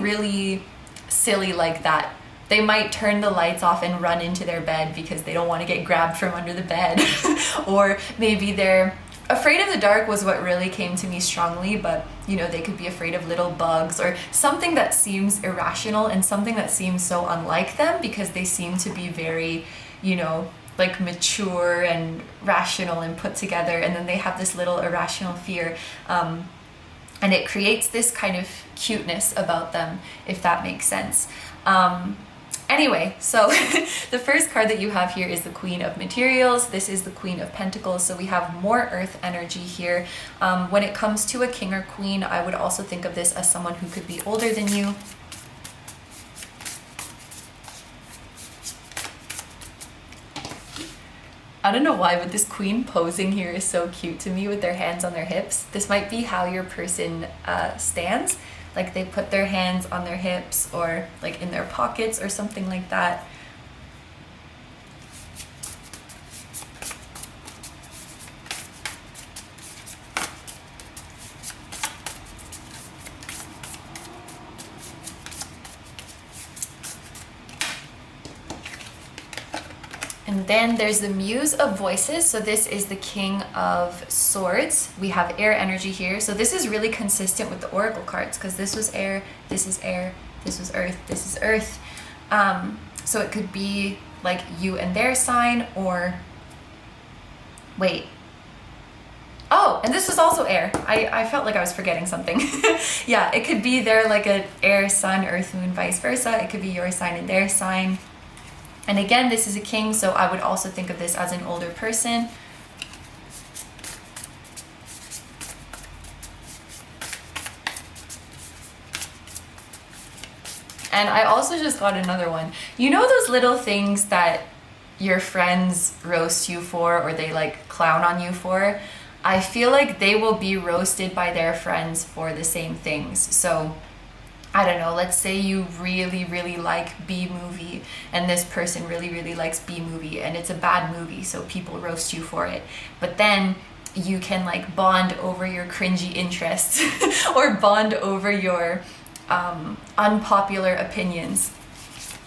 really silly like that. They might turn the lights off and run into their bed because they don't want to get grabbed from under the bed. Or maybe they're afraid of the dark was what really came to me strongly, but you know, they could be afraid of little bugs or something that seems irrational and something that seems so unlike them, because they seem to be very, you know, like mature and rational and put together, and then they have this little irrational fear. And it creates this kind of cuteness about them, if that makes sense. Anyway, so the first card that you have here is the Queen of Materials. This is the Queen of Pentacles, so we have more earth energy here. When it comes to a king or queen, I would also think of this as someone who could be older than you. I don't know why, but this queen posing here is so cute to me with their hands on their hips. This might be how your person stands. Like they put their hands on their hips or like in their pockets or something like that. And then there's the Muse of Voices. So this is the King of Swords. We have air energy here. So this is really consistent with the Oracle cards, because this was air, this is air, this was earth, this is earth. So it could be like you and their sign, or wait. Oh, and this was also air. I felt like I was forgetting something. Yeah, it could be they're like an air, sun, earth, moon, vice versa. It could be your sign and their sign. And again, this is a king, so I would also think of this as an older person. And I also just got another one. You know those little things that your friends roast you for, or they like clown on you for? I feel like they will be roasted by their friends for the same things. So I don't know, let's say you really, really like B-movie and this person really, really likes B-movie and it's a bad movie, so people roast you for it. But then you can like bond over your cringy interests or bond over your unpopular opinions.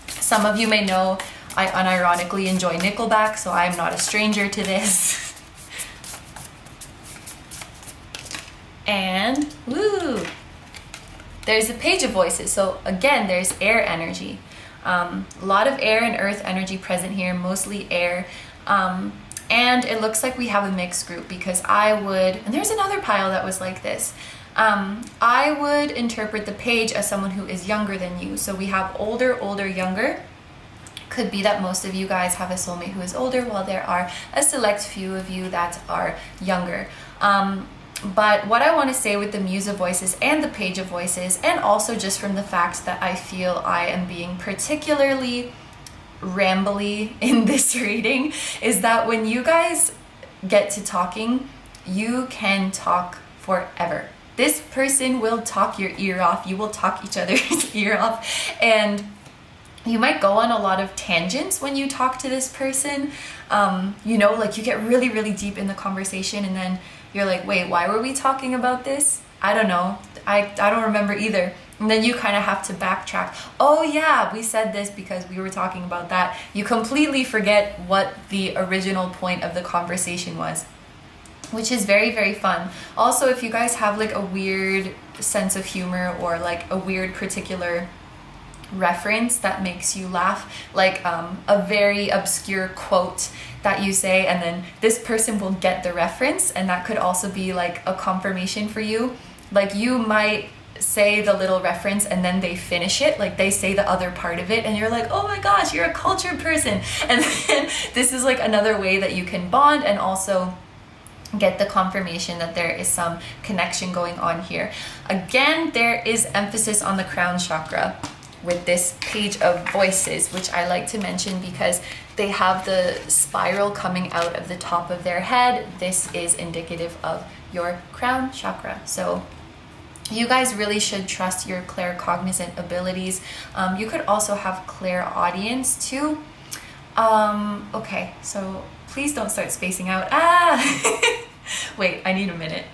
Some of you may know I unironically enjoy Nickelback, so I'm not a stranger to this. And, woo! There's a Page of Voices. So again, there's air energy. A lot of air and earth energy present here, mostly air. And it looks like we have a mixed group, because I would, and there's another pile that was like this. I would interpret the page as someone who is younger than you. So we have older, older, younger. Could be that most of you guys have a soulmate who is older, while there are a select few of you that are younger. But what I want to say with the Muse of Voices and the Page of Voices, and also just from the fact that I feel I am being particularly rambly in this reading, is that when you guys get to talking, you can talk forever. This person will talk your ear off. You will talk each other's ear off. And you might go on a lot of tangents when you talk to this person. You know, like you get really, really deep in the conversation and then you're like, wait, why were we talking about this? I don't know. I don't remember either. And then you kind of have to backtrack. Oh yeah, we said this because we were talking about that. You completely forget what the original point of the conversation was, which is very, very fun. Also, if you guys have like a weird sense of humor or like a weird particular reference that makes you laugh, like a very obscure quote that you say, and then this person will get the reference, and that could also be like a confirmation for you. Like you might say the little reference and then they finish it, like they say the other part of it, and you're like, oh my gosh, you're a cultured person. And then this is like another way that you can bond and also get the confirmation that there is some connection going on here. Again, there is emphasis on the crown chakra with this Page of Voices, which I like to mention because they have the spiral coming out of the top of their head. This is indicative of your crown chakra. So you guys really should trust your claircognizant abilities. You could also have clairaudience too. Okay, so please don't start spacing out. Wait, I need a minute.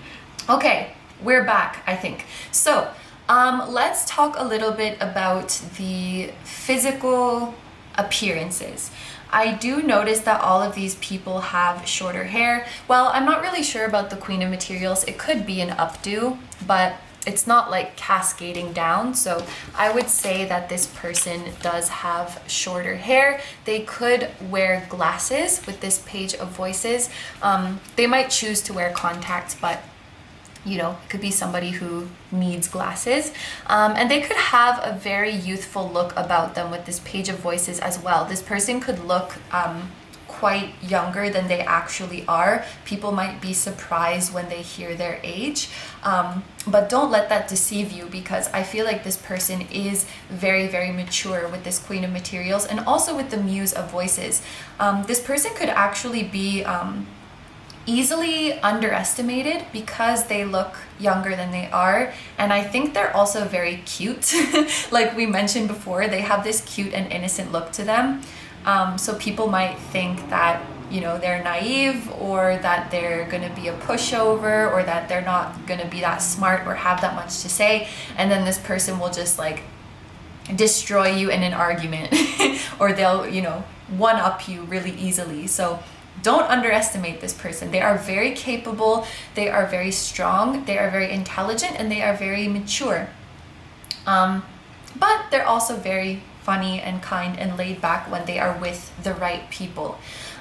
Okay, we're back, I think. So let's talk a little bit about the physical appearances. I do notice that all of these people have shorter hair. Well, I'm not really sure about the Queen of Materials. It could be an updo, but it's not like cascading down. So I would say that this person does have shorter hair. They could wear glasses with this Page of Voices. They might choose to wear contacts, but you know, it could be somebody who needs glasses. And they could have a very youthful look about them with this Page of Voices as well. This person could look quite younger than they actually are. People might be surprised when they hear their age. But don't let that deceive you, because I feel like this person is very, very mature with this Queen of Materials and also with the Muse of Voices. This person could actually be easily underestimated because they look younger than they are, and I think they're also very cute. Like we mentioned before, they have this cute and innocent look to them. So people might think that, you know, they're naive, or that they're gonna be a pushover, or that they're not gonna be that smart or have that much to say, and then this person will just like destroy you in an argument or they'll, you know, one up you really easily. So don't underestimate this person. They are very capable, they are very strong, they are very intelligent, and they are very mature. But they're also very funny and kind and laid back when they are with the right people.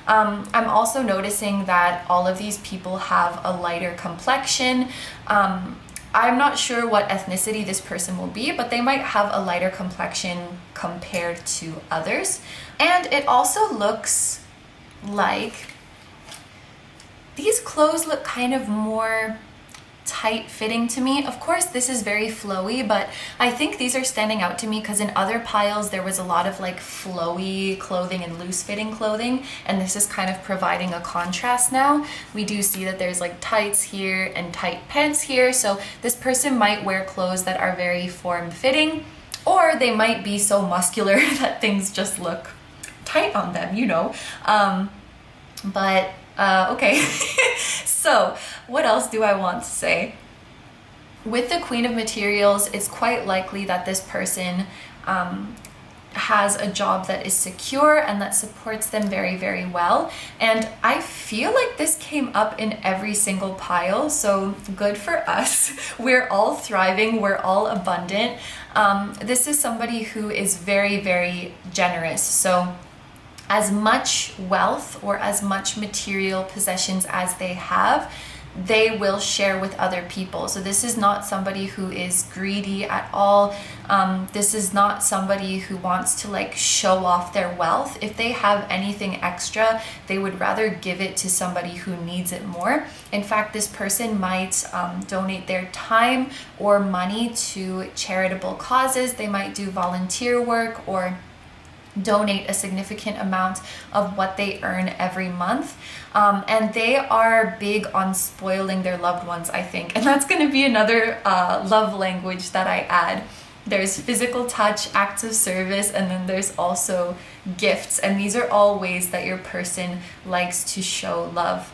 I'm also noticing that all of these people have a lighter complexion. I'm not sure what ethnicity this person will be, but they might have a lighter complexion compared to others. And it also looks like these clothes look kind of more tight fitting to me. Of course, this is very flowy, but I think these are standing out to me because in other piles there was a lot of like flowy clothing and loose fitting clothing, and this is kind of providing a contrast now. We do see that there's like tights here and tight pants here, so this person might wear clothes that are very form fitting, or they might be so muscular that things just look tight on them, you know. Okay. So what else do I want to say? With the Queen of Materials, it's quite likely that this person has a job that is secure and that supports them very, very well. And I feel like this came up in every single pile, so good for us. We're all thriving, we're all abundant. This is somebody who is very, very generous. So as much wealth or as much material possessions as they have, they will share with other people. So this is not somebody who is greedy at all. This is not somebody who wants to like show off their wealth. If they have anything extra, they would rather give it to somebody who needs it more. In fact, this person might donate their time or money to charitable causes. They might do volunteer work or donate a significant amount of what they earn every month. And they are big on spoiling their loved ones, I think. And that's going to be another love language that I add. There's physical touch, acts of service, and then there's also gifts. And these are all ways that your person likes to show love.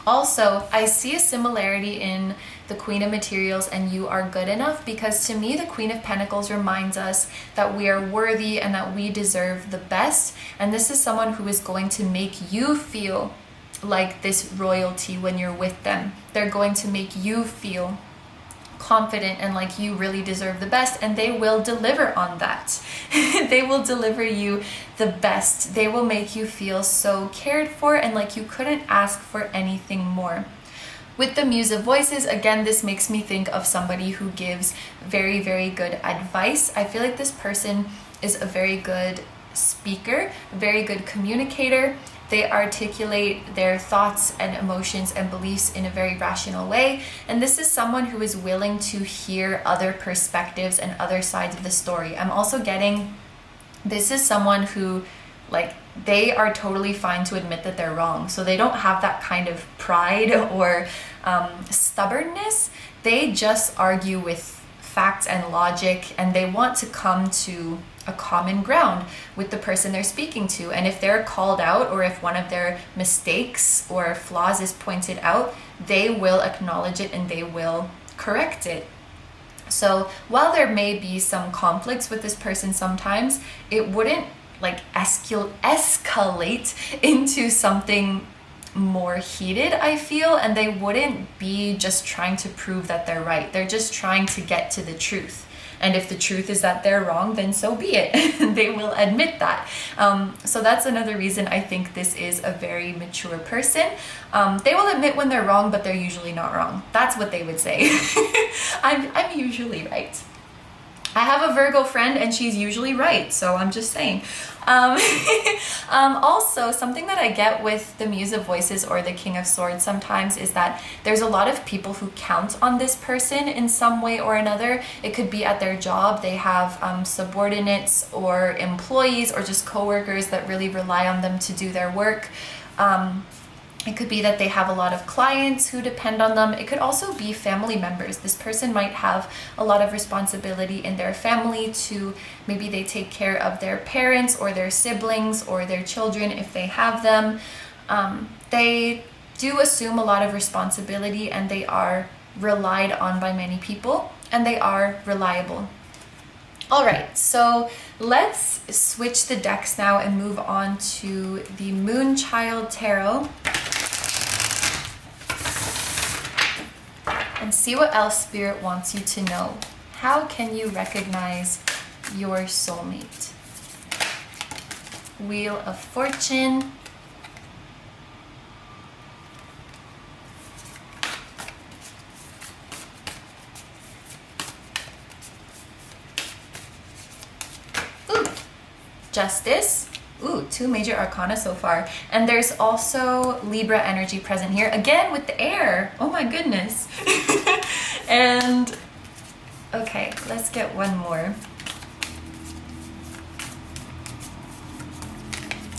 Also, I see a similarity in the Queen of Materials and You Are Good Enough, because to me the Queen of Pentacles reminds us that we are worthy and that we deserve the best. And this is someone who is going to make you feel like this royalty when you're with them. They're going to make you feel confident and like you really deserve the best, and they will deliver on that. They will deliver you the best. They will make you feel so cared for and like you couldn't ask for anything more. With the Muse of Voices, again, this makes me think of somebody who gives very, very good advice. I feel like this person is a very good speaker, a very good communicator. They articulate their thoughts and emotions and beliefs in a very rational way. And this is someone who is willing to hear other perspectives and other sides of the story. I'm also getting, this is someone who, like, they are totally fine to admit that they're wrong. So they don't have that kind of pride or stubbornness. They just argue with facts and logic, and they want to come to a common ground with the person they're speaking to. And if they're called out, or if one of their mistakes or flaws is pointed out, they will acknowledge it and they will correct it. So while there may be some conflicts with this person sometimes, it wouldn't like escalate into something more heated, I feel, and they wouldn't be just trying to prove that they're right. They're just trying to get to the truth. And if the truth is that they're wrong, then so be it. They will admit that. So that's another reason I think this is a very mature person. They will admit when they're wrong, but they're usually not wrong. That's what they would say. I'm usually right. I have a Virgo friend and she's usually right, so I'm just saying. Also, something that I get with the Muse of Voices or the King of Swords sometimes is that there's a lot of people who count on this person in some way or another. It could be at their job. They have subordinates or employees or just coworkers that really rely on them to do their work. It could be that they have a lot of clients who depend on them. It could also be family members. This person might have a lot of responsibility in their family to, maybe they take care of their parents or their siblings or their children if they have them. They do assume a lot of responsibility, and they are relied on by many people, and they are reliable. All right, so let's switch the decks now and move on to the Moonchild Tarot and see what else Spirit wants you to know. How can you recognize your soulmate? Wheel of Fortune. Justice. Ooh, 2 major arcana so far. And there's also Libra energy present here. Again with the air. Oh my goodness. And okay, let's get one more.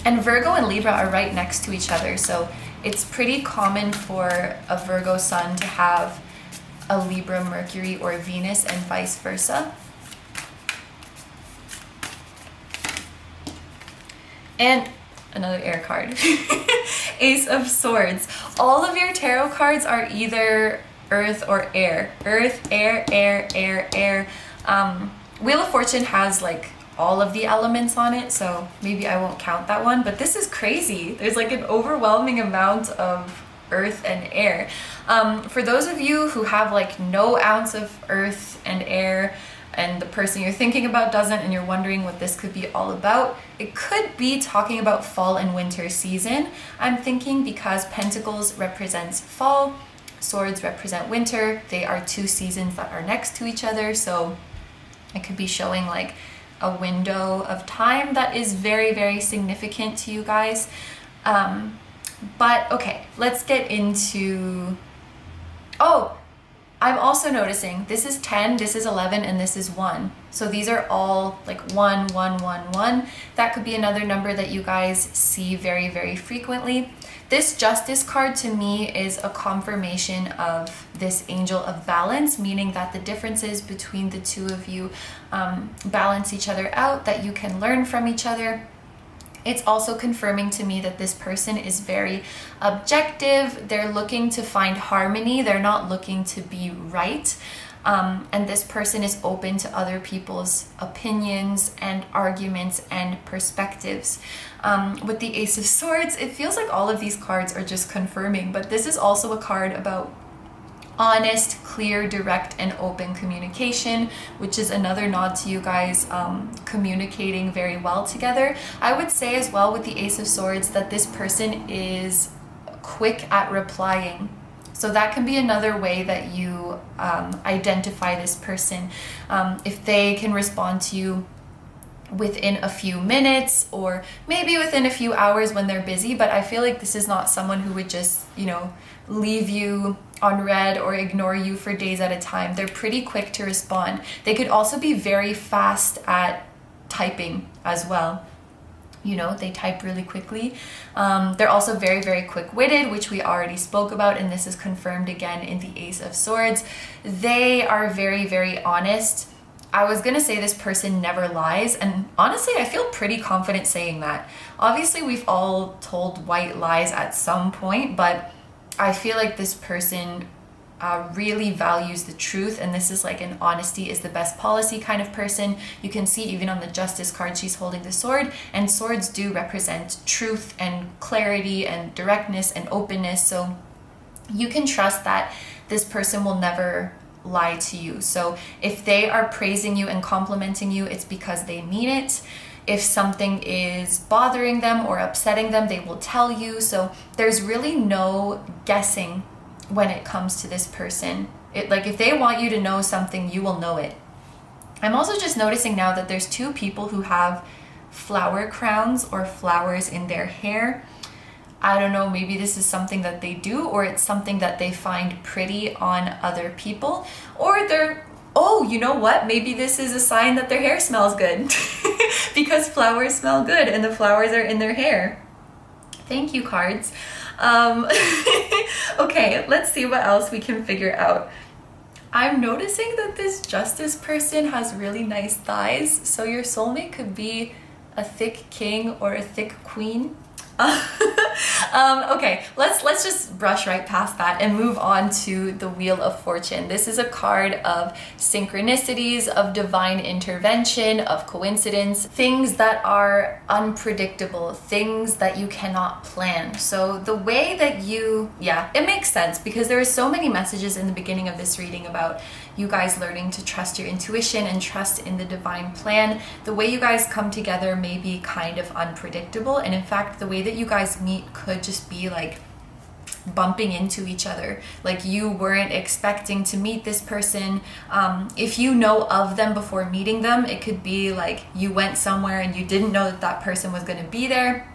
And Virgo and Libra are right next to each other. So it's pretty common for a Virgo sun to have a Libra Mercury or Venus and vice versa. And another air card. Ace of Swords. All of your tarot cards are either earth or air. Earth, air, air, air, air. Wheel of Fortune has like all of the elements on it, so maybe I won't count that one, but this is crazy. There's like an overwhelming amount of earth and air. For those of you who have like no ounce of earth and air, and the person you're thinking about doesn't, and you're wondering what this could be all about, it could be talking about fall and winter season. I'm thinking because Pentacles represents fall, swords represent winter. They are two seasons that are next to each other, so it could be showing like a window of time that is very, very significant to you guys. But okay, let's get into... Oh, I'm also noticing this is 10, this is 11, and this is 1. So these are all like 1, 1, 1, 1. That could be another number that you guys see very, very frequently. This Justice card to me is a confirmation of this Angel of Balance, meaning that the differences between the two of you balance each other out, that you can learn from each other. It's also confirming to me that this person is very objective. They're looking to find harmony. They're not looking to be right. And this person is open to other people's opinions and arguments and perspectives. With the Ace of Swords, it feels like all of these cards are just confirming, but this is also a card about honest, clear, direct, and open communication, which is another nod to you guys communicating very well together. I would say as well with the Ace of Swords that this person is quick at replying. So that can be another way that you identify this person. If they can respond to you within a few minutes or maybe within a few hours when they're busy, but I feel like this is not someone who would just, you know, leave you on red or ignore you for days at a time. They're pretty quick to respond. They could also be very fast at typing as well. You know, they type really quickly. They're also very, very quick-witted, which we already spoke about, and this is confirmed again in the Ace of Swords. They are very, very honest. I was gonna say this person never lies, and honestly, I feel pretty confident saying that. Obviously, we've all told white lies at some point, but I feel like this person really values the truth, and this is like an honesty is the best policy kind of person. You can see even on the Justice card, she's holding the sword, and swords do represent truth and clarity and directness and openness, so you can trust that this person will never lie to you. So if they are praising you and complimenting you, it's because they mean it. If something is bothering them or upsetting them, they will tell you. So there's really no guessing when it comes to this person. Like if they want you to know something, you will know it. I'm also just noticing now that there's two people who have flower crowns or flowers in their hair. I don't know, maybe this is something that they do, or it's something that they find pretty on other people, or they're, oh, you know what? Maybe this is a sign that their hair smells good because flowers smell good and the flowers are in their hair. Thank you, cards. Okay, let's see what else we can figure out. I'm noticing that this Justice person has really nice thighs, so your soulmate could be a thick king or a thick queen. Okay, let's just brush right past that and move on to the Wheel of Fortune. This is a card of synchronicities, of divine intervention, of coincidence, things that are unpredictable, things that you cannot plan. So the way that it makes sense because there are so many messages in the beginning of this reading about you guys learning to trust your intuition and trust in the divine plan. The way you guys come together may be kind of unpredictable, and in fact the way that you guys meet could just be like bumping into each other. Like you weren't expecting to meet this person. If you know of them before meeting them, it could be like you went somewhere and you didn't know that that person was going to be there,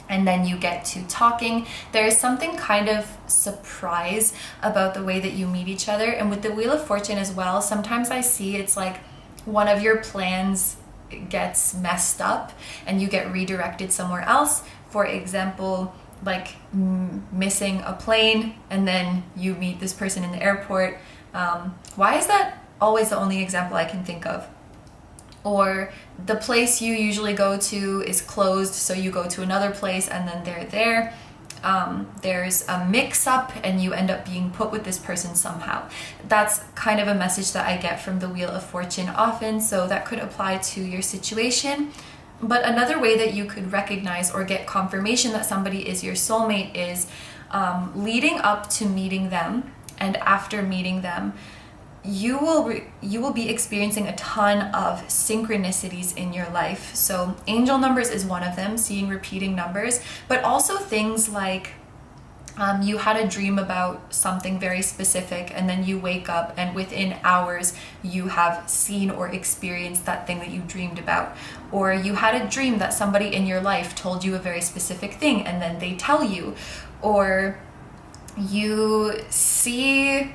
and then you get to talking. There is something kind of surprise about the way that you meet each other. And with the Wheel of Fortune as well, sometimes I see it's like one of your plans gets messed up and you get redirected somewhere else. For example, like missing a plane and then you meet this person in the airport. Why is that always the only example I can think of? Or the place you usually go to is closed, so you go to another place and then they're there. There's a mix-up and you end up being put with this person somehow. That's kind of a message that I get from the Wheel of Fortune often, so that could apply to your situation. But another way that you could recognize or get confirmation that somebody is your soulmate is leading up to meeting them and after meeting them. You will be experiencing a ton of synchronicities in your life. So angel numbers is one of them, seeing repeating numbers, but also things like you had a dream about something very specific, and then you wake up and within hours you have seen or experienced that thing that you dreamed about. Or you had a dream that somebody in your life told you a very specific thing and then they tell you. Or you see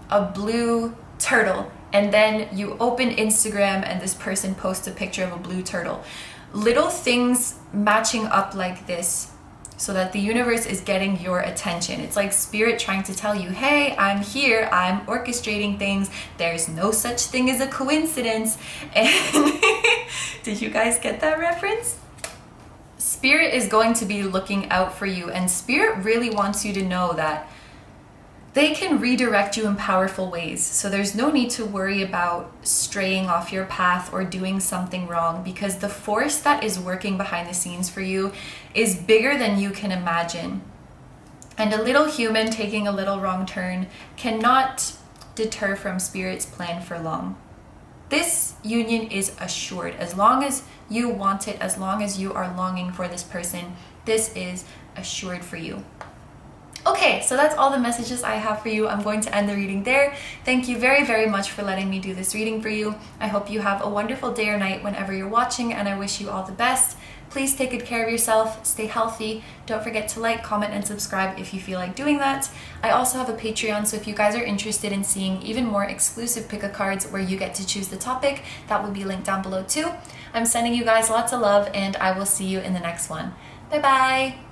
a blue turtle and then you open Instagram and this person posts a picture of a blue turtle. Little things matching up like this, so that the universe is getting your attention. It's like spirit trying to tell you, hey, I'm here, I'm orchestrating things, there's no such thing as a coincidence. And did you guys get that reference? Spirit is going to be looking out for you, and spirit really wants you to know that they can redirect you in powerful ways. So there's no need to worry about straying off your path or doing something wrong, because the force that is working behind the scenes for you is bigger than you can imagine. And a little human taking a little wrong turn cannot deter from spirit's plan for long. This union is assured. As long as you want it, as long as you are longing for this person, this is assured for you. Okay, so that's all the messages I have for you. I'm going to end the reading there. Thank you very, very much for letting me do this reading for you. I hope you have a wonderful day or night whenever you're watching, and I wish you all the best. Please take good care of yourself, stay healthy. Don't forget to like, comment, and subscribe if you feel like doing that. I also have a Patreon, so if you guys are interested in seeing even more exclusive pick-a-cards where you get to choose the topic, that will be linked down below too. I'm sending you guys lots of love, and I will see you in the next one. Bye-bye!